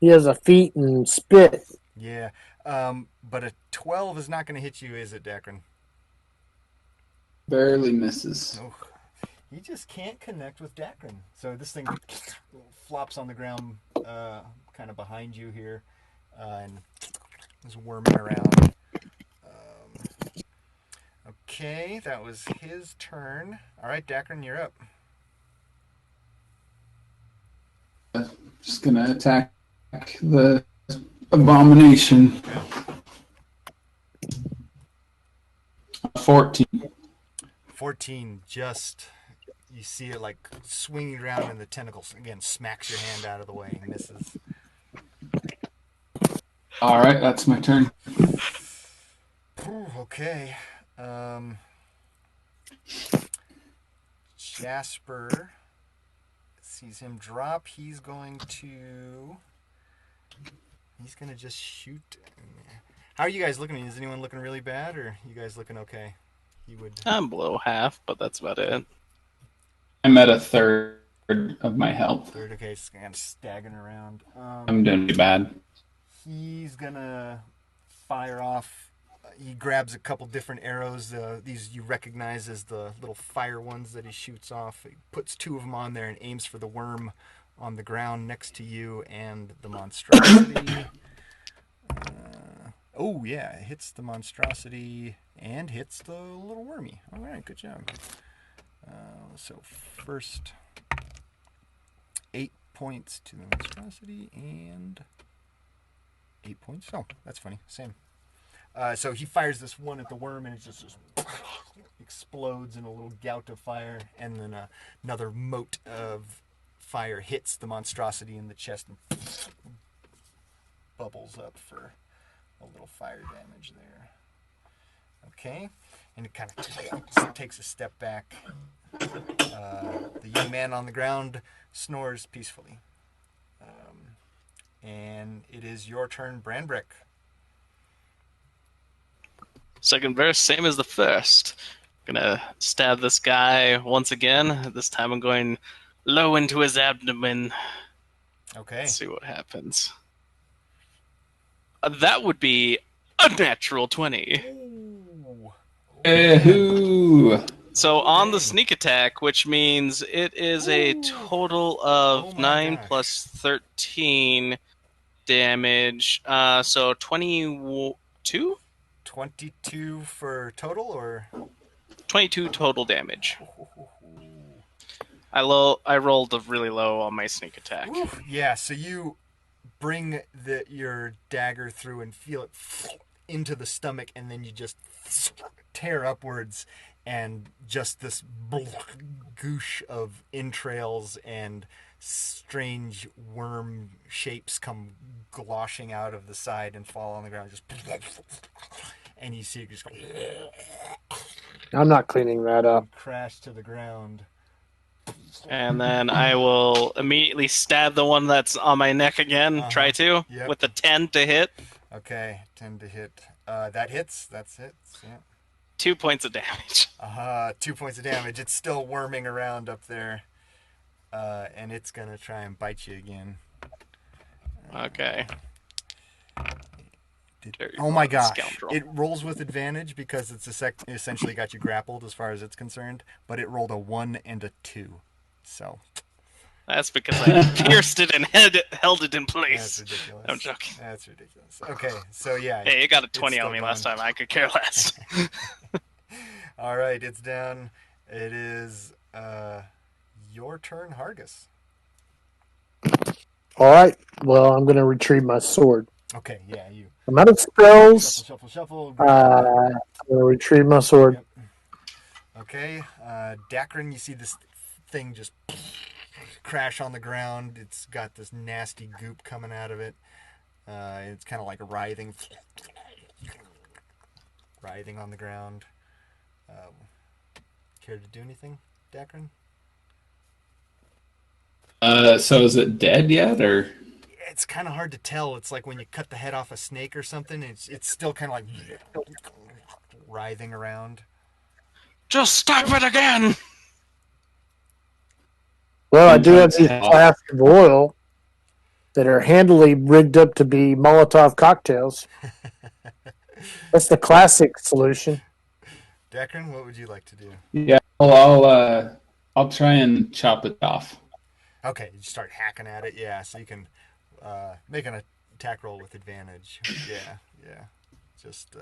has a feet and spit. Yeah, but a 12 is not gonna hit you, is it, Dakren? Barely misses. Oh, he just can't connect with Dakren. So this thing flops on the ground, kind of behind you here, and is worming around. Okay, that was his turn. All right, Dakren, you're up. Just gonna attack the abomination. 14. 14, just, you see it like swinging around, and the tentacles again smacks your hand out of the way and misses. All right, that's my turn. Okay. Jasper sees him drop. He's going to just shoot. How are you guys looking? Is anyone looking really bad, or you guys looking okay? I'm below half, but that's about it. I'm at a third of my health. Third, okay, just kind of staggering around. I'm doing pretty bad. He's gonna fire off. He grabs a couple different arrows. These you recognize as the little fire ones that he shoots off. He puts 2 of them on there and aims for the worm on the ground next to you and the monstrosity. Oh yeah, it hits the monstrosity and hits the little wormy. All right, good job. So first 8 points to the monstrosity and 8 points. Oh, that's funny. Same. So he fires this one at the worm, and it just explodes in a little gout of fire, and then another mote of fire hits the monstrosity in the chest and bubbles up for a little fire damage there. Okay, and it kind of takes a step back. The young man on the ground snores peacefully. And it is your turn, Branbrek. Second verse, same as the first. Gonna stab this guy once again. This time I'm going low into his abdomen. Okay. Let's see what happens. That would be a natural 20. Ooh. So on the sneak attack, which means it is a total of 9 plus 13 damage. So 22? 22 for total, or 22 total damage. I rolled really low on my sneak attack. Yeah, so you bring your dagger through and feel it into the stomach, and then you just tear upwards, and just this goosh of entrails and strange worm shapes come gloshing out of the side and fall on the ground. Just and you see it just go. I'm not cleaning that up. Crash to the ground. And then I will immediately stab the one that's on my neck again. Try to. Yep. With the 10 to hit. Okay, 10 to hit. That hits. That's it. Yeah. 2 points of damage. 2 points of damage. It's still worming around up there. and it's gonna try and bite you again. Okay. Oh my gosh! Scoundrel. It rolls with advantage because it's essentially got you grappled as far as it's concerned. But it rolled a 1 and a 2, so That's because I pierced it and held it in that's place. ridiculous. I'm joking. That's ridiculous. Okay, so yeah. Hey, it got a 20 it's on me still last going. time. I could care less. All right, it's down. It is your turn, Hargus. All right. Well, I'm going to retrieve my sword. Okay, yeah, you. I'm out of spells. Shuffle. I'm going to retrieve my sword. Yep. Okay, Dakren, you see this thing just crash on the ground. It's got this nasty goop coming out of it. It's kind of like writhing on the ground. Care to do anything, Dakren? So is it dead yet, or? It's kind of hard to tell. It's like when you cut the head off a snake or something. It's still kind of like writhing around. Just stab it again! Well, I do have these flasks of oil that are handily rigged up to be Molotov cocktails. That's the classic solution. Dakren, what would you like to do? Yeah, well, I'll try and chop it off. Okay, you start hacking at it. Yeah, so you can make an attack roll with advantage. Yeah. Just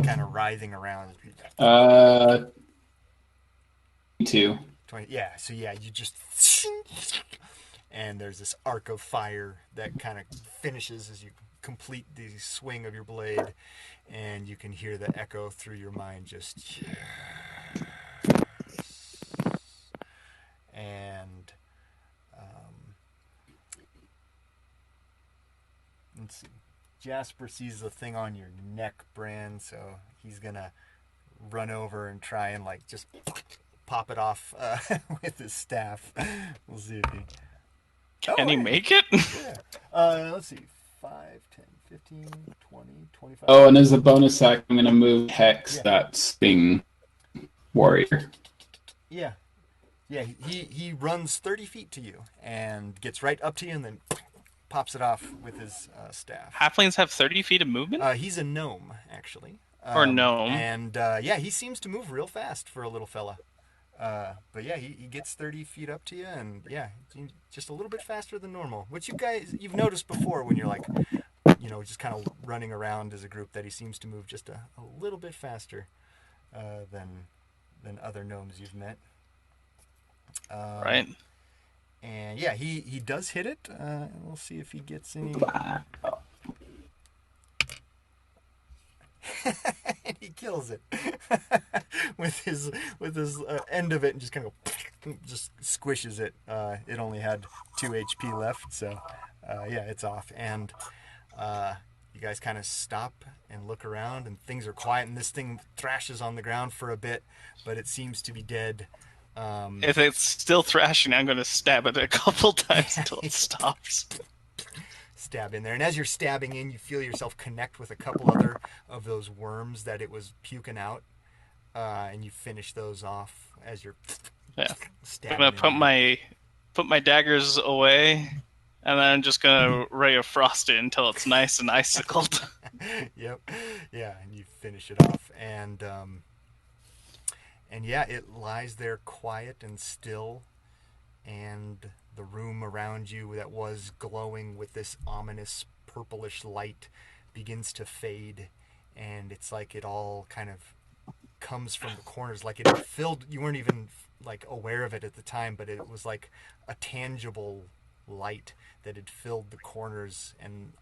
kind of writhing around. 2. 20. Yeah, so yeah, you just and there's this arc of fire that kind of finishes as you complete the swing of your blade, and you can hear the echo through your mind just and let's see. Jasper sees the thing on your neck, Bran, so he's gonna run over and try and like just pop it off with his staff. We'll see if he Can he make it? Yeah. Let's see. 5, 10, 15, 20, 25. Oh, and as a bonus act, I'm going to move Hex, that Sting warrior. Yeah. Yeah, he runs 30 feet to you and gets right up to you and then pops it off with his staff. Halflings have 30 feet of movement? He's a gnome, actually. Or gnome. And, yeah, he seems to move real fast for a little fella. But yeah, he gets 30 feet up to you, and yeah, just a little bit faster than normal. Which you've noticed before when you're like, just kind of running around as a group, that he seems to move just a little bit faster than other gnomes you've met. Right. And yeah, he does hit it. We'll see if he gets any. And he kills it with his end of it, and just kind of just squishes it. It only had 2 HP left, so yeah, it's off. And you guys kind of stop and look around, and things are quiet. And this thing thrashes on the ground for a bit, but it seems to be dead. If it's still thrashing, I'm going to stab it a couple times until it stops. Stab in there, and as you're stabbing in, you feel yourself connect with a couple other of those worms that it was puking out, and you finish those off as you're stabbing. I'm gonna put my daggers away, and then I'm just gonna ray of frost it until it's nice and icicled. Yep, yeah, and you finish it off, and yeah, it lies there quiet and still, and the room around you that was glowing with this ominous purplish light begins to fade, and it's like it all kind of comes from the corners, like it filled. You weren't even like aware of it at the time, but it was like a tangible light that had filled the corners and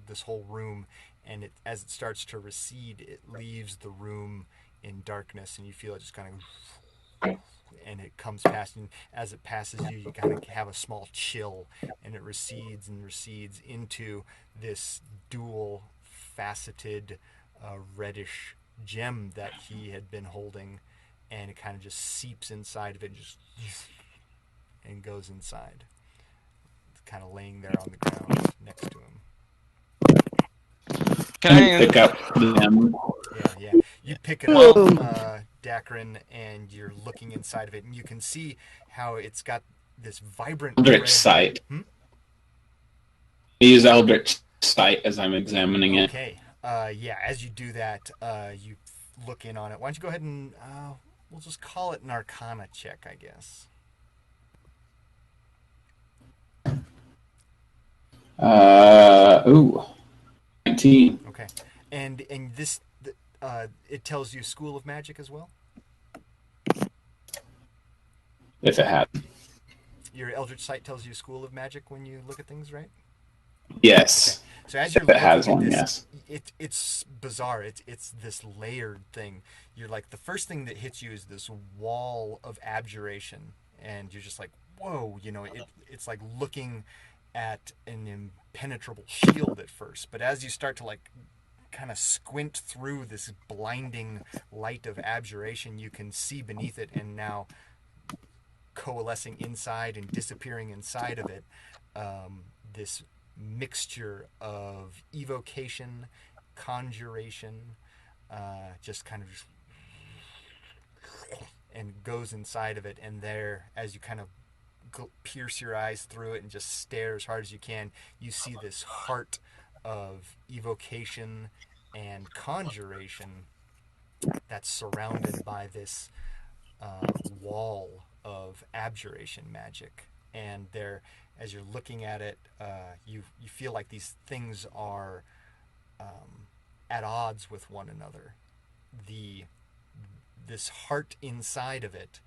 this whole room, and as it starts to recede, it leaves the room in darkness, and you feel it just kind of, and it comes past, and as it passes you, you kind of have a small chill, and it recedes and recedes into this dual faceted reddish gem that he had been holding, and it kind of just seeps inside of it and goes inside. It's kind of laying there on the ground next to him. Can I pick up them? Yeah. You pick it up. Dakren, and you're looking inside of it, and you can see how it's got this vibrant Eldritch red... sight. I use Eldritch sight as I'm examining it. Okay. Yeah, as you do that, you look in on it. Why don't you go ahead and we'll just call it an Arcana check, I guess. Ooh. 19. Okay. And this it tells you School of Magic as well? If it had. Your Eldritch Sight tells you School of Magic when you look at things, right? Yes. Okay. So as If you're it looking has at one, this, yes. it's bizarre. It's this layered thing. You're like, the first thing that hits you is this wall of abjuration, and you're just like, whoa, it's like looking at an impenetrable shield at first. But as you start to like kind of squint through this blinding light of abjuration, you can see beneath it, and now coalescing inside and disappearing inside of it, this mixture of evocation, conjuration, just kind of just, and goes inside of it, and there, as you kind of pierce your eyes through it and just stare as hard as you can, you see this heart of evocation and conjuration that's surrounded by this wall of abjuration magic. And there, as you're looking at it, you feel like these things are at odds with one another. This heart inside of it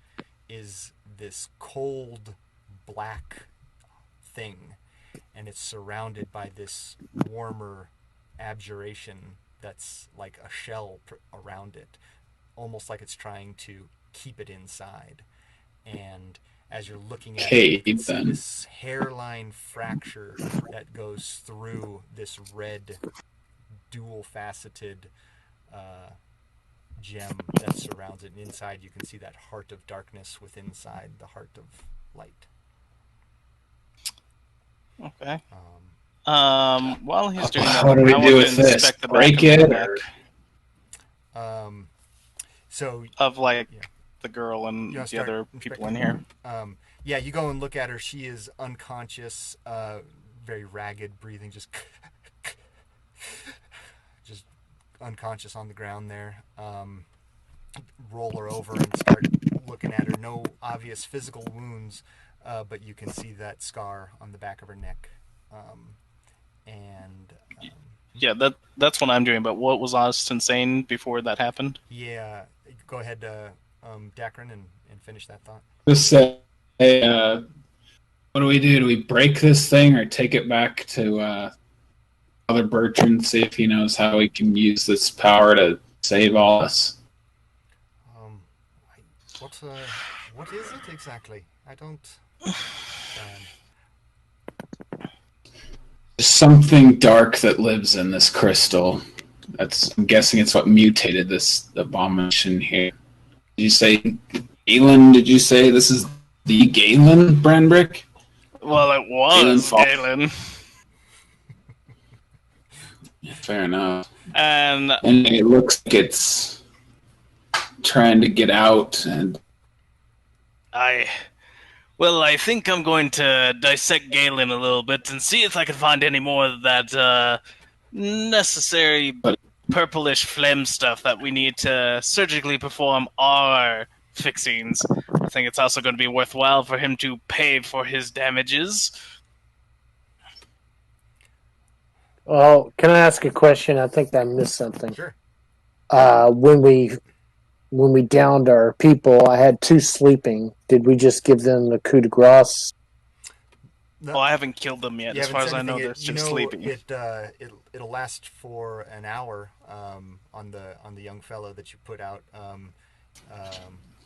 is this cold black thing, and it's surrounded by this warmer abjuration that's like a shell around it, almost like it's trying to keep it inside. And as you're looking at it, you can see this hairline fracture that goes through this red, dual-faceted gem that surrounds it. And inside, you can see that heart of darkness with inside the heart of light. Okay. While he's doing that, what do we I do want with to this? inspect the Break back it? of the neck So of like yeah. the girl and You wanna the start other people in inspecting here. yeah, you go and look at her. She is unconscious, very ragged, breathing, just unconscious on the ground there. Roll her over and start looking at her. No obvious physical wounds, but you can see that scar on the back of her neck. Yeah, that's what I'm doing. But what was Austin saying before that happened? Yeah, go ahead, Dakren, and finish that thought. Just say, what do we do? Do we break this thing or take it back to Father Bertrand, see if he knows how we can use this power to save all us? What is it exactly? I don't. There's something dark that lives in this crystal. I'm guessing it's what mutated this abomination here. Did you say Galen? Did you say this is the Galen, Branbrek? Well, it was Galen. Fair enough. And it looks like it's trying to get out, and I think I'm going to dissect Galen a little bit and see if I can find any more of that necessary purplish phlegm stuff that we need to surgically perform our fixings. I think it's also going to be worthwhile for him to pay for his damages. Oh, can I ask a question? I think I missed something. Sure. When we downed our people, I had 2 sleeping. Did we just give them the coup de grace? No. Well, I haven't killed them yet. As far as I know, they're just sleeping. It'll last for an hour on the young fellow that you put out.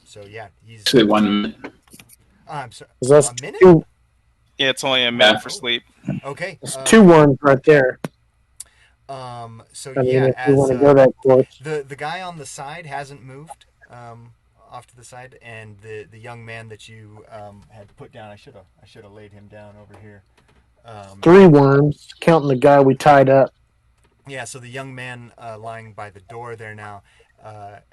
So yeah, he's actually 1 minute. I'm sorry, a minute? Yeah, it's only a minute for sleep. Okay, it's 2-1 right there. So I mean, yeah, if you want to go that course. The guy on the side hasn't moved off to the side, and the young man that you had put down, I should have laid him down over here. 3 worms, counting the guy we tied up. Yeah, so the young man lying by the door there now,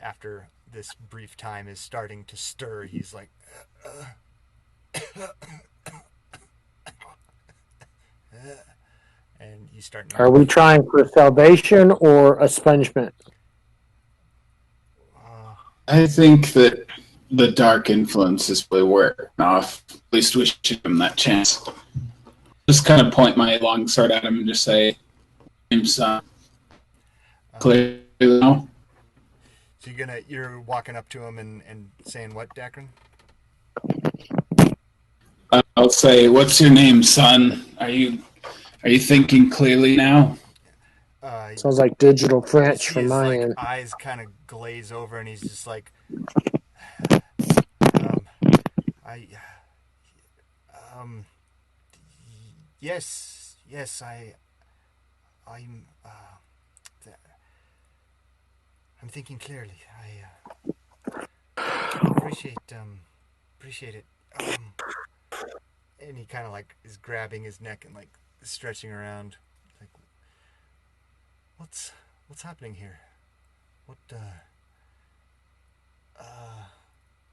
after this brief time is starting to stir. He's like, and you start. Are we trying for salvation or expungement? I think that the dark influence is really wearing off. At least we should give him that chance. Just kind of point my long sword at him and just say, son. Clearly now. So you're walking up to him and saying what, Dakren? I'll say, "What's your name, son? Are you thinking clearly now?" Sounds like digital French from my like end. eyes kind of glaze over, and he's just like, yes, I'm thinking clearly. I appreciate it. And he kind of like is grabbing his neck and like stretching around, like, what's happening here? What?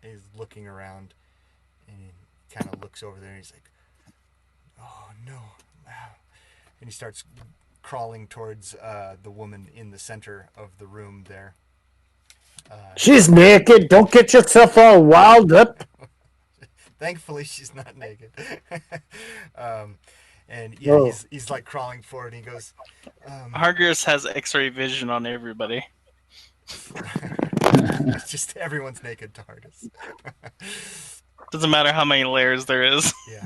He's looking around, and he kind of looks over there, and he's like, oh no, and he starts crawling towards the woman in the center of the room there. She's naked. Don't get yourself all wild up. Thankfully, she's not naked. And yeah, he's like crawling forward, and he goes, Hargers has X-ray vision on everybody. It's just everyone's naked to Hargis. Doesn't matter how many layers there is. Yeah.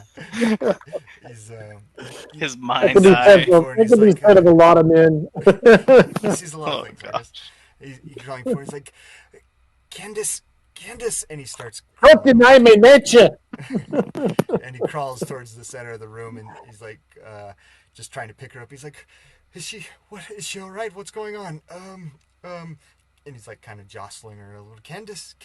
His mind's eye. It could be said of a lot of men. He sees a lot of things, Hargis. He's crawling forward. He's like, Candace, and he starts. Don't deny my nature. And he crawls towards the center of the room, and he's like, just trying to pick her up. He's like, is she all right? What's going on? And he's like kind of jostling her a little. Candace.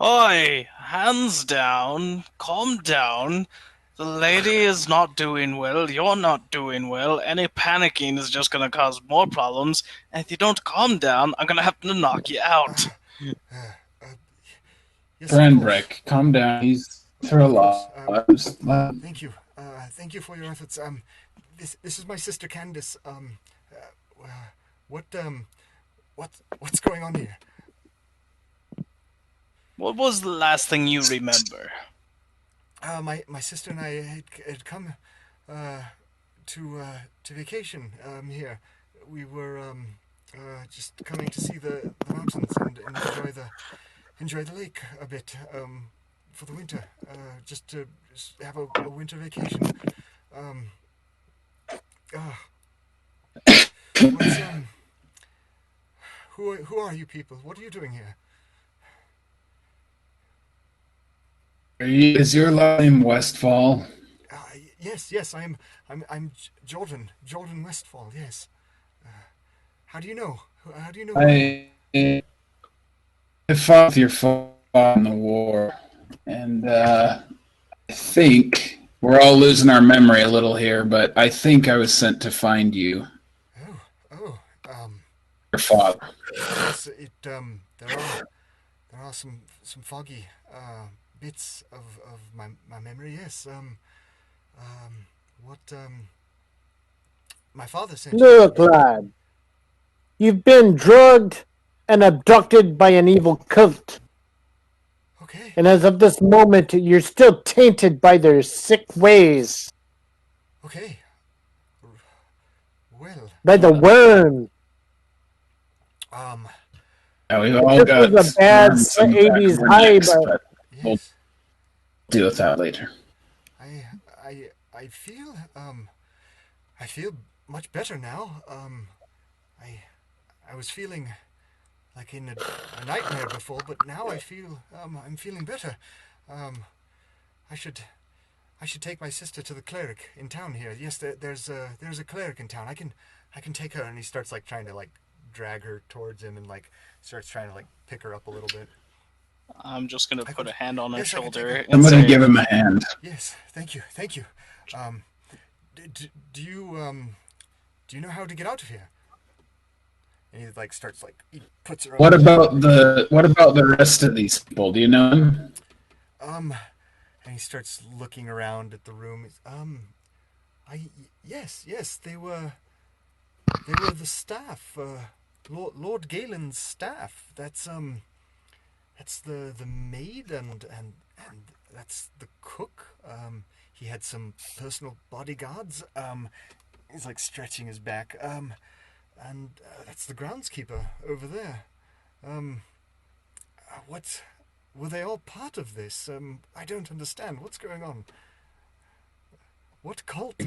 Oi, hands down, calm down. The lady is not doing well, you're not doing well. Any panicking is just going to cause more problems, and if you don't calm down, I'm going to have to knock you out. Yes, Branbrek, calm down. He's through a lot. Thank you. Thank you for your efforts. This is my sister Candace. What's going on here? What was the last thing you remember? My sister and I had come to vacation here. We were just coming to see the mountains and enjoy the lake a bit for the winter. Just to have a winter vacation. Who are you people? What are you doing here? Is your last name Westfall? Yes. I'm Jordan Westfall. Yes. How do you know? I fought with your father in the war, and I think we're all losing our memory a little here, but I think I was sent to find you. Your father. Yes, there are some foggy bits of my memory. Yes. My father sent you. Look, lad. You've been drugged and abducted by an evil cult. Okay. And as of this moment, you're still tainted by their sick ways. Okay. Well. By the worm. Yeah, we've all got this was a bad 80s high, but we'll deal with that later. I feel much better now. I was feeling like in a nightmare before, but now I feel I'm feeling better. I should take my sister to the cleric in town here. Yes, there's a cleric in town. I can take her. And he starts like trying to like drag her towards him and like starts trying to like pick her up a little bit. I'm just gonna put a hand on her shoulder. I'm gonna give him a hand. Yes, thank you. Do you know how to get out of here? And he like starts like he puts her. What about the rest of these people? Do you know them? And he starts looking around at the room. Yes, they were the staff, Lord Galen's staff. That's the maid and that's the cook. He had some personal bodyguards. He's like stretching his back. And that's the groundskeeper over there. What? Were they all part of this? I don't understand. What's going on? What cult?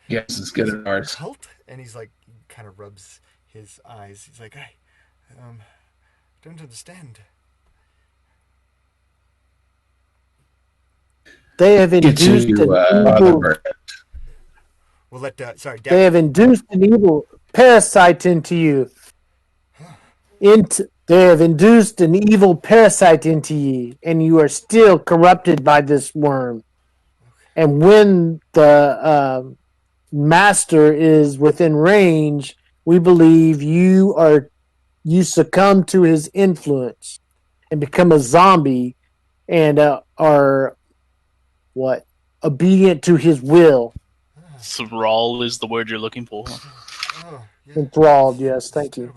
Yes, as good as ours. Cult? And he's like, kind of rubs his eyes. He's like, I don't understand. They have induced an evil. We'll let. Sorry, They have induced an evil parasite into you. They have induced an evil parasite into you, and you are still corrupted by this worm. And when the master is within range, we believe you succumb to his influence and become a zombie and are obedient to his will. Thrall is the word you're looking for. Oh, yeah. Enthralled, yes, thank you.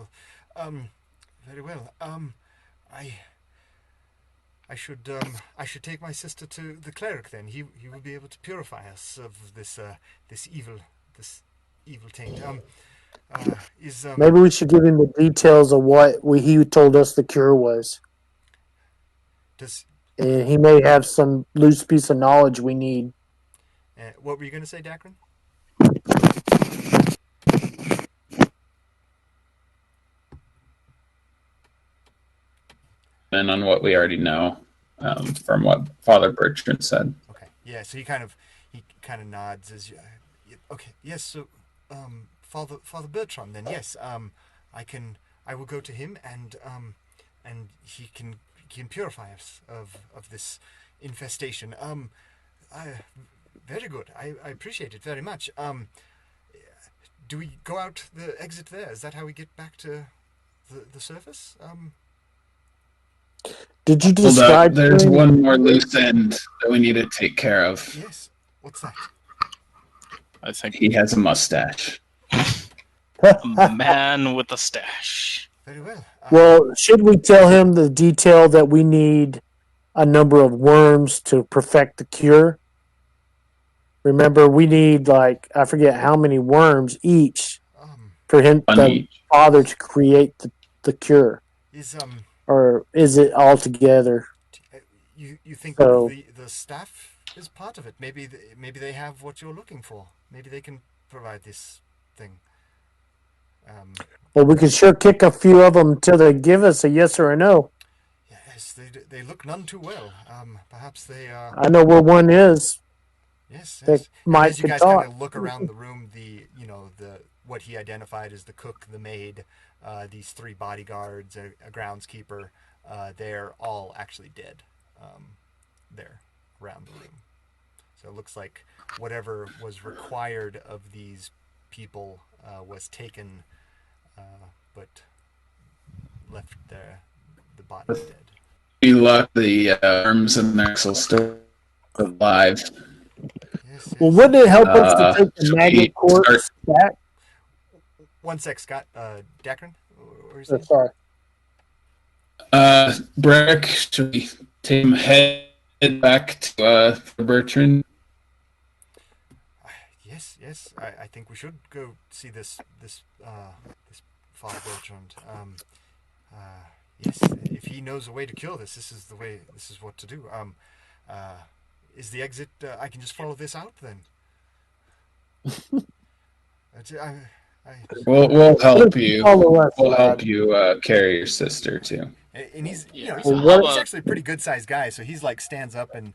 Very well. I should take my sister to the cleric then. He will be able to purify us of this evil taint. Maybe we should give him the details of what he told us the cure was. And he may have some loose piece of knowledge we need. What were you going to say, Dakren? And on what we already know from what Father Bertrand said. Okay. Yeah. So he kind of nods as you. Okay. Yes. So, Father Bertrand. Then yes. I will go to him and he can purify us of this infestation. Very good. I appreciate it very much. Do we go out the exit there? Is that how we get back to the surface? Did you describe? There's one more loose end that we need to take care of. Yes. What's that? I think he has a mustache. A man with a stash. Very well. Well, should we tell him the detail that we need a number of worms to perfect the cure? Remember, we need I forget how many worms each for the father to create the cure. Or is it all together? You think the staff is part of it? Maybe they have what you're looking for. Maybe they can provide this thing. Well, we can sure kick a few of them until they give us a yes or a no. Yes, they look none too well. Perhaps they. I know where one is. Yes. As you guys kind of look around the room, what he identified as the cook, the maid, these 3 bodyguards, a groundskeeper, they're all actually dead. There, around the room. So it looks like whatever was required of these people was taken, but left the bodies dead. We luck the arms and the axle still alive. Yes. Well, wouldn't it help us to take the maggot corpse back? One sec, Scott. Dakren? Sorry. Branbrek, should we take him head back to Bertrand? Yes. I think we should go see this Father Bertrand. Yes, if he knows a way to cure this, this is what to do. Is the exit? I can just follow this out then. We'll help you. We'll help you carry your sister too. And he's he's actually a pretty good sized guy, so he's stands up and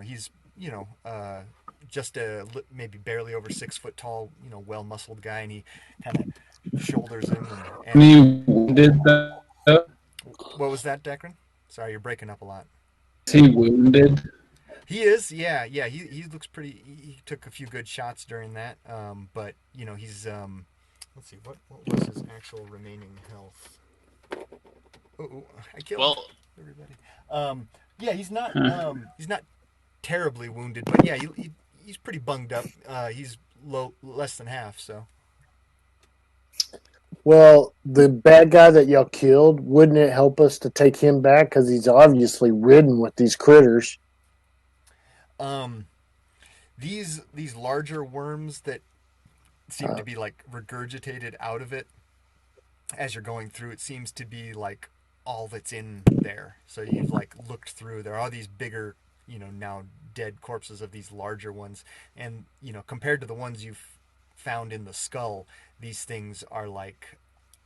he's just maybe barely over 6 foot tall, well muscled guy, and he kind of shoulders him. And you did that. What was that, Dakren? Sorry, you're breaking up a lot. Is he wounded? He is, yeah. He looks pretty. He took a few good shots during that, but he's let's see, what was his actual remaining health? Oh, I killed Well, everybody. Yeah, he's not terribly wounded, but yeah, he's pretty bunged up. He's less than half, so. Well, the bad guy that y'all killed, wouldn't it help us to take him back? Because he's obviously ridden with these critters. These larger worms that seem to be like regurgitated out of it as you're going through, it seems to be like all that's in there. So you've like looked through. There are these bigger, now dead corpses of these larger ones, and compared to the ones you've found in the skull, these things are like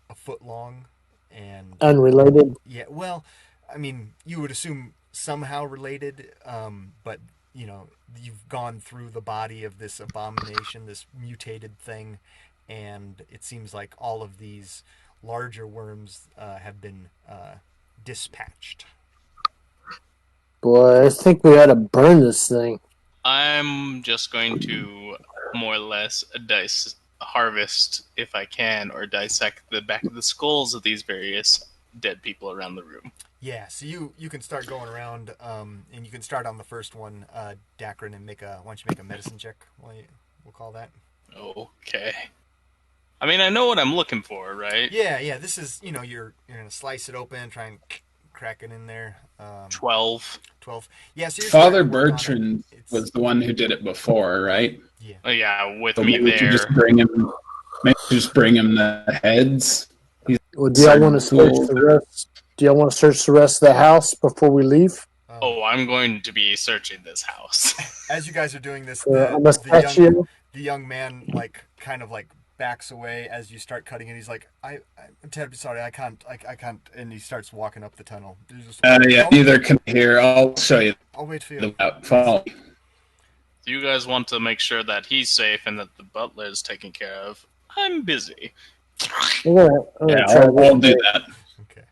a foot long and Unrelated. yeah. Well, I mean, you would assume somehow related, but you've gone through the body of this abomination, this mutated thing, and it seems like all of these larger worms have been dispatched. Boy, I think we ought to burn this thing. I'm just going to more or less harvest, if I can, or dissect the back of the skulls of these various dead people around the room. Yeah, so you can start going around, and you can start on the first one, Dakren, and why don't you make a medicine check? We'll call that. Okay. I mean, I know what I'm looking for, right? Yeah. This is, you're gonna slice it open, try and crack it in there. 12. 12. Yeah, so you're Father starting to work on it. Bertrand was the one who did it before, right? Yeah. Oh, yeah, with So me maybe we should there. just bring him the heads. Well, do y'all want to search the rest? Do y'all want to search the rest of the house before we leave? Oh, I'm going to be searching this house. As you guys are doing this, the young man kind of backs away as you start cutting it. He's like, I'm terribly sorry, I can't, and he starts walking up the tunnel. Neither can here. I'll show you. I'll wait for you. Follow. You guys want to make sure that he's safe and that the butler is taken care of. I'm busy. I'll do that. Okay.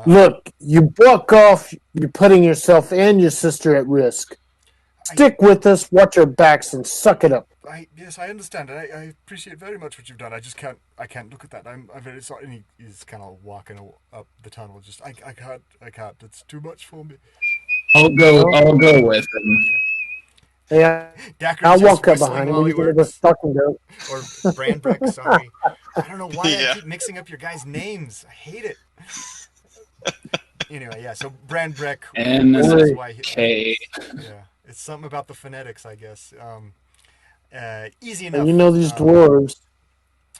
Look, you walk off, you're putting yourself and your sister at risk. Stick with us, watch your backs, and suck it up. Yes, I understand. I appreciate very much what you've done. I just can't look at that. I'm very sorry. And he's kind of walking up the tunnel. Just, I can't. It's too much for me. I'll go with him. Yeah, I'll walk up behind him. He's going to fucking go. Or Branbrek, sorry. I don't know why I keep mixing up your guys' names. I hate it. Anyway, yeah, so Branbrek. N-K. Yeah, it's something about the phonetics, I guess. Easy enough. You know these dwarves.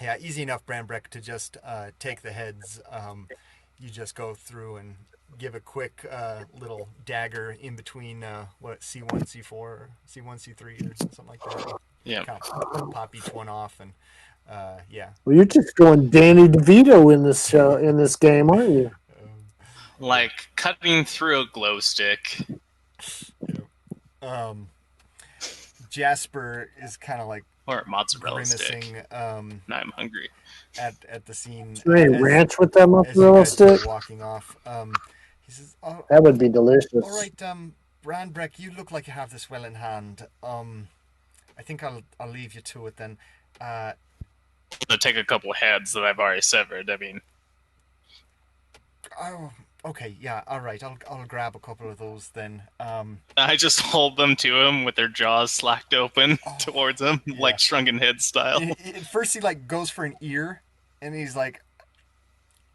Yeah, easy enough, Branbrek, to just take the heads. You just go through and give a quick little dagger in between C1, C4, or C1, C3, or something like that. Yeah. Kind of pop each one off, and yeah. Well, you're just going Danny DeVito in this game, aren't you? Like cutting through a glow stick. Jasper is kind of like or a mozzarella stick. Now I'm hungry. At the scene. Is there any ranch with that mozzarella stick? Walking off. He says, that would be delicious. All right, Branbrek, you look like you have this well in hand. I think I'll leave you to it then. To take a couple heads that I've already severed. I mean. Oh, okay, yeah, all right. I'll grab a couple of those then. I just hold them to him with their jaws slacked open towards him, like shrunken head style. At first, he goes for an ear, and he's like,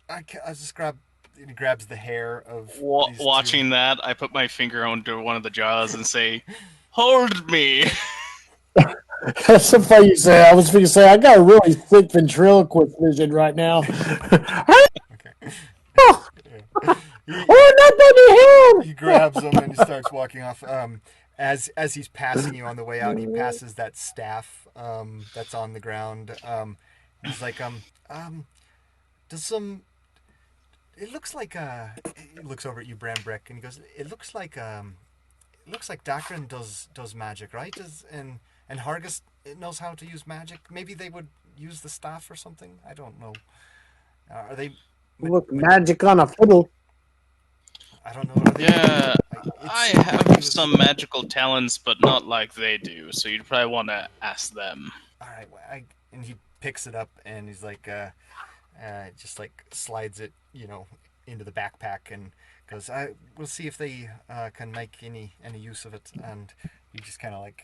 "I'll just grab." He grabs the hair of. Watching that, I put my finger under one of the jaws and say, "Hold me." That's so funny you say. I was going to say I got a really thick ventriloquist vision right now. Okay. He grabs him and he starts walking off. As he's passing you on the way out, he passes that staff that's on the ground. He's like, does some? It looks like he looks over at you, Branbrek, and he goes, it looks like Dakren does magic, right? And Hargus knows how to use magic. Maybe they would use the staff or something. I don't know. Are they? Look, magic on a fiddle. I don't know. Yeah, I have some magical talents, but not like they do. So you'd probably want to ask them. All right, and he picks it up and he's like, just like slides it, into the backpack and goes, we'll see if they can make any use of it. And he just kind of like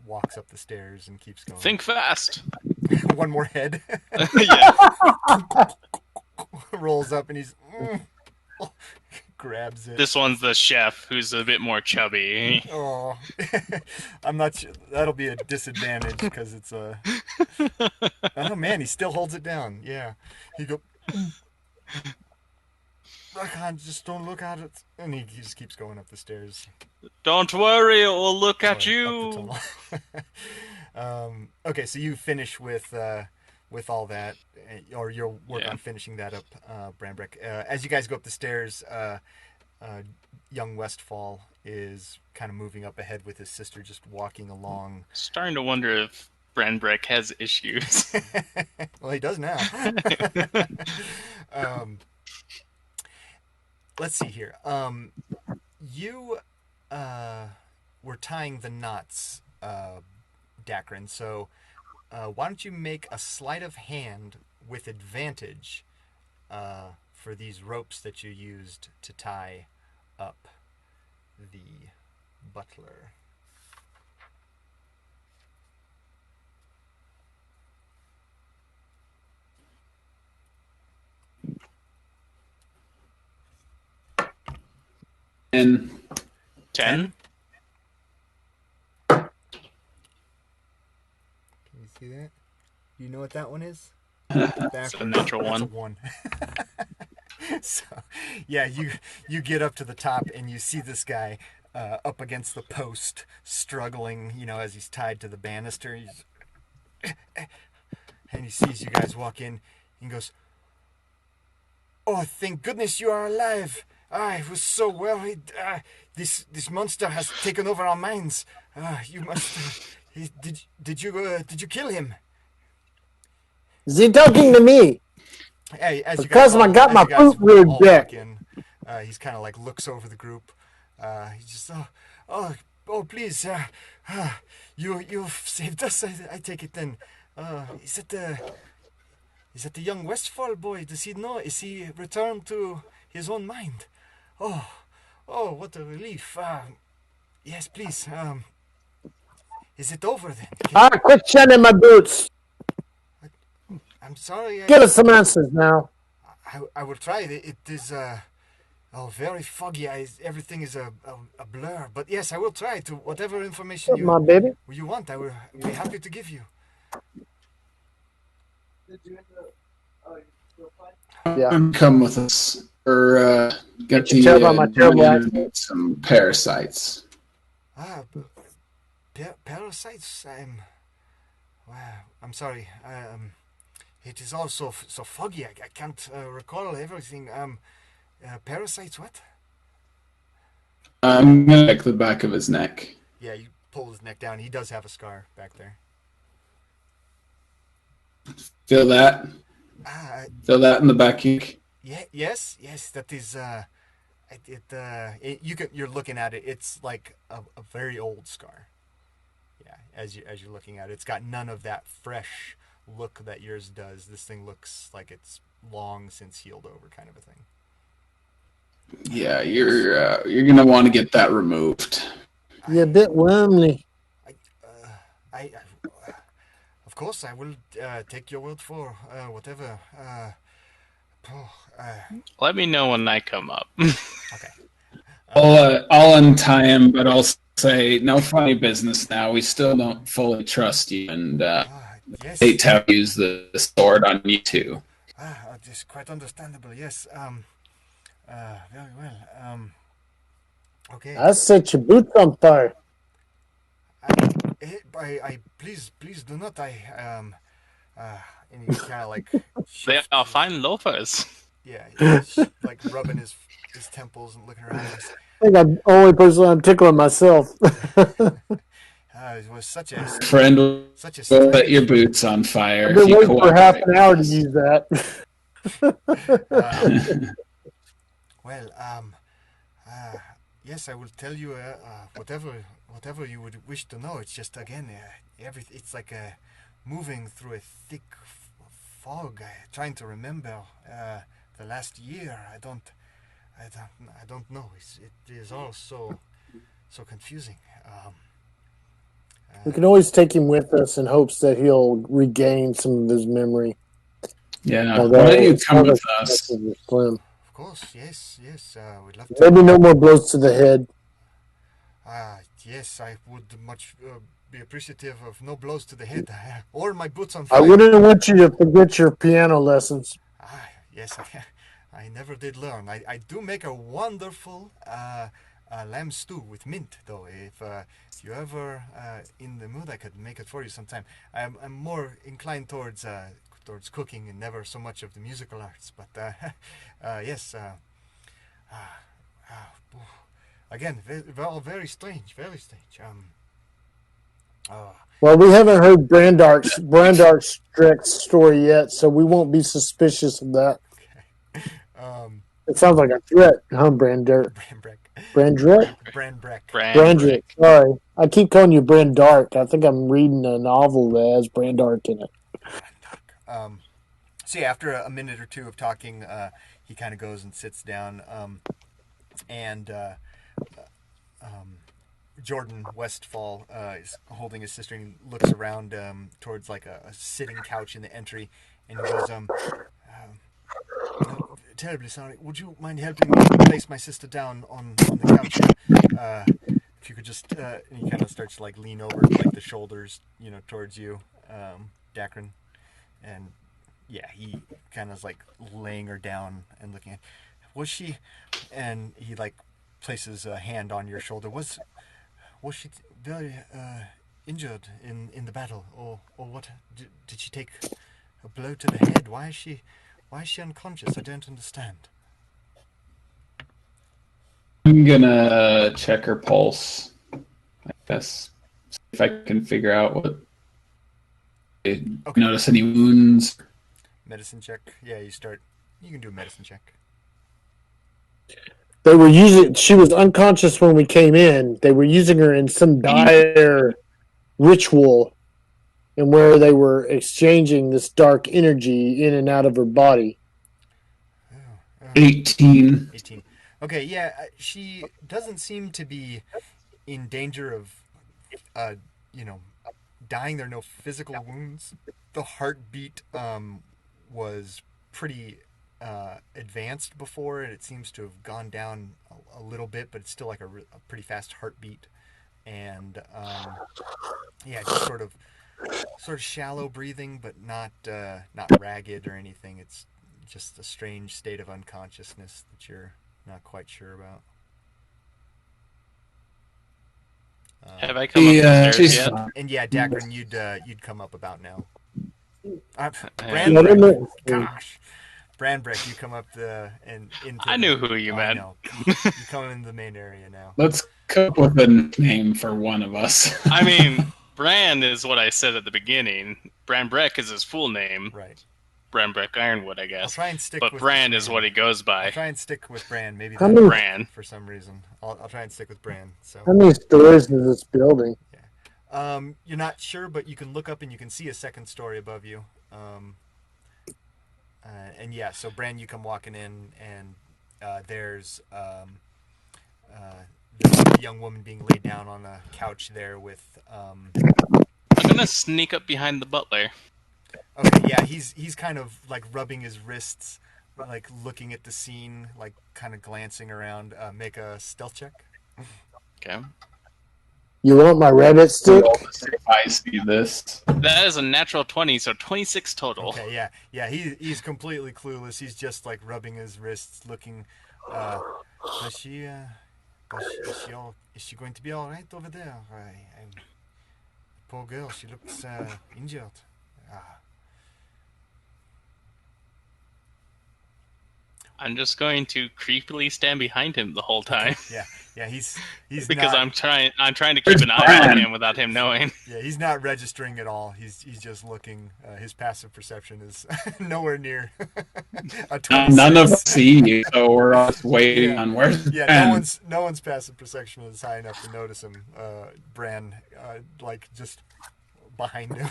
walks up the stairs and keeps going. Think fast. One more head. Yeah. Rolls up and he's grabs it. This one's the chef, who's a bit more chubby. Oh, I'm not sure. That'll be a disadvantage because it's a. Oh man, he still holds it down. Yeah, he go. I can't. Just don't look at it, and he just keeps going up the stairs. Don't worry, it will look at Up you. the tunnel. Okay, so you finish with all that, or you'll work on finishing that up, Branbrek. As you guys go up the stairs, young Westfall is kind of moving up ahead with his sister, just walking along. Starting to wonder if Branbrek has issues. Well, he does now. Let's see here. You were tying the knots, Dakren, so why don't you make a sleight of hand with advantage for these ropes that you used to tie up the butler. And 10? Can you see that? Do you know what that one is? It's a natural That's a one. 1. So, yeah, you get up to the top and you see this guy up against the post, struggling, as he's tied to the banister. And he sees you guys walk in and goes, "Oh, thank goodness you are alive. I was so worried. This monster has taken over our minds. You must. Did you kill him?" Is he talking to me? Hey, as you Because guys I got my poop all reared walk back. in, he's kind of like looks over the group. He's just, oh, please, you've saved us. I take it then. Is it the young Westfall boy? Does he know? Is he returned to his own mind? Oh, what a relief. Yes, please. Is it over then? Quit shining my boots. I'm sorry. Give us some answers now. I will try. It is very foggy. Everything is a blur. But yes, I will try to whatever information My baby. you want. I will be happy to give you. Yeah. Come with us, or get You tell by my terrible dungeon accent. some parasites. Parasites. I'm sorry. It is all so foggy. I can't recall everything. Parasites. What? I'm gonna check the back of his neck. Yeah, you pull his neck down. He does have a scar back there. Feel that? Feel that in the back cheek? Yeah. Yes. That is. You're looking at it. It's like a very old scar. Yeah. As you're looking at it, it's got none of that fresh look that yours does. This thing looks like it's long since healed over, kind of a thing. Yeah, you're gonna want to get that removed. You're a bit wormly. Of course, I will take your word for whatever. Let me know when I come up. Okay. I'll untie him, but I'll say no funny business now. We still don't fully trust you, and Yes. hate to have you use the sword on you too. It is quite understandable. Yes. Very well. Okay. I set your boots on fire. I please do not. And he kind of like They are fine loafers. yeah, he's like rubbing his temples and looking around. I think I'm the only person I'm tickling myself. It was such a Friend, will set your boots on fire. I've been if you waiting for half cooperate an hour to with us. use that. Well, yes, I will tell you whatever you would wish to know. It's just again, it's like moving through a thick fog. Trying to remember the last year. I don't know. It is all so confusing. We can always take him with us in hopes that he'll regain some of his memory. Yeah. Although Why don't you it come sounds with like us? Of course, yes. We'd love to. Maybe no more blows to the head. Yes, I would much be appreciative of no blows to the head or my boots on I fire. wouldn't want you to forget your piano lessons. Yes, I never did learn. I do make a wonderful lamb stew with mint, though. If you're ever in the mood, I could make it for you sometime. I'm more inclined towards cooking and never so much of the musical arts. But yes, again, very strange, very strange. Well, we haven't heard Brandark's direct story yet, so we won't be suspicious of that. It sounds like a threat, huh, Brandark? Branbrek? Branbrek. Sorry. I keep calling you Brandark. I think I'm reading a novel that has Brandark in it. So yeah, after a minute or two of talking, he kind of goes and sits down, and Jordan Westfall is holding his sister and looks around towards like a sitting couch in the entry, and he goes, terribly sorry. Would you mind helping me place my sister down on the couch here? If you could just, and he kind of starts to like lean over like the shoulders, towards you, Dakren, and yeah, he kind of is like laying her down and looking at. Was she? And he like places a hand on your shoulder. Was she very injured in the battle, or what? Did she take a blow to the head? Why is she unconscious? I don't understand. I'm gonna check her pulse. I guess see if I can figure out what. Okay. Notice any wounds? Medicine check. Yeah, you can do a medicine check. They were she was unconscious when we came in. They were using her in some dire ritual, and where they were exchanging this dark energy in and out of her body. 18. Okay, yeah, she doesn't seem to be in danger of, dying. There are no physical wounds. The heartbeat was pretty advanced before, and it seems to have gone down a little bit, but it's still like a pretty fast heartbeat. And yeah, just sort of shallow breathing, but not ragged or anything. It's just a strange state of unconsciousness that you're not quite sure about. Have I come up the stairs yet? And yeah, Dakren, you'd come up about now. Branbrek. Gosh, Branbrek, you come up into. I knew who you meant. You come in the main area now. Let's come up with a name for one of us. I mean, Bran is what I said at the beginning. Branbrek is his full name. Right. Branbrek Ironwood, I guess. I'll try and stick but with Bran is what he goes by. I'll try and stick with Bran. Maybe Bran. For some reason. I'll try and stick with Bran. So. How many stories is this building? Yeah. You're not sure, but you can look up and you can see a second story above you. And yeah, so Bran, you come walking in, and there's the young woman being laid down on a couch there with. I'm gonna sneak up behind the butler. Okay, yeah, he's kind of like rubbing his wrists, like looking at the scene, like kind of glancing around. Make a stealth check. Okay. You want my rabbit stick? If I see this. That is a natural 20, so 26 total. Okay, yeah, he's completely clueless. He's just like rubbing his wrists, looking. Is she going to be all right over there? Poor girl, she looks injured. I'm just going to creepily stand behind him the whole time. Yeah, he's because not, I'm trying to keep an eye on him without him knowing. Yeah, he's not registering at all. He's just looking. His passive perception is nowhere near a 26. None of us see you, so we're all waiting on where. Yeah, no one's passive perception is high enough to notice him. Bran, like just behind him.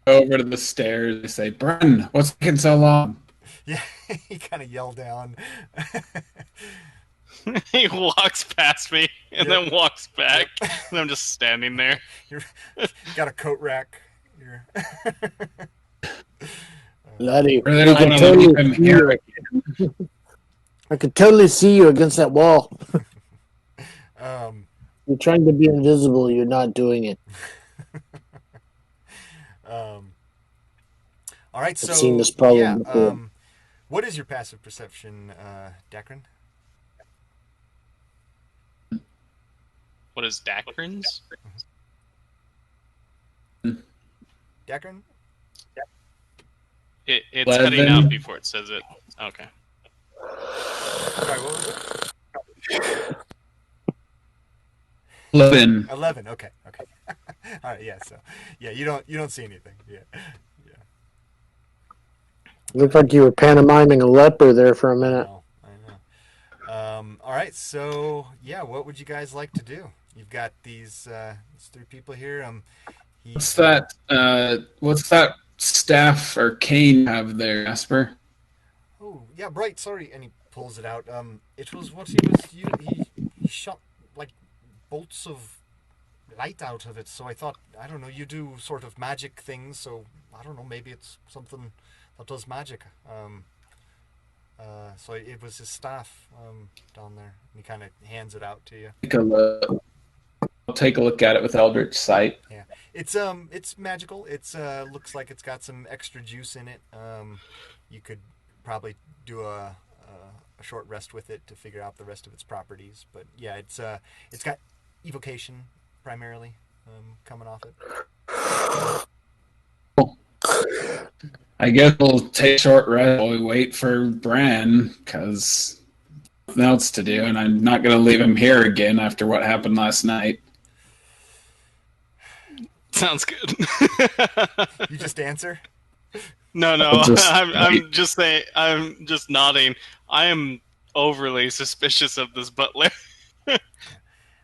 over to the stairs. I say, Bren, what's taking so long? Yeah, he kind of yelled down. He walks past me and Yep. then walks back, and I'm just standing there. You're got a coat rack. You're Laddie, Really we don't can want to totally leave him see here you. again. I could totally see you against that wall. um, You're trying to be invisible. You're not doing it. all right, I've seen so this problem yeah, before. what is your passive perception, Dakren? What is Dakren's? Dakren? It's 11. cutting out before it says it. Okay. Sorry, what was it? 11. 11. Okay. All right. Yeah. So, yeah, you don't see anything. Yeah. Looked like you were pantomiming a leper there for a minute. I know. All right. So, yeah, what would you guys like to do? You've got these 3 people here. What's that staff or cane have there, Jasper? Oh, yeah, Bright. Sorry, and he pulls it out. It was what he shot like bolts of light out of it. So I thought, I don't know, you do sort of magic things. So I don't know, maybe it's something that does magic. So it was his staff down there, and he kind of hands it out to you. I'll take a look at it with Eldritch Sight. Yeah, it's magical. It's looks like it's got some extra juice in it. You could probably do a short rest with it to figure out the rest of its properties. But yeah, it's got evocation primarily coming off it. I guess we'll take a short rest while we wait for Bran, because nothing else to do, and I'm not going to leave him here again after what happened last night. Sounds good. You just answer? No, I'm just saying. I'm just nodding. I am overly suspicious of this butler.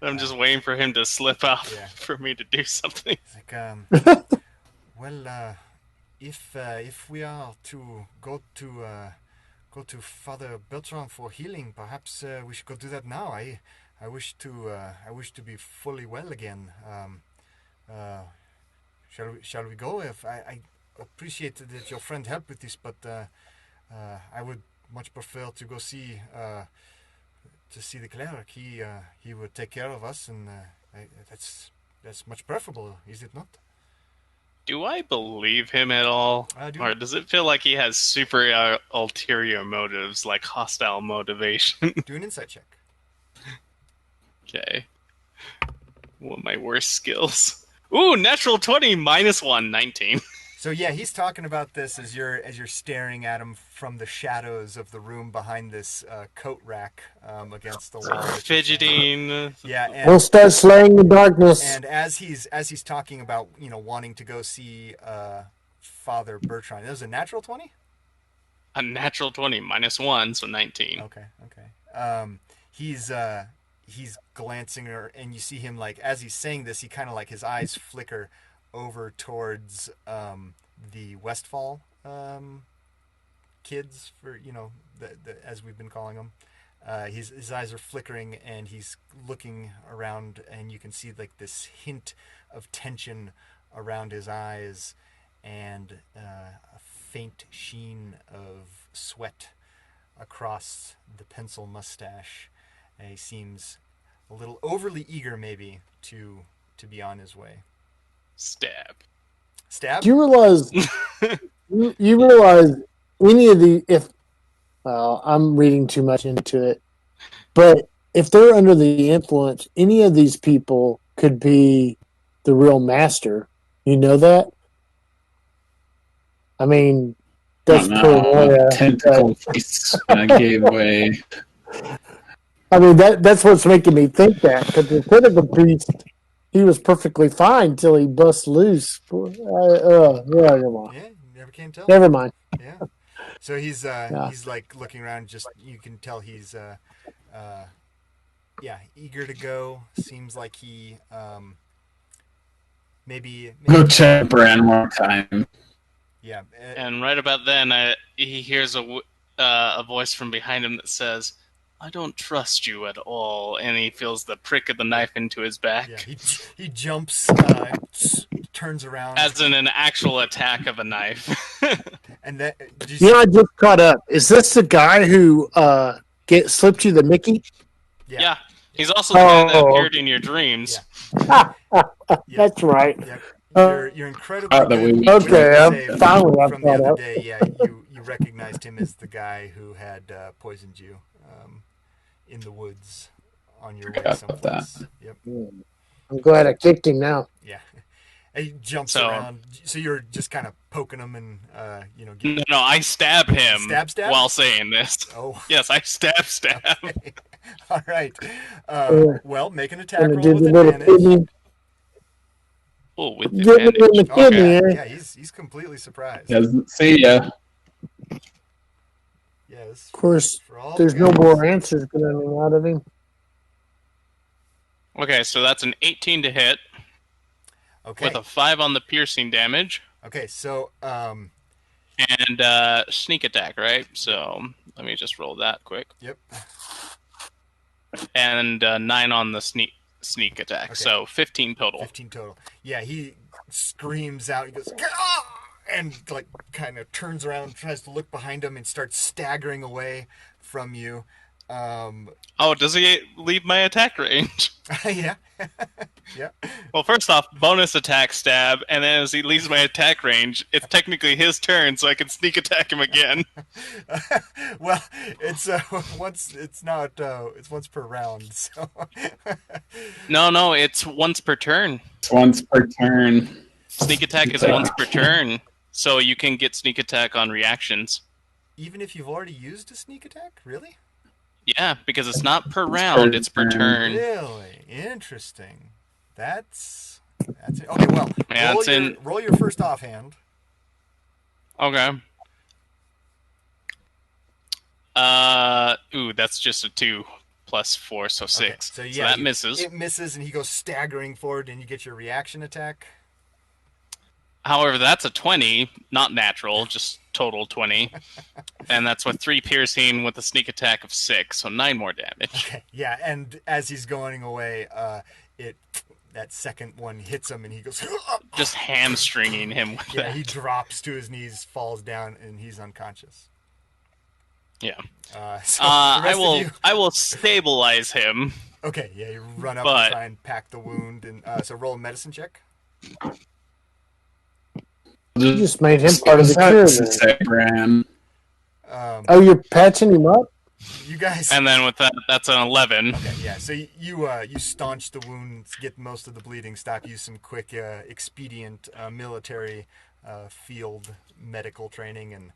I'm just waiting for him to slip out for me to do something. It's like, well, if we are to go to Father Bertrand for healing, perhaps we should go do that now. I wish to be fully well again. Shall we go? If I appreciate that your friend helped with this, but I would much prefer to go see the cleric. He would take care of us, and that's much preferable, is it not? Do I believe him at all? Or does it feel like he has super ulterior motives, like hostile motivation? Do an insight check. Okay. One of my worst skills. Ooh, natural 20 minus 1, 19. So yeah, he's talking about this as you're staring at him from the shadows of the room behind this coat rack against the wall. Fidgeting. Yeah, and We'll start slaying the darkness. And as he's talking about wanting to go see Father Bertrand, it was a natural 20. A natural 20 minus 1, so 19. Okay. He's glancing her, and you see him, like, as he's saying this, he kind of, like, his eyes flicker over towards the Westfall kids, for as we've been calling them. His eyes are flickering, and he's looking around, and you can see, like, this hint of tension around his eyes, and a faint sheen of sweat across the pencil mustache. He seems a little overly eager, maybe, to be on his way. Stab. Do you realize? you realize any of the I'm reading too much into it, but if they're under the influence, any of these people could be the real master. You know that? I mean, that's paranoia. Tentacle face gave way. I mean, that's what's making me think that, because the tentacle priest, he was perfectly fine till he bust loose. Never mind. Yeah, you never can tell. Never mind. Yeah. So he's like looking around. Just you can tell he's eager to go. Seems like he maybe Go check Bran one time. yeah. And right about then, he hears a voice from behind him that says, "I don't trust you at all," and he feels the prick of the knife into his back. Yeah, he jumps, turns around, as in an actual attack of a knife. and then I just caught up. Is this the guy who slipped you the Mickey? Yeah. He's also the guy that appeared in your dreams. Yeah. That's right. Yeah. You're incredibly good. Okay, finally I've from the caught other up. day. Yeah, you recognized him as the guy who had poisoned you in the woods on your way someplace. Yep. I'm glad I kicked him now. Yeah. He jumps around. So you're just kind of poking him and, No, I stab him Stab? while saying this. Oh. Yes, I stab. Okay. All right. Well, make an attack And roll did with the little advantage. kidney. Oh, with Give him advantage. the kidney, eh? Yeah, he's completely surprised. Doesn't see ya. Yes. Of course, there's no more answers coming out of him. Okay, so that's an 18 to hit. Okay. With a 5 on the piercing damage. Okay, so and sneak attack, right? So let me just roll that quick. Yep. And 9 on the sneak attack. Okay. So 15 total. 15 total. Yeah, he screams out. He goes, "Ah!" and like kind of turns around, tries to look behind him, and starts staggering away from you. Does he leave my attack range? Yeah. Yeah. Well, first off, bonus attack stab, and then as he leaves my attack range, it's technically his turn, so I can sneak attack him again. Well, it's once. It's not. It's once per round. So. No, it's once per turn. It's once per turn. Sneak attack is once per turn, so you can get sneak attack on reactions. Even if you've already used a sneak attack, really? Yeah, because it's not per round; it's per turn. Really interesting. That's it. Okay, well, yeah, roll your first offhand. Okay. That's just a 2 plus 4, so 6. Okay, so that misses. It misses, and he goes staggering forward, and you get your reaction attack. However, that's a 20, not natural, just total 20. And that's with 3 piercing with a sneak attack of 6, so 9 more damage. Okay, yeah, and as he's going away, that second one hits him, and he goes... just hamstringing him with that. He drops to his knees, falls down, and he's unconscious. Yeah. I will stabilize him. Okay, yeah, you run up and try and pack the wound, and so roll a medicine check. You just made him part of the cure. You're patching him up? You guys. And then with that's an 11. Okay, yeah. So you staunch the wounds, get most of the bleeding, stop, use some quick expedient military field medical training, and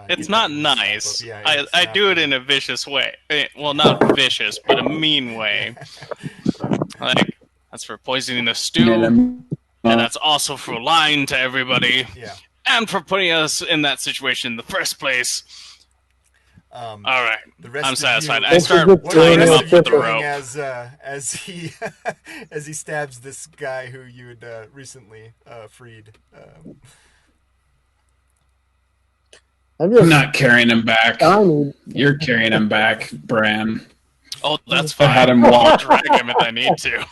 it's not nice. Yeah, I do it in a vicious way. Well, not vicious, but a mean way. Like that's for poisoning the stew. And that's also for lying to everybody. Yeah. And for putting us in that situation in the first place. All right. I'm satisfied. I start tying him up with the rope. As he stabs this guy who you had recently freed. I'm not carrying him back. You're carrying him back, Bran. Oh, that's fine. I had him walk. I'll drag him if I need to.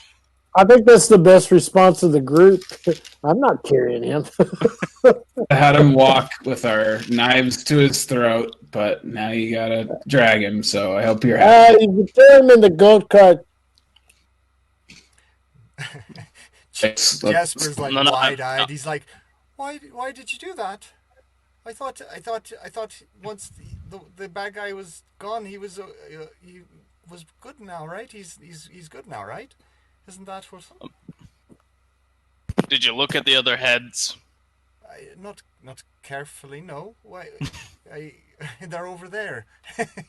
I think that's the best response of the group. I'm not carrying him. I had him walk with our knives to his throat, but now you gotta drag him, so I hope you're happy. You can throw him in the goat cart. Jasper's like wide-eyed. He's like, why did you do that? I thought once the bad guy was gone, he was good now, right? He's good now, right? Isn't that what? Did you look at the other heads? Not carefully, no. Why? They're over there.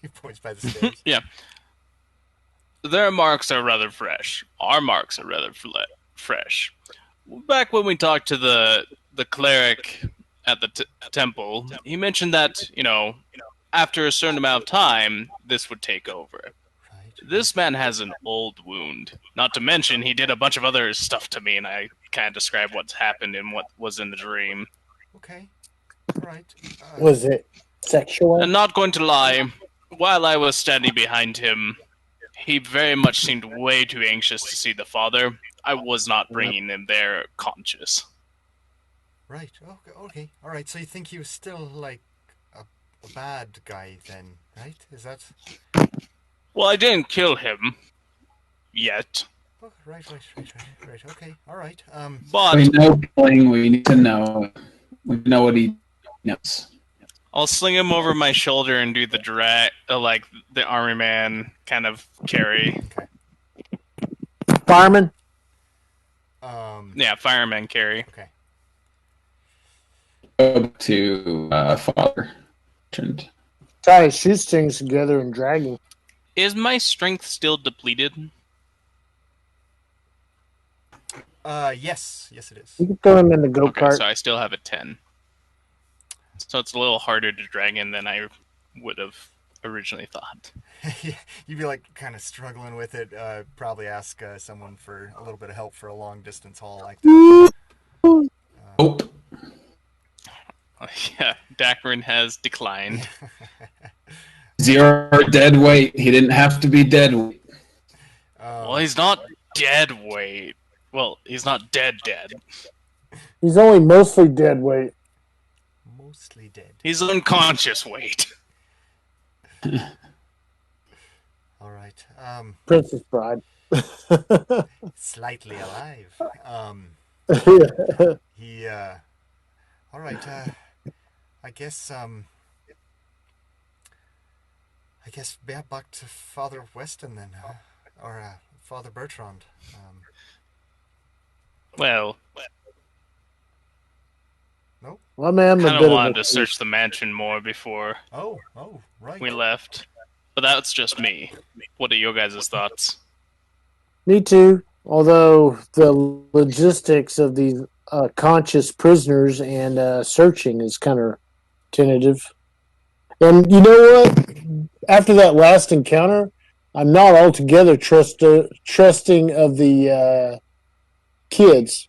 He points by the stairs. Yeah. Their marks are rather fresh. Our marks are rather fresh. Back when we talked to the cleric at the temple, he mentioned that after a certain amount of time, this would take over. This man has an old wound. Not to mention, he did a bunch of other stuff to me, and I kind of describe what's happened and what was in the dream. Okay. All right. Was it sexual? I'm not going to lie. While I was standing behind him, he very much seemed way too anxious to see the father. I was not bringing him there conscious. Right. Okay. All right. So you think he was still like a bad guy then, right? Is that? Well, I didn't kill him yet. Oh, right. Okay. All right. But We know killing. We need to know. We know what he knows. I'll sling him over my shoulder and do the like the army man kind of carry. Fireman? Yeah, fireman carry. Okay. Go to father. Try to shoot things together and drag him. Is my strength still depleted? Yes, it is. You can throw him in the go-kart. Okay, so I still have a 10. So it's a little harder to drag in than I would have originally thought. You'd be like kind of struggling with it. Probably ask someone for a little bit of help for a long distance haul like that. Nope. Yeah, Dakren has declined. 0 dead weight. He didn't have to be dead weight. Well, he's not dead weight. Well, he's not dead. He's only mostly dead weight. Mostly dead. He's unconscious weight. All right. Princess Bride. Slightly alive. He. All right. I guess back to Father Weston then, or Father Bertrand. Well, No. Well, man, I kind of wanted to search the mansion more before Oh, right. we left. But that's just me. What are your guys' thoughts? Me too. Although the logistics of these conscious prisoners and searching is kind of tentative. And you know what? After that last encounter, I'm not altogether trusting of the kids.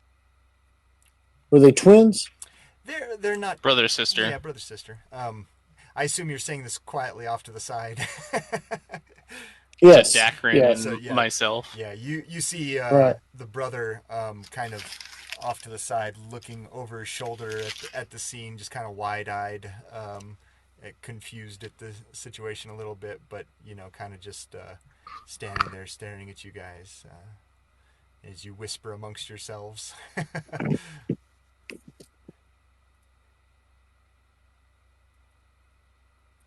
Were they twins? They're not Brother, sister. Yeah, brother, sister. I assume you're saying this quietly off to the side. Yes. To Dakren Yes. and myself. Yeah, you see Right. the brother kind of off to the side, looking over his shoulder at the scene, just kind of wide-eyed, confused at the situation a little bit, but kind of just standing there staring at you guys as you whisper amongst yourselves.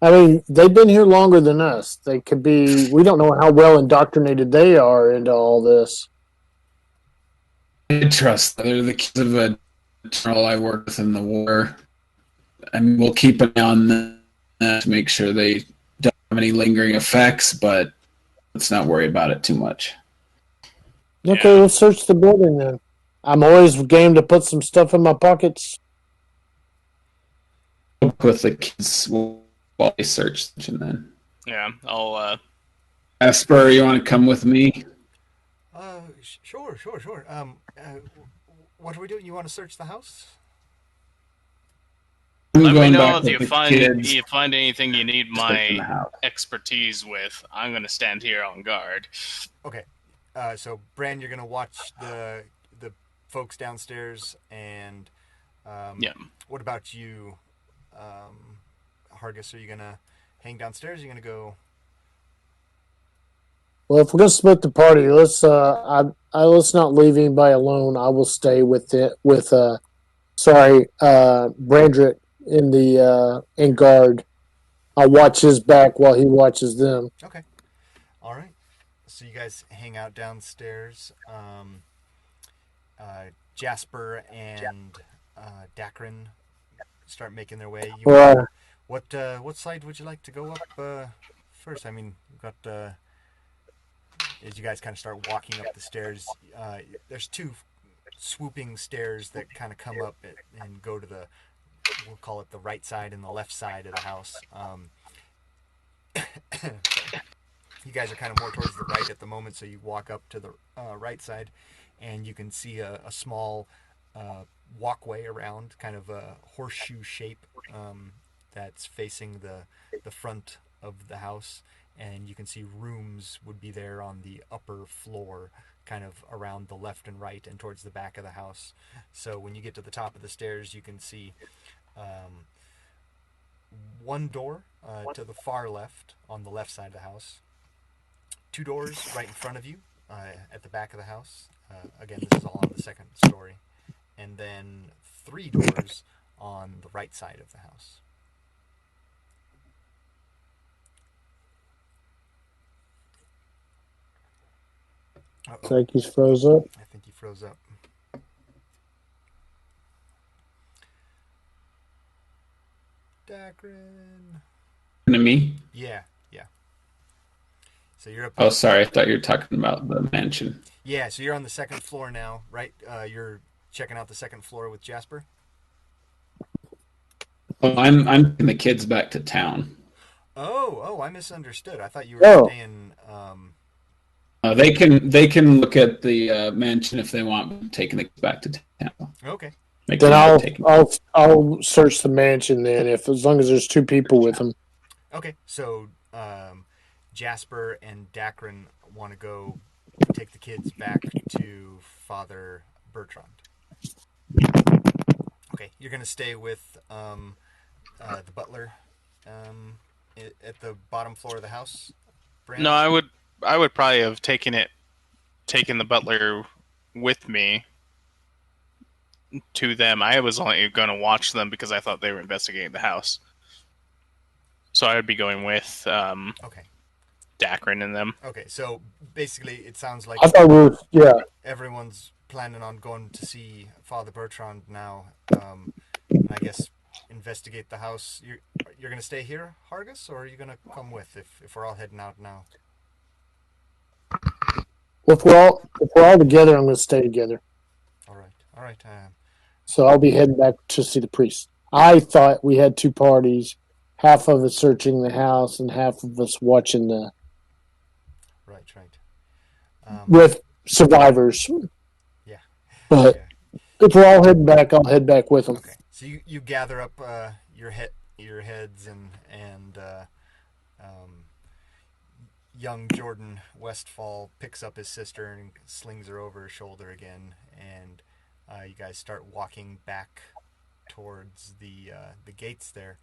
I mean, they've been here longer than us. They could be. We don't know how well indoctrinated they are into all this. I trust. They're the kids of a general I worked with in the war. And we'll keep an eye on them to make sure they don't have any lingering effects, but let's not worry about it too much. Okay, Yeah. let's search the building then. I'm always game to put some stuff in my pockets. With the kids while they search, and then Yeah, I'll Asper, you want to come with me? Sure. What are we doing? You want to search the house? I'm let me going know back if with you the find kids. anything you need in the my house. expertise with. I'm gonna stand here on guard. Okay. So Bran, you're gonna watch the folks downstairs, and Yeah. what about you, Hargis? Are you gonna hang downstairs? Or are you gonna go? Well, if we're gonna split the party, let's not leave anybody alone. I will stay with Branbrek in guard. I'll watch his back while he watches them. Okay. All right. So you guys hang out downstairs. Jasper and Dakren start making their way. What side would you like to go up first? I mean, you've got as you guys kind of start walking up the stairs. There's two swooping stairs that kind of come up and go to we'll call it the right side and the left side of the house. You guys are kind of more towards the right at the moment, so you walk up to the right side, and you can see a small walkway around, kind of a horseshoe shape that's facing the front of the house, and you can see rooms would be there on the upper floor, kind of around the left and right and towards the back of the house. So when you get to the top of the stairs, you can see one door to the far left on the left side of the house, two doors right in front of you at the back of the house. Again, this is all on the second story. And then three doors on the right side of the house. It's like he's froze up. I think he froze up. Dakren. To me? Yeah. So you're up. Oh, sorry. I thought you were talking about the mansion. Yeah, so you're on the second floor now, right? You're checking out the second floor with Jasper. Oh, I'm taking the kids back to town. Oh, I misunderstood. I thought you were staying. They can look at the mansion if they want. I'm taking the kids back to town. Okay. Then I'll search the mansion then, as long as there's two people with them. Okay, so Jasper and Dakren want to go take the kids back to Father Bertrand. Okay, you're going to stay with the butler at the bottom floor of the house, Brand? No, I would probably have taken the butler with me to them. I was only going to watch them because I thought they were investigating the house. So I would be going with okay. Dakren and them. Okay, so basically it sounds like I thought we were, everyone's planning on going to see Father Bertrand now, and I guess investigate the house. You're going to stay here, Hargus, or are you going to come with if we're all heading out now? If we're all together, I'm going to stay together. All right. So I'll be heading back to see the priest. I thought we had two parties, half of us searching the house and half of us watching the. Right. With survivors. Yeah. But if we're all heading back, I'll head back with them. Okay. So you gather up your heads and young Jordan Westfall picks up his sister and slings her over his shoulder again, and you guys start walking back towards the gates there.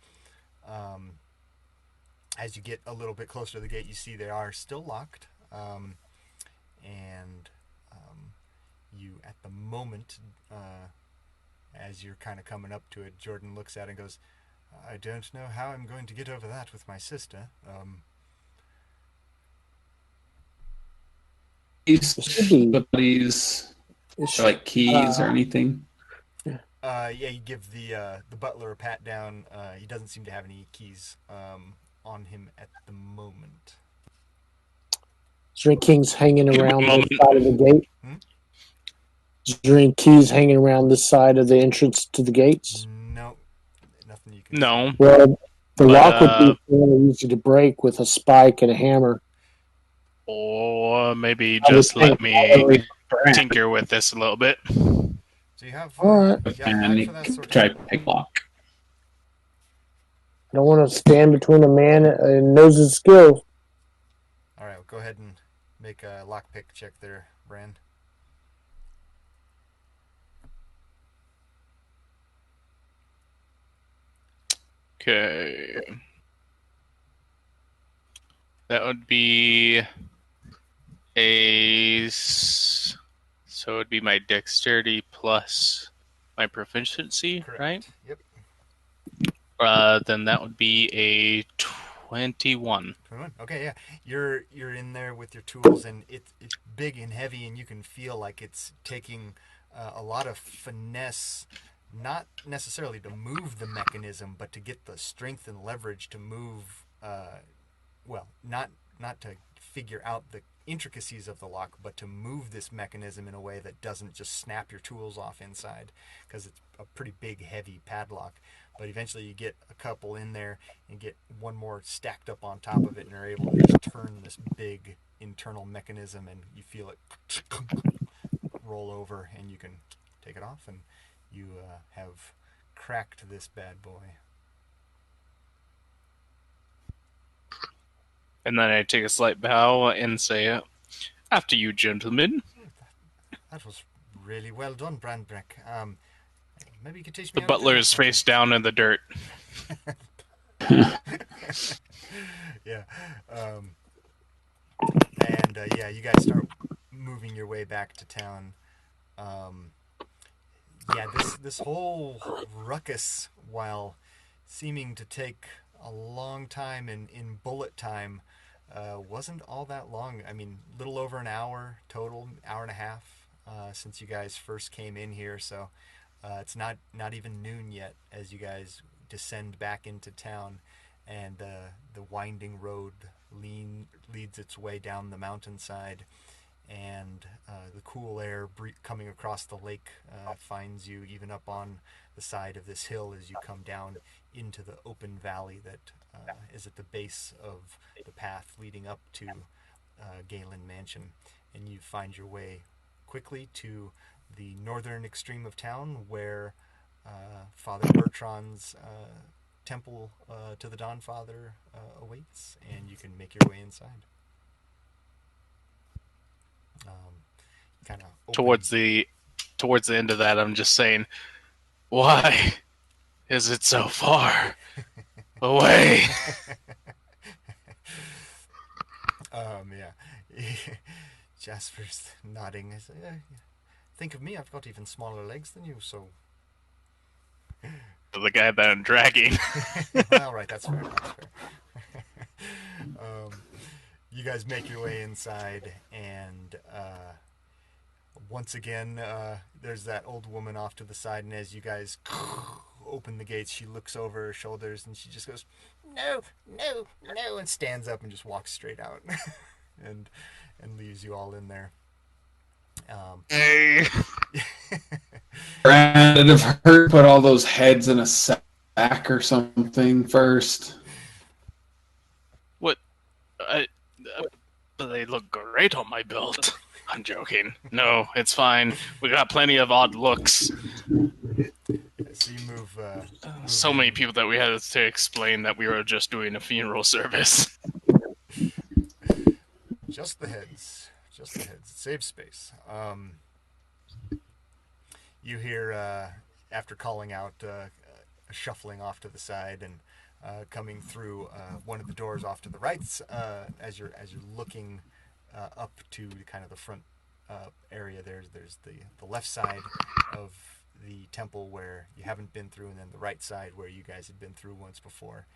As you get a little bit closer to the gate, you see they are still locked, and you, at the moment, as you're kind of coming up to it, Jordan looks at it and goes, "I don't know how I'm going to get over that with my sister." These like keys or anything? Yeah, you give the butler a pat down. He doesn't seem to have any keys on him at the moment. Is there any keys hanging around this side of the gate? Is there any keys hanging around this side of the entrance to the gates? No, nothing you can. No. See. Well, the lock would be really easy to break with a spike and a hammer. Or maybe just let me tinker with this a little bit. So you have. All right. And you try to pick lock. I don't want to stand between a man and knows his skills. All right, well, go ahead and make a lockpick check there, Brand. Okay. That would be so it would be my dexterity plus my proficiency, Correct. right? Yep. Then that would be a 21. 21. Okay, yeah. You're in there with your tools, and it's big and heavy, and you can feel like it's taking a lot of finesse, not necessarily to move the mechanism, but to get the strength and leverage to move. Not to figure out the intricacies of the lock, but to move this mechanism in a way that doesn't just snap your tools off inside, because it's a pretty big, heavy padlock. but eventually you get a couple in there and get one more stacked up on top of it, and are able to just turn this big internal mechanism, and you feel it roll over, and you can take it off, and you have cracked this bad boy. And then I take a slight bow and say, "After you, gentlemen." That was really well done, Branbrek. Maybe you could teach me The how to do butler that is sometime. face down in the dirt. Yeah. Yeah, you guys start moving your way back to town. Yeah, this whole ruckus, while seeming to take a long time in bullet time, wasn't all that long. I mean, little over an hour total, hour and a half since you guys first came in here. So it's not even noon yet as you guys descend back into town, and the winding road leads its way down the mountainside, and the cool air coming across the lake finds you even up on the side of this hill as you come down into the open valley that is at the base of the path leading up to Galen Mansion, and you find your way quickly to the northern extreme of town, where Father Bertrand's temple to the Dawn Father awaits, and you can make your way inside. Kind of Towards the end of that, I'm just saying, why is it so far away? Yeah. Jasper's nodding. I say, think of me, I've got even smaller legs than you, so... The guy that I'm dragging. Well, right, that's fair. You guys make your way inside, and once again, there's that old woman off to the side, and as you guys open the gates, she looks over her shoulders, and she just goes, no, and stands up and just walks straight out, and leaves you all in there. Hey. Brandon, have her put all those heads in a sack or something first. What? They look great on my belt. I'm joking. No, it's fine. We got plenty of odd looks. So you move So in. many people that we had to explain that we were just doing a funeral service. Just the heads. It saves space. You hear, after calling out, a shuffling off to the side, and coming through one of the doors off to the right, as you're looking up to kind of the front area. There's the left side of the temple where you haven't been through, and then the right side where you guys had been through once before.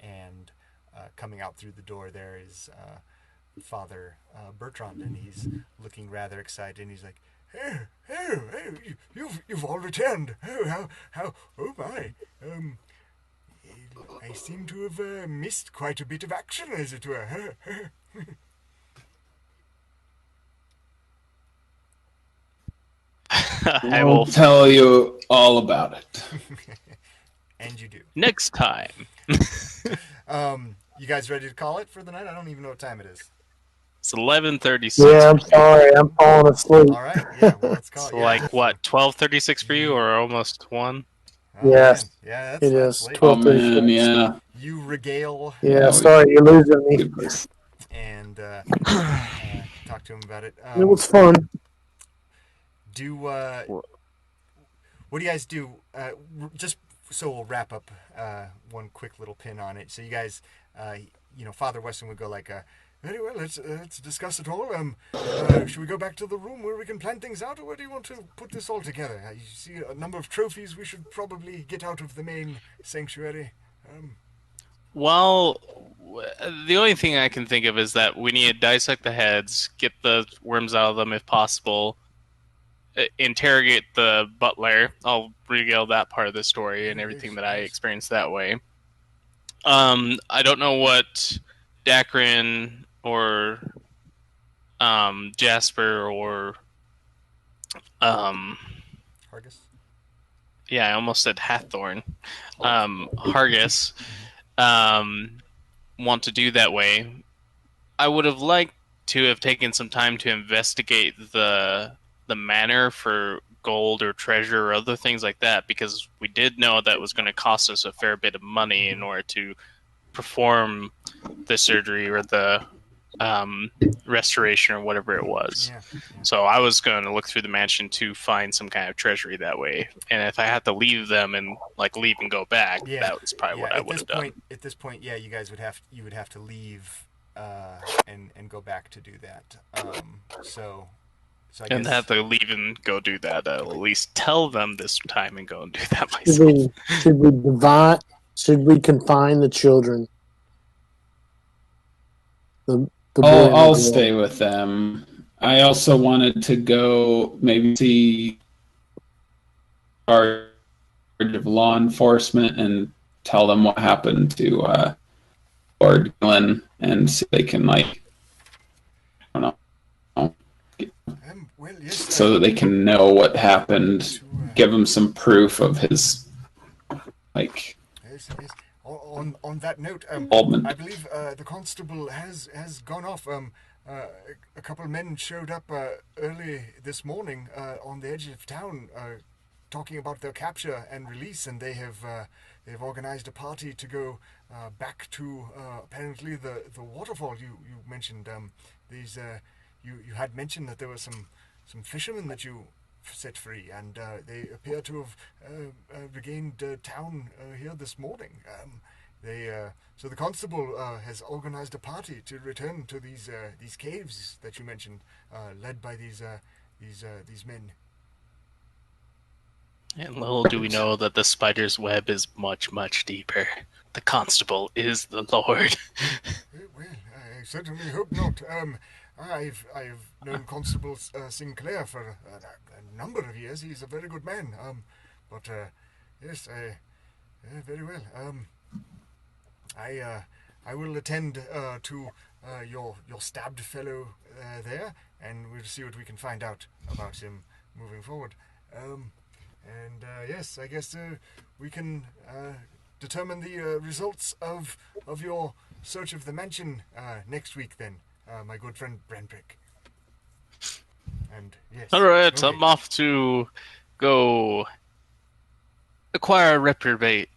And coming out through the door there is Father Bertrand, and he's looking rather excited, and he's like, you've all returned. How, oh my. I seem to have missed quite a bit of action, as it were. I I'll will tell you all about it. And you do. next time. You guys ready to call it for the night? I don't even know what time it is. It's 11:36. Yeah, I'm sorry. I'm falling asleep. All right, yeah, well, let's call It's it. Yeah. like what, 12:36 for you, or almost 1? Oh, Yes, man. Yeah, it that's is late. 12:36. Oh man, yeah. You regale. Yeah, sorry, you're losing me. And talk to him about it. It was fun. What do you guys do? Just so we'll wrap up one quick little pin on it. So you guys, Father Weston would go like, very well, let's discuss it all. Should we go back to the room where we can plan things out, or where do you want to put this all together? You see a number of trophies we should probably get out of the main sanctuary. Well, the only thing I can think of is that we need to dissect the heads, get the worms out of them if possible, interrogate the butler. I'll regale that part of the story and everything that I experienced that way. I don't know what Dakren or Jasper or Hargus? I almost said Hathorn. Hargis want to do that way. I would have liked to have taken some time to investigate the manor for gold or treasure or other things like that, because we did know that was going to cost us a fair bit of money in order to perform the surgery or the restoration or whatever it was. Yeah. So I was going to look through the mansion to find some kind of treasury that way. And if I had to leave them and leave and go back, that was probably what I would have done. At this point, yeah, you would have to leave and go back to do that. So I and guess have to leave and go do that. I'll at least tell them this time and go and do that myself. Should we confine the children? I'll stay with them. I also wanted to go maybe see charge of law enforcement and tell them what happened to Lord Galen and see if they can so that they can know what happened, give them some proof of his Yes. On that note, involvement. I believe the constable has gone off. A couple of men showed up early this morning on the edge of town, talking about their capture and release, and they've organized a party to go back to apparently the waterfall you mentioned. You had mentioned that there were some fishermen that you set free, and they appear to have regained town here this morning. So the constable has organized a party to return to these caves that you mentioned, led by these men. And little do we know that the spider's web is much, much deeper. The constable is the Lord. Well, I certainly hope not. I've known Constable Sinclair for a number of years. He's a very good man. But yes, very well. I will attend to your stabbed fellow there, and we'll see what we can find out about him moving forward. Yes, I guess we can determine the results of your search of the mansion next week then, my good friend Branbrek. And yes. All right, I'm off to go acquire reparations.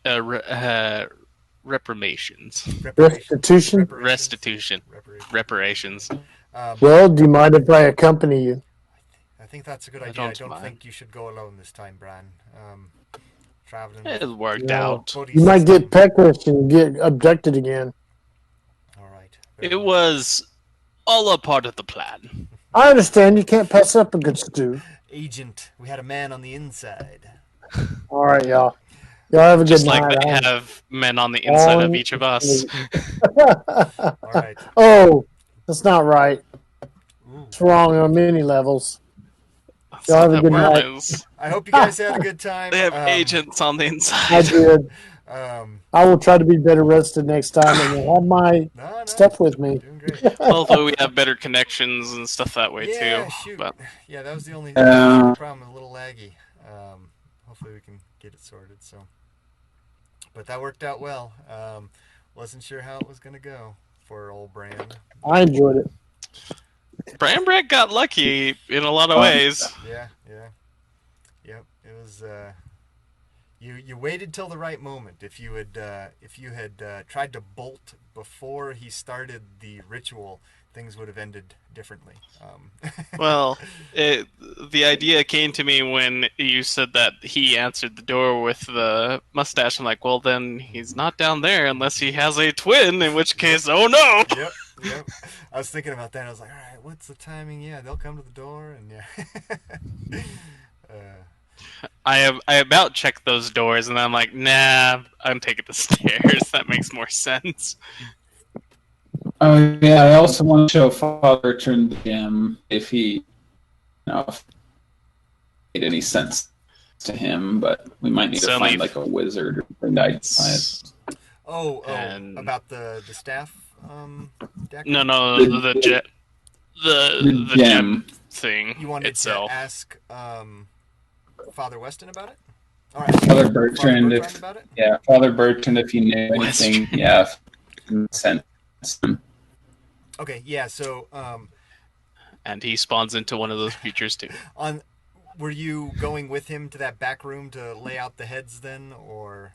Reparations. Well, do you mind if I accompany you? I think that's a good idea. I don't think you should go alone this time, Bran. Traveling. It worked out. You might get peckless and get abducted again. All right. It was all a part of the plan. I understand. You can't pass up a good stew. Agent, we had a man on the inside. All right, y'all. Y'all have a Just good night. Just like they have men on the inside of each of us. All right. Oh, that's not right. It's wrong on many levels. Y'all have a good night. I hope you guys had a good time. They have agents on the inside. I did. I will try to be better rested next time and have my stuff with me. Doing great. Although we have better connections and stuff that way too. Shoot. But yeah, that was the only problem. A little laggy. Hopefully we can get it sorted. So, but that worked out well. Wasn't sure how it was gonna go for old Bran. I enjoyed it. Branbrek got lucky in a lot of ways. Yeah. Yep. It was. You waited till the right moment. If you had tried to bolt before he started the ritual, things would have ended differently. Well, the idea came to me when you said that he answered the door with the mustache. I'm like, well, then he's not down there unless he has a twin, in which case, oh no! Yep. I was thinking about that. I was like, all right, what's the timing? Yeah, they'll come to the door, and yeah. I about checked those doors, and I'm like, nah, I'm taking the stairs. That makes more sense. Oh yeah, I also want to show Father Turn the Gem if he, if it made any sense to him, but we might need to find like a wizard or something to about the staff. Dakren? No, the gem thing you wanted itself. to ask Father Weston about it? All right. Father Bertrand, about it? Father Bertrand, if you knew anything, sent him. Okay, yeah. So, And he spawns into one of those creatures too. were you going with him to that back room to lay out the heads then, or,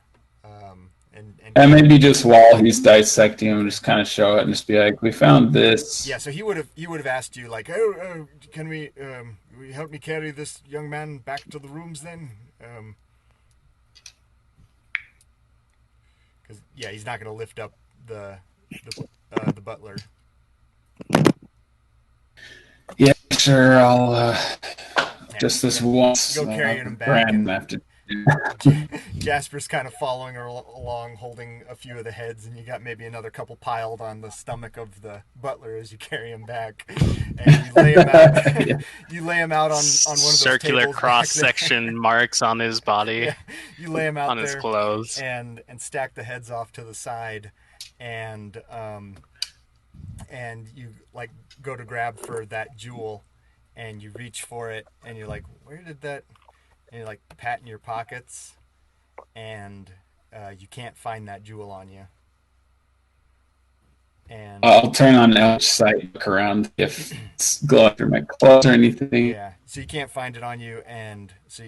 and maybe just while he's dissecting him, just kind of show it and just be like, "We found this." Yeah. So he would have asked you like, "Oh, can we will you help me carry this young man back to the rooms then?" Because he's not going to lift up the butler. Yeah, sure. I'll just this once. Go carrying him back. And have to. Jasper's kind of following her along, holding a few of the heads, and you got maybe another couple piled on the stomach of the butler as you carry him back, and you lay him out. You lay him out on one of those circular tables cross section marks on his body. Yeah, you lay him out on his clothes, and stack the heads off to the side, and you like go to grab for that jewel, and you reach for it, and you're like, where did that? And you're like patting your pockets, and you can't find that jewel on you. And I'll turn on Elch sight, look around if it's glowing through my clothes or anything. Yeah, so you can't find it on you, and so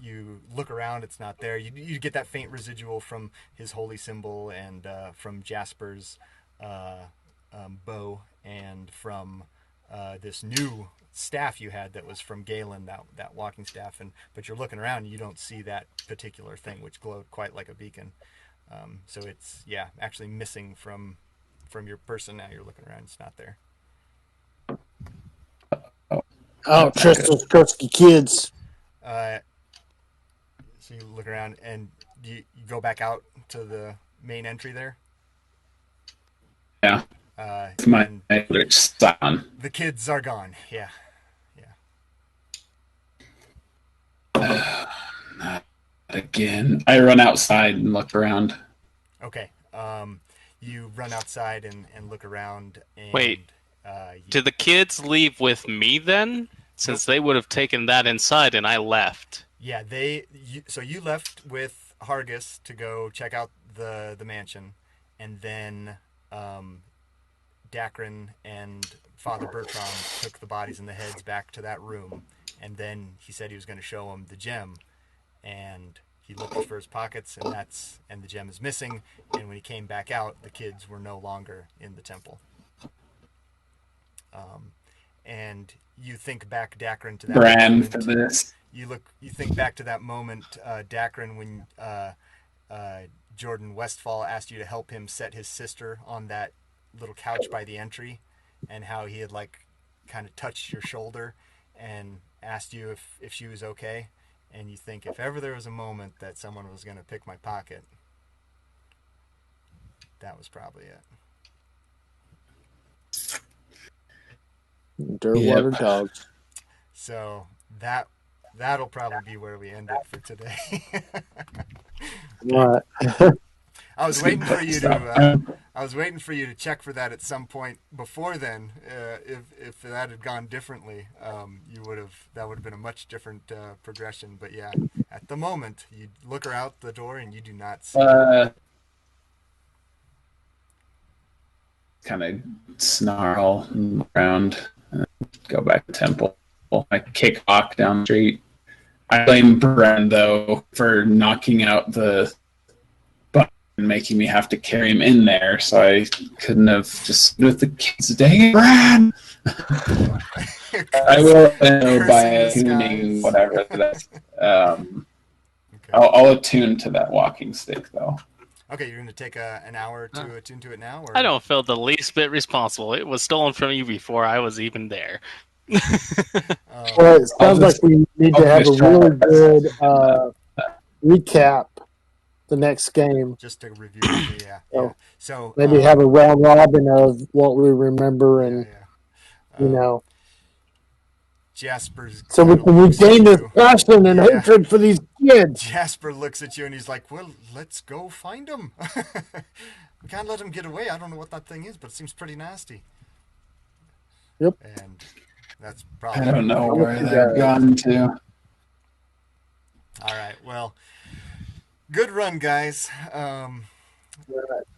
you look around, it's not there. You get that faint residual from his holy symbol, and from Jasper's bow, and from this new staff you had that was from Galen, that walking staff, but you're looking around and you don't see that particular thing which glowed quite like a beacon. So it's actually missing from your person. Now you're looking around, it's not there. Oh, trust those Kursky kids. So you look around and you go back out to the main entry there. Yeah. It's my son. The kids are gone. Yeah. Not again. I run outside and look around. Okay. You run outside and look around. And, wait. Did the kids leave with me then? Since they would have taken that inside and I left. Yeah, so you left with Hargis to go check out the mansion, and then Dakren and Father Bertrand took the bodies and the heads back to that room, and then he said he was going to show him the gem, and he looked for his pockets, and the gem is missing, and when he came back out, the kids were no longer in the temple. And you think back, Dakren, to that moment. For this. You think back to that moment, Dakren, when Jordan Westfall asked you to help him set his sister on that little couch by the entry, and how he had like kind of touched your shoulder and asked you if she was okay. And you think, if ever there was a moment that someone was going to pick my pocket, that was probably it. Dirtwater dogs. So that'll probably be where we end it for today. Right. I was waiting for you to check for that at some point before then. If that had gone differently, that would have been a much different progression. But yeah, at the moment, you look out the door and you do not see. Kind of snarl around and go back to temple. I kick Hawk down the street. I blame Bren, though, for knocking out the button and making me have to carry him in there, so I couldn't have just with the kids. Dang it, Bren! I will know by attuning whatever that. Okay. I'll attune to that walking stick, though. Okay, you're going to take an hour to attune to it now? Or? I don't feel the least bit responsible. It was stolen from you before I was even there. Well, it sounds like we need to have a really good recap the next game. Just to review, So maybe have a round robin of what we remember and, Jasper's. So we can regain this passion and hatred for these kids. Jasper looks at you and he's like, well, let's go find him. We can't let him get away. I don't know what that thing is, but it seems pretty nasty. Yep. And that's probably. I don't know where they've gone to. All right. Well, Good run, guys. Right.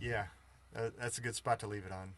Yeah, that's a good spot to leave it on.